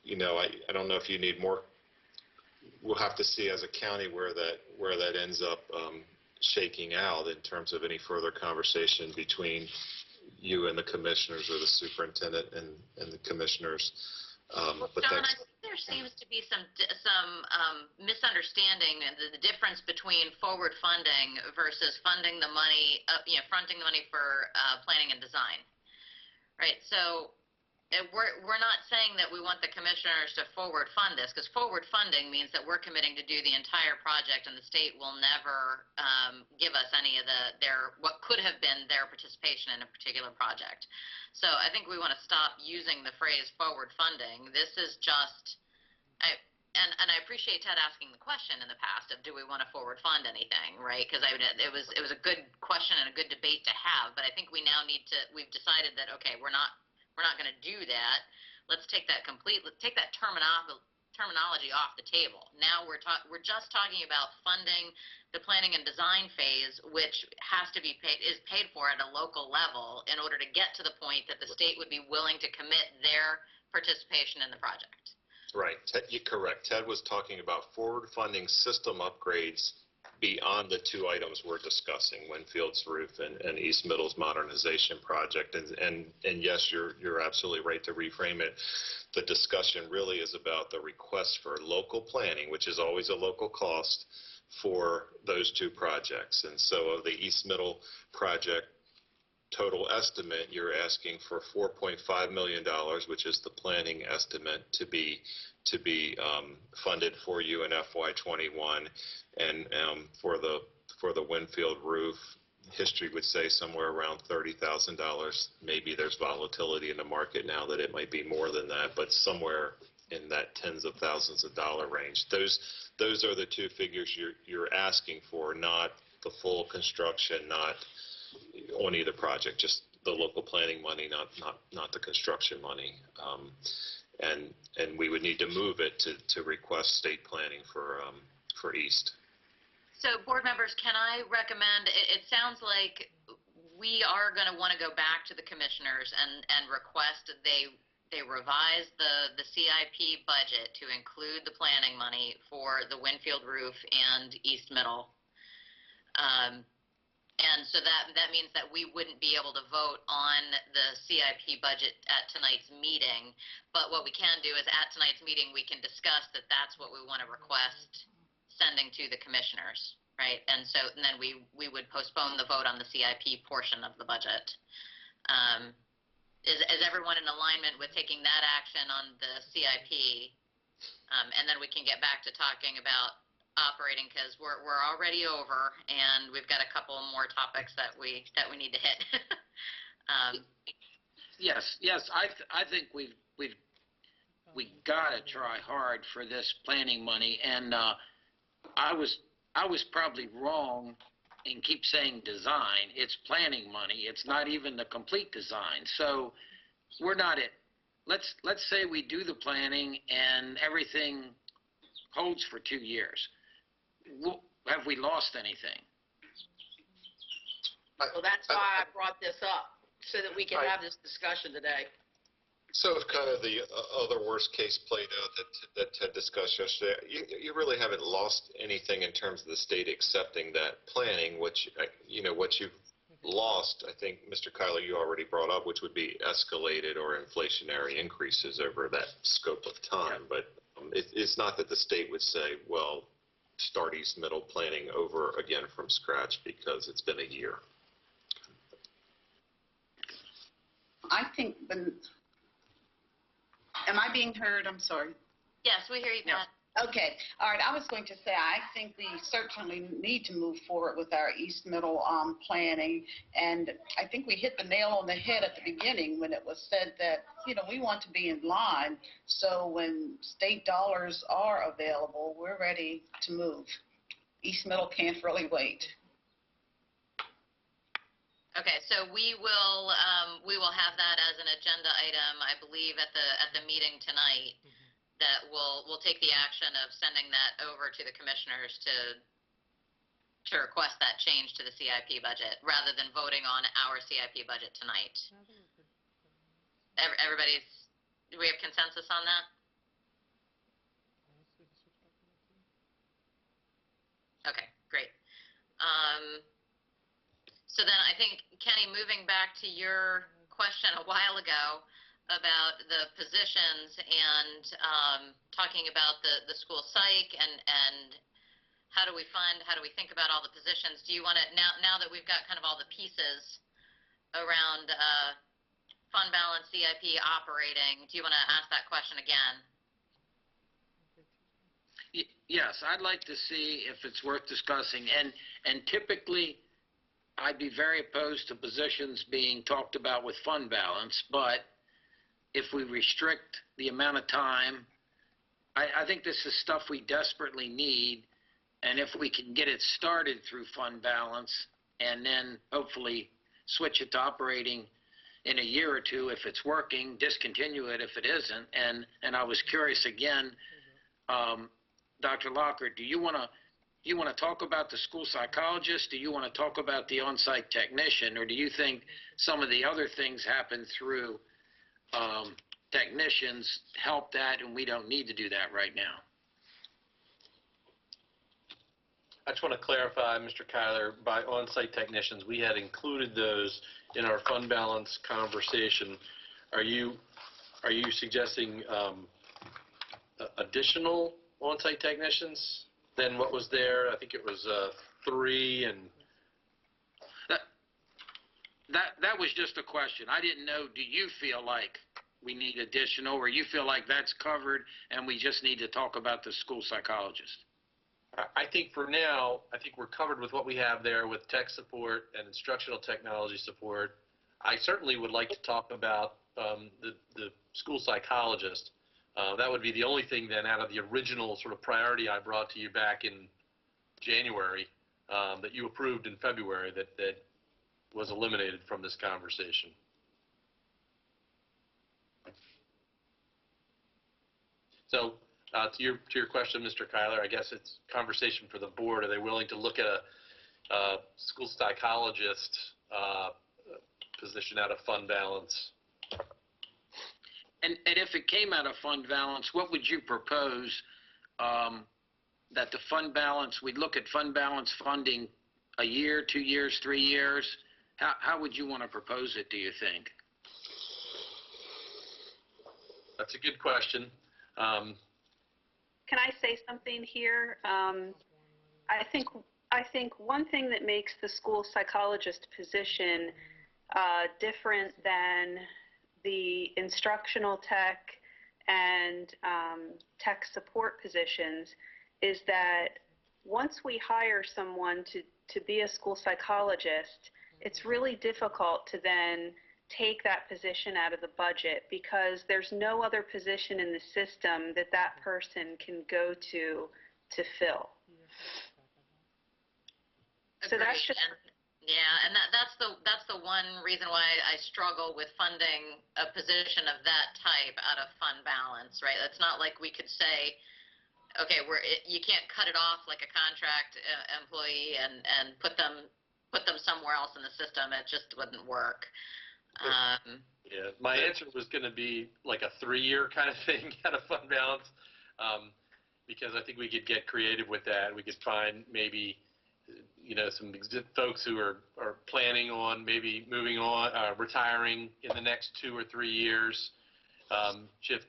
You know, I don't know if you need more. We'll have to see as a county where that ends up shaking out in terms of any further conversation between you and the commissioners, or the superintendent and the commissioners. Well, John, I think there seems to be some misunderstanding and the difference between forward funding versus funding the money, fronting the money for planning and design, right? So we're not saying that we want the commissioners to forward fund this, because forward funding means that we're committing to do the entire project, and the state will never give us any of what could have been their participation in a particular project. So I think we want to stop using the phrase forward funding. This is just, and I appreciate Ted asking the question in the past of, do we want to forward fund anything, right? Because it was a good question and a good debate to have, but I think we now we've decided that, okay, we're not going to do that. Let's take that terminology terminology off the table. Now we're just talking about funding the planning and design phase, which has to be paid for at a local level in order to get to the point that the state would be willing to commit their participation in the project. Right, you're correct. Ted was talking about forward funding system upgrades beyond the two items we're discussing, Winfield's roof and East Middle's modernization project. And yes, you're absolutely right to reframe it. The discussion really is about the request for local planning, which is always a local cost for those two projects. And so of the East Middle project total estimate, you're asking for $4.5 million, which is the planning estimate, to be funded for you in FY21, and for the Winfield roof, history would say somewhere around $30,000. Maybe there's volatility in the market now that it might be more than that, but somewhere in that tens of thousands of dollar range. Those are the two figures you're asking for, not the full construction, not on either project, just the local planning money, not the construction money. And we would need to move it to request state planning for East. So board members, can I recommend, it sounds like we are going to want to go back to the commissioners and request that they revise the CIP budget to include the planning money for the Winfield roof and East Middle. And so that means that we wouldn't be able to vote on the CIP budget at tonight's meeting. But what we can do is at tonight's meeting, we can discuss that that's what we want to request sending to the commissioners, right? And then we would postpone the vote on the CIP portion of the budget. Is everyone in alignment with taking that action on the CIP? And then we can get back to talking about operating, because we're already over and we've got a couple more topics that we need to hit. Yes, I think we gotta try hard for this planning money, and I was probably wrong and keep saying design. It's planning money. It's not even the complete design. So we're not at, let's say we do the planning and everything holds for 2 years. Have we lost anything? Well, that's why I brought this up, so that we can have this discussion today. So if kind of the other worst case played out that Ted discussed yesterday, you really haven't lost anything in terms of the state accepting that planning, which, what you've lost, I think, Mr. Kyler, you already brought up, which would be escalated or inflationary increases over that scope of time. But it's not that the state would say, well, start East Middle planning over again from scratch because it's been a year. I think am I being heard? I'm sorry. Yes, we hear you, Pat. Okay. All right. I was going to say, I think we certainly need to move forward with our East Middle planning. And I think we hit the nail on the head at the beginning when it was said that, we want to be in line. So when state dollars are available, we're ready to move. East Middle can't really wait. Okay, so we will have that as an agenda item, I believe, at the meeting tonight. That we'll take the action of sending that over to the commissioners to request that change to the CIP budget rather than voting on our CIP budget tonight. Do we have consensus on that? Okay, great. So then I think, Kenny, moving back to your question a while ago about the positions and talking about the school psych and how do we think about all the positions, do you want to, now that we've got kind of all the pieces around fund balance, CIP, operating, do you want to ask that question again? Yes, I'd like to see if it's worth discussing, and typically I'd be very opposed to positions being talked about with fund balance, but if we restrict the amount of time, I think this is stuff we desperately need, and if we can get it started through fund balance and then hopefully switch it to operating in a year or two if it's working, discontinue it if it isn't. And I was curious again Dr. Lockhart, do you want to talk about the school psychologist? Do you want to talk about the on-site technician? Or do you think some of the other things happen through technicians help that and we don't need to do that right now? I just want to clarify, Mr. Kyler, by on-site technicians, we had included those in our fund balance conversation. Are you suggesting additional on-site technicians than what was there? I think it was 3 and... That was just a question. I didn't know, do you feel like we need additional, or you feel like that's covered and we just need to talk about the school psychologist? I think for now, I think we're covered with what we have there with tech support and instructional technology support. I certainly would like to talk about the school psychologist. That would be the only thing then out of the original sort of priority I brought to you back in January that you approved in February that was eliminated from this conversation. So to your question, Mr. Kyler, I guess it's conversation for the board. Are they willing to look at a school psychologist position out of fund balance? And if it came out of fund balance, what would you propose that the fund balance, we'd look at fund balance funding a year, 2 years, 3 years? How would you want to propose it, do you think? That's a good question. Can I say something here? I think one thing that makes the school psychologist position different than the instructional tech and tech support positions is that once we hire someone to be a school psychologist, it's really difficult to then take that position out of the budget because there's no other position in the system that person can go to fill. So that's just... Yeah, and that's the one reason why I struggle with funding a position of that type out of fund balance, right? It's not like we could say, okay, you can't cut it off like a contract employee and put them somewhere else in the system. It just wouldn't work. Yeah, my answer was going to be like a 3-year kind of thing out of fund balance, because I think we could get creative with that. We could find maybe, some folks who are planning on maybe moving on, retiring in the next 2 or 3 years, shift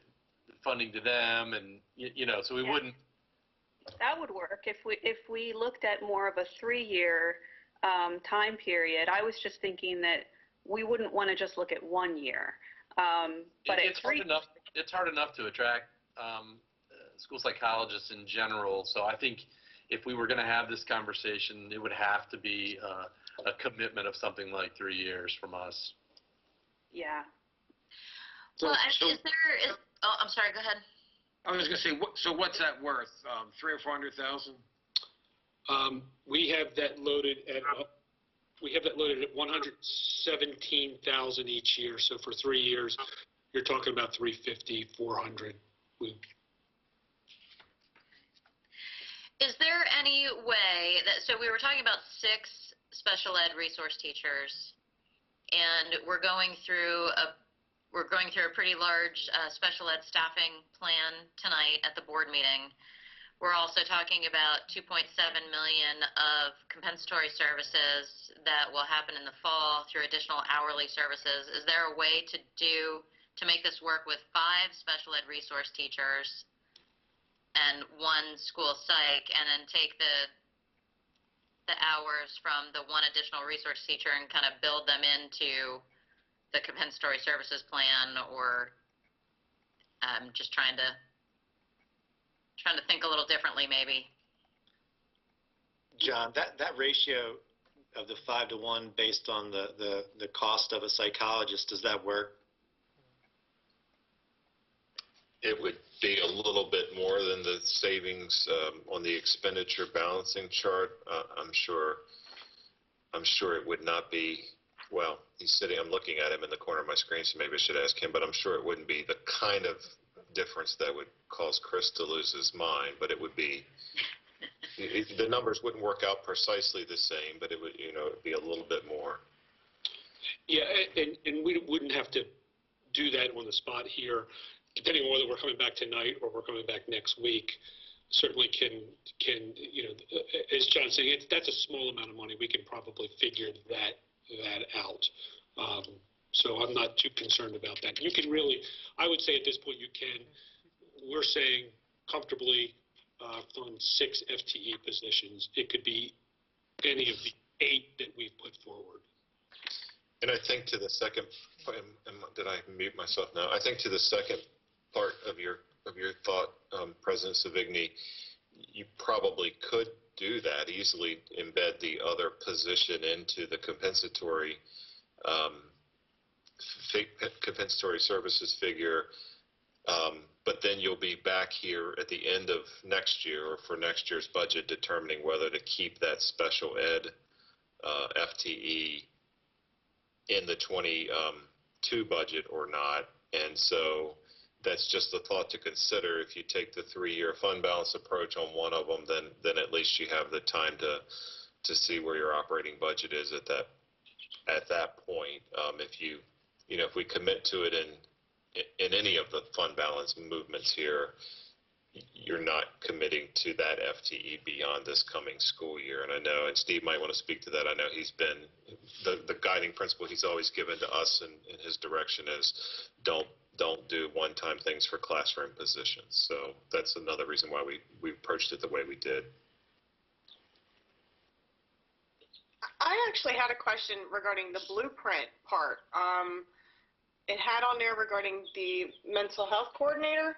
funding to them, and so we wouldn't. That would work if we looked at more of a 3-year time period. I was just thinking that we wouldn't want to just look at 1 year. But it's hard enough. It's hard enough to attract school psychologists in general. So I think if we were going to have this conversation, it would have to be a commitment of something like 3 years from us. Yeah. Well, oh, I'm sorry. Go ahead. I was going to say, so what's that worth? 300,000 or 400,000? We have that loaded at 117,000 each year. So for 3 years, you're talking about 350, 400. Is there any way so we were talking about 6 special ed resource teachers, and we're going through a pretty large special ed staffing plan tonight at the board meeting. We're also talking about $2.7 million of compensatory services that will happen in the fall through additional hourly services. Is there a way to make this work with 5 special ed resource teachers and 1 school psych, and then take the hours from the 1 additional resource teacher and kind of build them into the compensatory services plan? Or just trying to think a little differently, maybe. John, that ratio of the 5 to 1 based on the cost of a psychologist, does that work? It would be a little bit more than the savings on the expenditure balancing chart. I'm sure it would not be. Well, he's sitting. I'm looking at him in the corner of my screen, so maybe I should ask him. But I'm sure it wouldn't be the kind of difference that would cause Chris to lose his mind, but it would be, the numbers wouldn't work out precisely the same, but it would, it'd be a little bit more. Yeah, and we wouldn't have to do that on the spot here, depending on whether we're coming back tonight or we're coming back next week. Certainly can as John's saying, that's a small amount of money. We can probably figure that out. So I'm not too concerned about that. You can really, I would say at this point, we're saying comfortably fund 6 FTE positions. It could be any of the 8 that we've put forward. And I think to the second, did I mute myself now? I think to the second part of your thought, President Savigny, you probably could do that, easily embed the other position into the compensatory services figure, but then you'll be back here at the end of next year or for next year's budget determining whether to keep that special ed FTE in the 22 budget or not. And so that's just a thought to consider. If you take the 3-year fund balance approach on one of them, then at least you have the time to see where your operating budget is at that point. If we commit to it in any of the fund balance movements here, you're not committing to that FTE beyond this coming school year. And I know, and Steve might want to speak to that. I know he's been the guiding principle he's always given to us in his direction is don't do one-time things for classroom positions. So that's another reason why we approached it the way we did. I actually had a question regarding the blueprint part. It had on there regarding the mental health coordinator.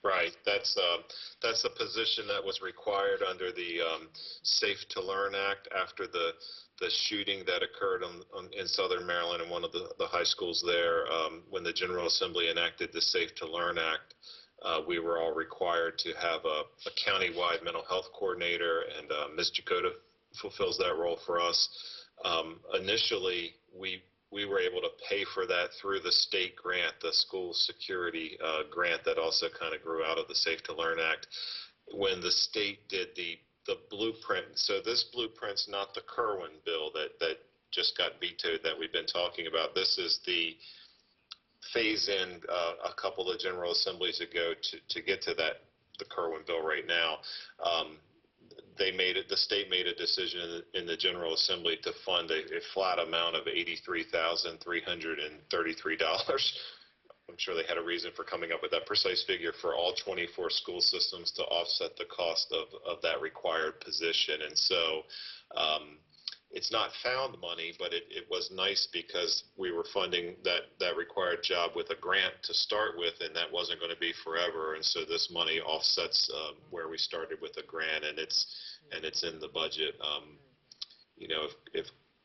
Right. That's a position that was required under the Safe to Learn Act after the shooting that occurred in Southern Maryland in one of the high schools there. When the General Assembly enacted the Safe to Learn Act, we were all required to have a county-wide mental health coordinator, and Ms. Jacoda fulfills that role for us. Initially, we were able to pay for that through the state grant, the school security grant that also kind of grew out of the Safe to Learn Act. When the state did the blueprint, so this blueprint's not the Kerwin bill that just got vetoed that we've been talking about. This is the phase-in a couple of General Assemblies ago to get to the Kerwin bill right now. The state made a decision in the General Assembly to fund a flat amount of $83,333. I'm sure they had a reason for coming up with that precise figure for all 24 school systems to offset the cost of that required position. And so it's not found money, but it was nice because we were funding that required job with a grant to start with, and that wasn't going to be forever. And so this money offsets where we started with a grant, and it's in the budget.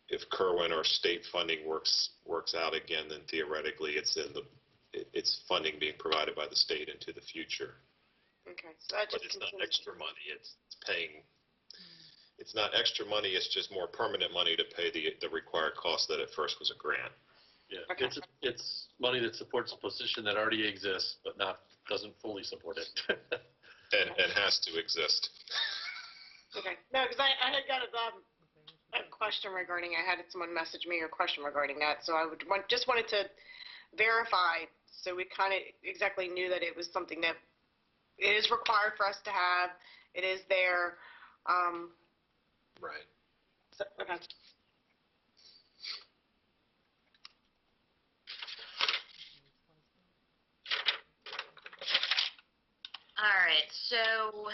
If Kerwin or state funding works out again, then theoretically it's funding being provided by the state into the future. Okay, so that just but it's not extra money. It's paying. It's not extra money. It's just more permanent money to pay the required cost that at first was a grant. Yeah, okay. It's money that supports a position that already exists, but doesn't fully support it. Okay. and has to exist. Okay. No, because I had got a question regarding. I had someone message me a question regarding that, so I just wanted to verify, so we kind of exactly knew that it was something that it is required for us to have. It is there. Right. So, okay. All right, so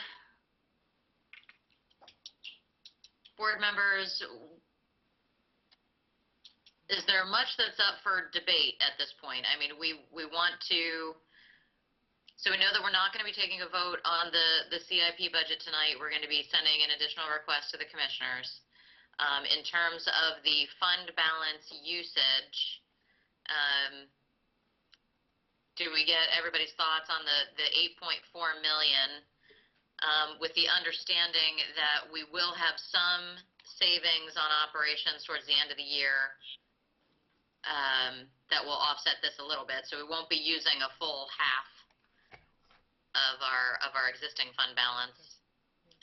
board members, is there much that's up for debate at this point? I mean, we want to, so we know that we're not going to be taking a vote on the CIP budget tonight. We're going to be sending an additional request to the commissioners. In terms of the fund balance usage, do we get everybody's thoughts on the 8.4 million with the understanding that we will have some savings on operations towards the end of the year? that will offset this a little bit. So we won't be using a full half of our existing fund balance,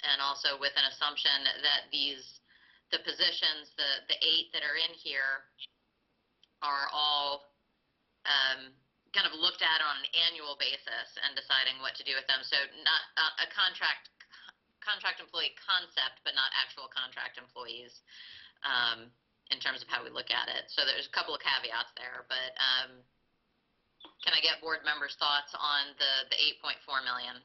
and also with an assumption that the positions, the 8 that are in here, are all kind of looked at on an annual basis and deciding what to do with them. So not a contract employee concept, but not actual contract employees in terms of how we look at it. So there's a couple of caveats there, but can I get board members' thoughts on the 8.4 million?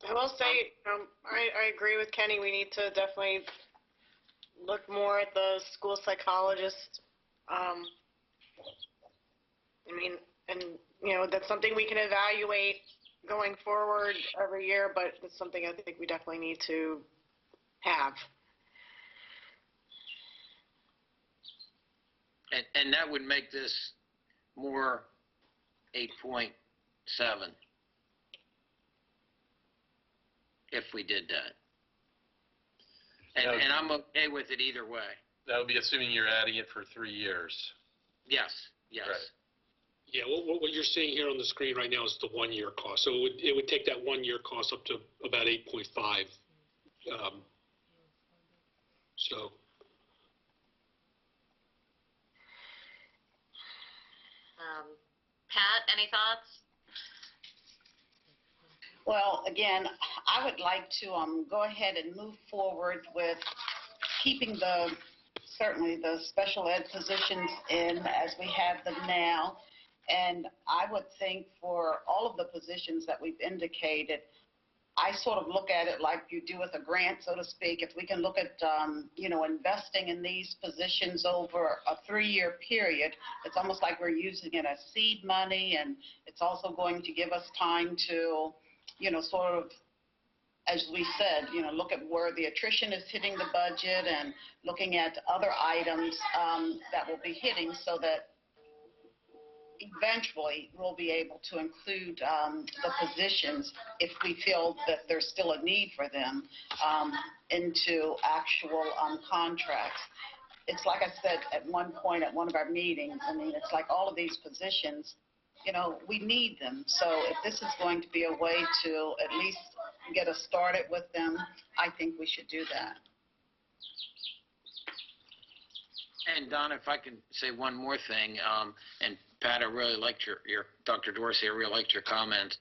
I will say, I agree with Kenny. We need to definitely look more at the school psychologist. I mean, and, you know, that's something we can evaluate going forward every year, but it's something I think we definitely need to have. And that would make this more 8.7 if we did that. And I'm okay with it either way. That would be assuming you're adding it for 3 years. Yes, yes. Right. Yeah, what you're seeing here on the screen right now is the 1-year cost. So it would take that 1-year cost up to about 8.5. Pat, any thoughts? Well, again, I would like to go ahead and move forward with keeping certainly the special ed positions in as we have them now. And I would think for all of the positions that we've indicated, I sort of look at it like you do with a grant, so to speak. If we can look at, investing in these positions over a 3-year period, it's almost like we're using it as seed money, and it's also going to give us time to, sort of, as we said, look at where the attrition is hitting the budget and looking at other items that will be hitting, so that eventually we'll be able to include the positions, if we feel that there's still a need for them, into actual contracts. It's like I said at one point at one of our meetings, I mean, it's like all of these positions, we need them. So if this is going to be a way to at least get us started with them, I think we should do that. And Don, if I can say one more thing, and Pat, I really liked your Dr. Dorsey, I really liked your comment.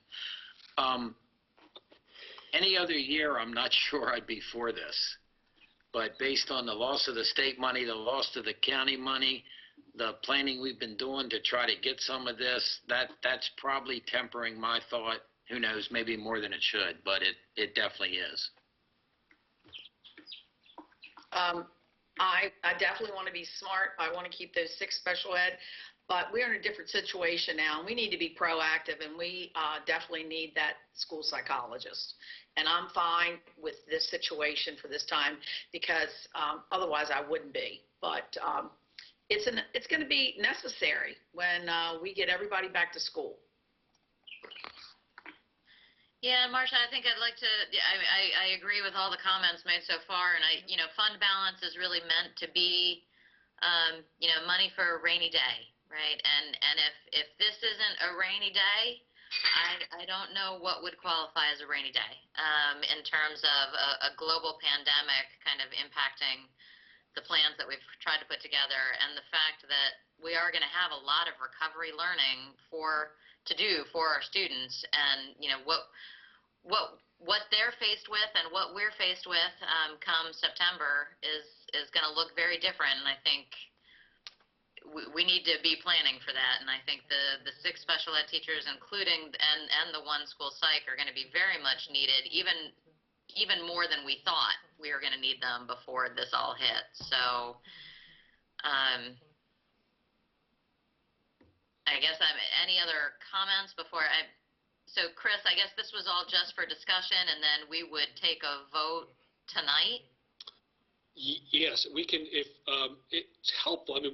Any other year, I'm not sure I'd be for this. But based on the loss of the state money, the loss of the county money, the planning we've been doing to try to get some of this, that's probably tempering my thought. Who knows, maybe more than it should, but it definitely is. I definitely want to be smart. I want to keep those 6 special ed, but we're in a different situation now, and we need to be proactive, and we definitely need that school psychologist. And I'm fine with this situation for this time, because otherwise I wouldn't be. But it's going to be necessary when we get everybody back to school. Yeah, Marcia, I think I'd like to, I agree with all the comments made so far, and fund balance is really meant to be, money for a rainy day, right? And if this isn't a rainy day, I don't know what would qualify as a rainy day, in terms of a global pandemic kind of impacting the plans that we've tried to put together, and the fact that we are going to have a lot of recovery learning to do for our students, and what they're faced with and what we're faced with come September is going to look very different, and I think we need to be planning for that. And I think the 6 special ed teachers, including and the 1 school psych, are going to be very much needed, even more than we thought we were going to need them before this all hit. So I guess any other comments before So, Chris, I guess this was all just for discussion, and then we would take a vote tonight? Yes, we can, if it's helpful. I mean,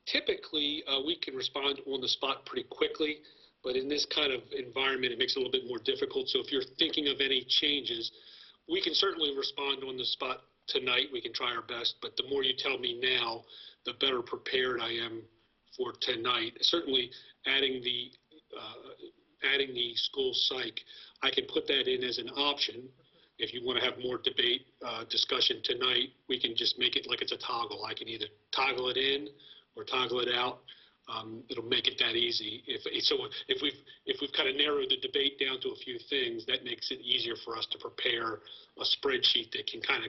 typically, we can respond on the spot pretty quickly, but in this kind of environment, it makes it a little bit more difficult. So if you're thinking of any changes, we can certainly respond on the spot tonight. We can try our best, but the more you tell me now, the better prepared I am for tonight. Certainly adding the school psych, I can put that in as an option. If you want to have more debate, discussion tonight, we can just make it like it's a toggle. I can either toggle it in or toggle it out. It'll make it that easy. If we've kind of narrowed the debate down to a few things, that makes it easier for us to prepare a spreadsheet that can kind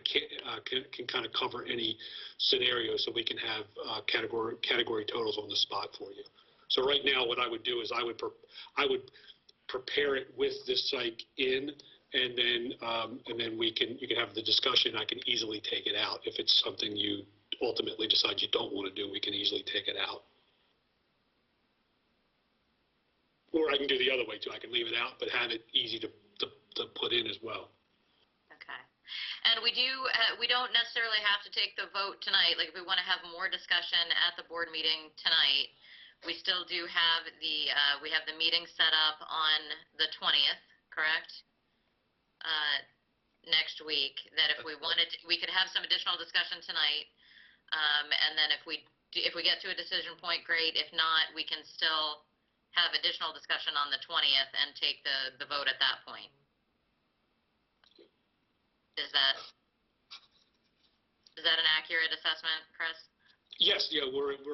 of cover any scenario, so we can have category totals on the spot for you. So right now, what I would do is I would prepare it with the psych in, and then you can have the discussion. I can easily take it out if it's something you ultimately decide you don't want to do. We can easily take it out. Or I can do the other way too. I can leave it out, but have it easy to put in as well. Okay. And we don't necessarily have to take the vote tonight. Like, if we want to have more discussion at the board meeting tonight, we still do have we have the meeting set up on the 20th, correct? Next week, that if we wanted, we could have some additional discussion tonight. And then if we get to a decision point, great. If not, we can still have additional discussion on the 20th and take the vote at that point. Is that an accurate assessment, Chris? Yes, yeah, we're in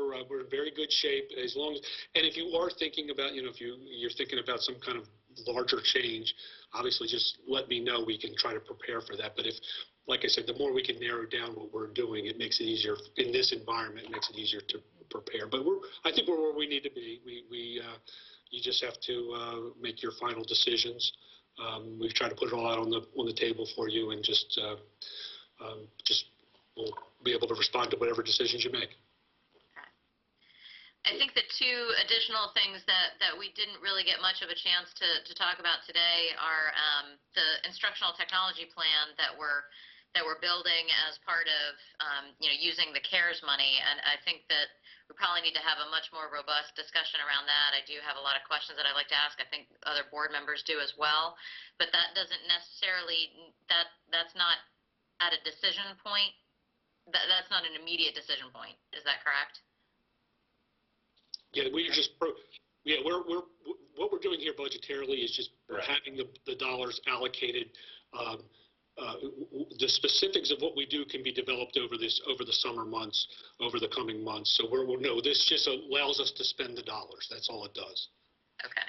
very good shape, as long as, and if you are thinking about, if you're thinking about some kind of larger change, obviously just let me know. We can try to prepare for that. But if, like I said, the more we can narrow down what we're doing, it makes it easier in this environment. It makes it easier to prepare. But I think we're where we need to be. You just have to make your final decisions. We've tried to put it all out on the table for you, and just we'll be able to respond to whatever decisions you make. I think the two additional things that we didn't really get much of a chance to talk about today are the instructional technology plan that we're building as part of using the CARES money, and I think that we probably need to have a much more robust discussion around that. I do have a lot of questions that I'd like to ask. I think other board members do as well, but that doesn't necessarily that's not at a decision point. That's not an immediate decision point. Is that correct? Yeah, we're what we're doing here budgetarily is just having the dollars allocated. The specifics of what we do can be developed over the summer months, over the coming months. So this just allows us to spend the dollars. That's all it does. Okay,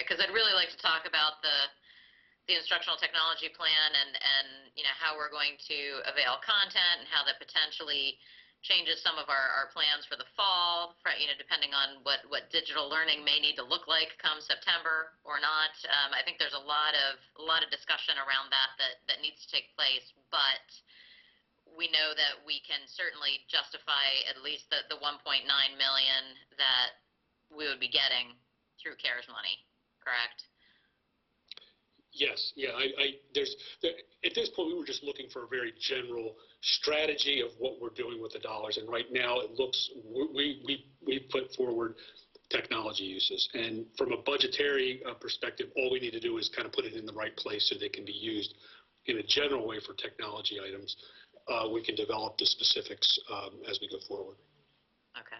because I'd really like to talk about the instructional technology plan and how we're going to avail content and how that potentially changes some of our plans for the fall, depending on what digital learning may need to look like come September or not. I think there's a lot of discussion around that needs to take place, but we know that we can certainly justify at least the 1.9 million that we would be getting through CARES money, correct? Yes, yeah. At this point, we were just looking for a very general strategy of what we're doing with the dollars, and right now it looks we put forward technology uses, and from a budgetary perspective, all we need to do is kind of put it in the right place so they can be used in a general way for technology items. We can develop the specifics as we go forward. Okay.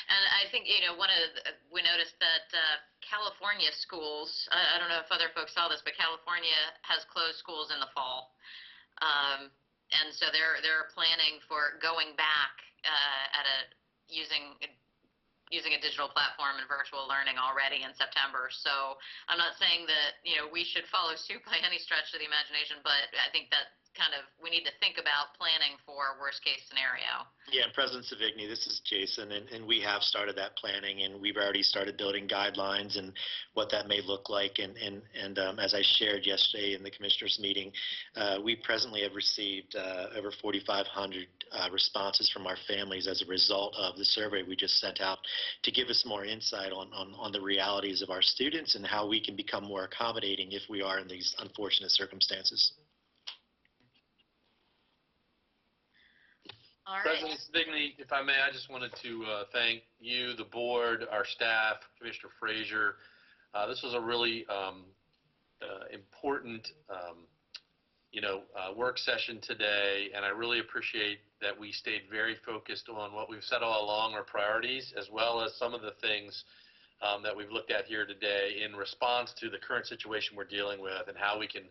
And I think, we noticed that California schools, I don't know if other folks saw this, but California has closed schools in the fall. And so they're planning for going back using a digital platform and virtual learning already in September. So I'm not saying that, we should follow suit by any stretch of the imagination, but I think that we need to think about planning for worst case scenario. Yeah, President Savigny, this is Jason, and we have started that planning, and we've already started building guidelines and what that may look like. And as I shared yesterday in the commissioners meeting, we presently have received over 4,500 responses from our families as a result of the survey we just sent out to give us more insight on the realities of our students and how we can become more accommodating if we are in these unfortunate circumstances. All right. President Savigny, if I may, I just wanted to thank you, the board, our staff, Commissioner Frazier. This was a really important work session today, and I really appreciate that we stayed very focused on what we've said all along, our priorities, as well as some of the things that we've looked at here today in response to the current situation we're dealing with and how we can,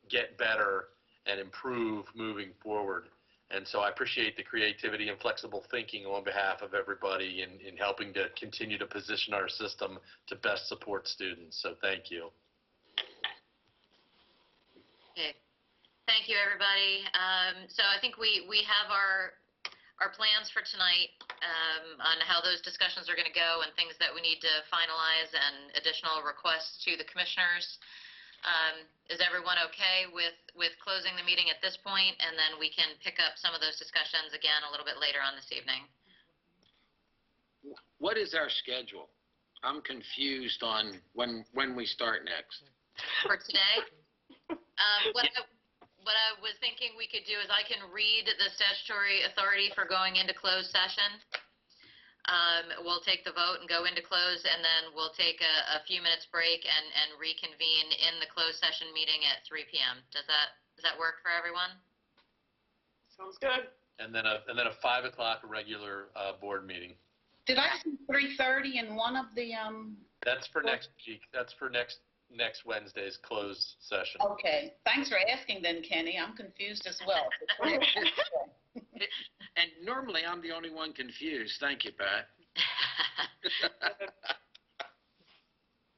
get better and improve moving forward. And so I appreciate the creativity and flexible thinking on behalf of everybody in helping to continue to position our system to best support students. So thank you. Okay. Thank you, everybody. So I think we have our plans for tonight on how those discussions are going to go and things that we need to finalize and additional requests to the commissioners. Is everyone okay with closing the meeting at this point, and then we can pick up some of those discussions again a little bit later on this evening? What is our schedule? I'm confused on when we start next. For today? What I was thinking we could do is I can read the statutory authority for going into closed session. We'll take the vote and go into close, and then we'll take a few minutes break and reconvene in the closed session meeting at 3 p.m. Does that work for everyone? Sounds good. And then a 5 o'clock regular board meeting. Did I see 3:30 in one of the, That's for next week. That's for next Wednesday's closed session. Okay, thanks for asking then, Kenny. I'm confused as well. And normally I'm the only one confused. Thank you, Pat.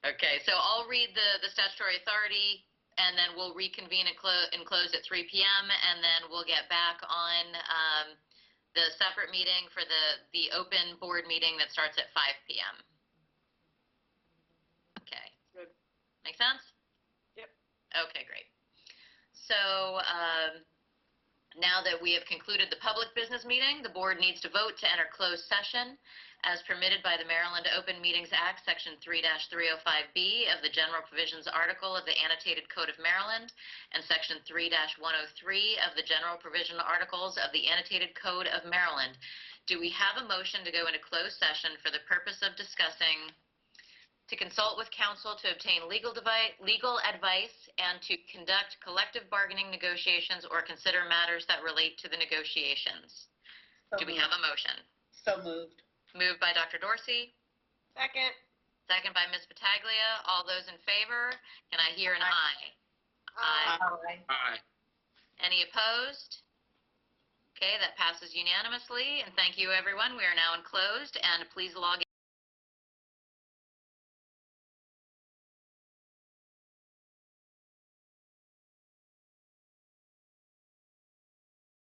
Okay, so I'll read the statutory authority, and then we'll reconvene and close at 3 p.m., and then we'll get back on the separate meeting for the open board meeting that starts at 5 p.m. Okay. Good. Make sense? Yep. Okay, great. So now that we have concluded the public business meeting, the board needs to vote to enter closed session as permitted by the Maryland Open Meetings Act, Section 3-305B of the General Provisions Article of the Annotated Code of Maryland, and Section 3-103 of the General Provision Articles of the Annotated Code of Maryland. Do we have a motion to go into closed session for the purpose of discussing, to consult with counsel to obtain legal advice, and to conduct collective bargaining negotiations or consider matters that relate to the negotiations? Do we have a motion? So moved. Moved by Dr. Dorsey. Second. Second by Ms. Battaglia. All those in favor? Can I hear an aye? Aye. Aye. Any opposed? Okay, that passes unanimously. And thank you, everyone. We are now in closed, and please log in.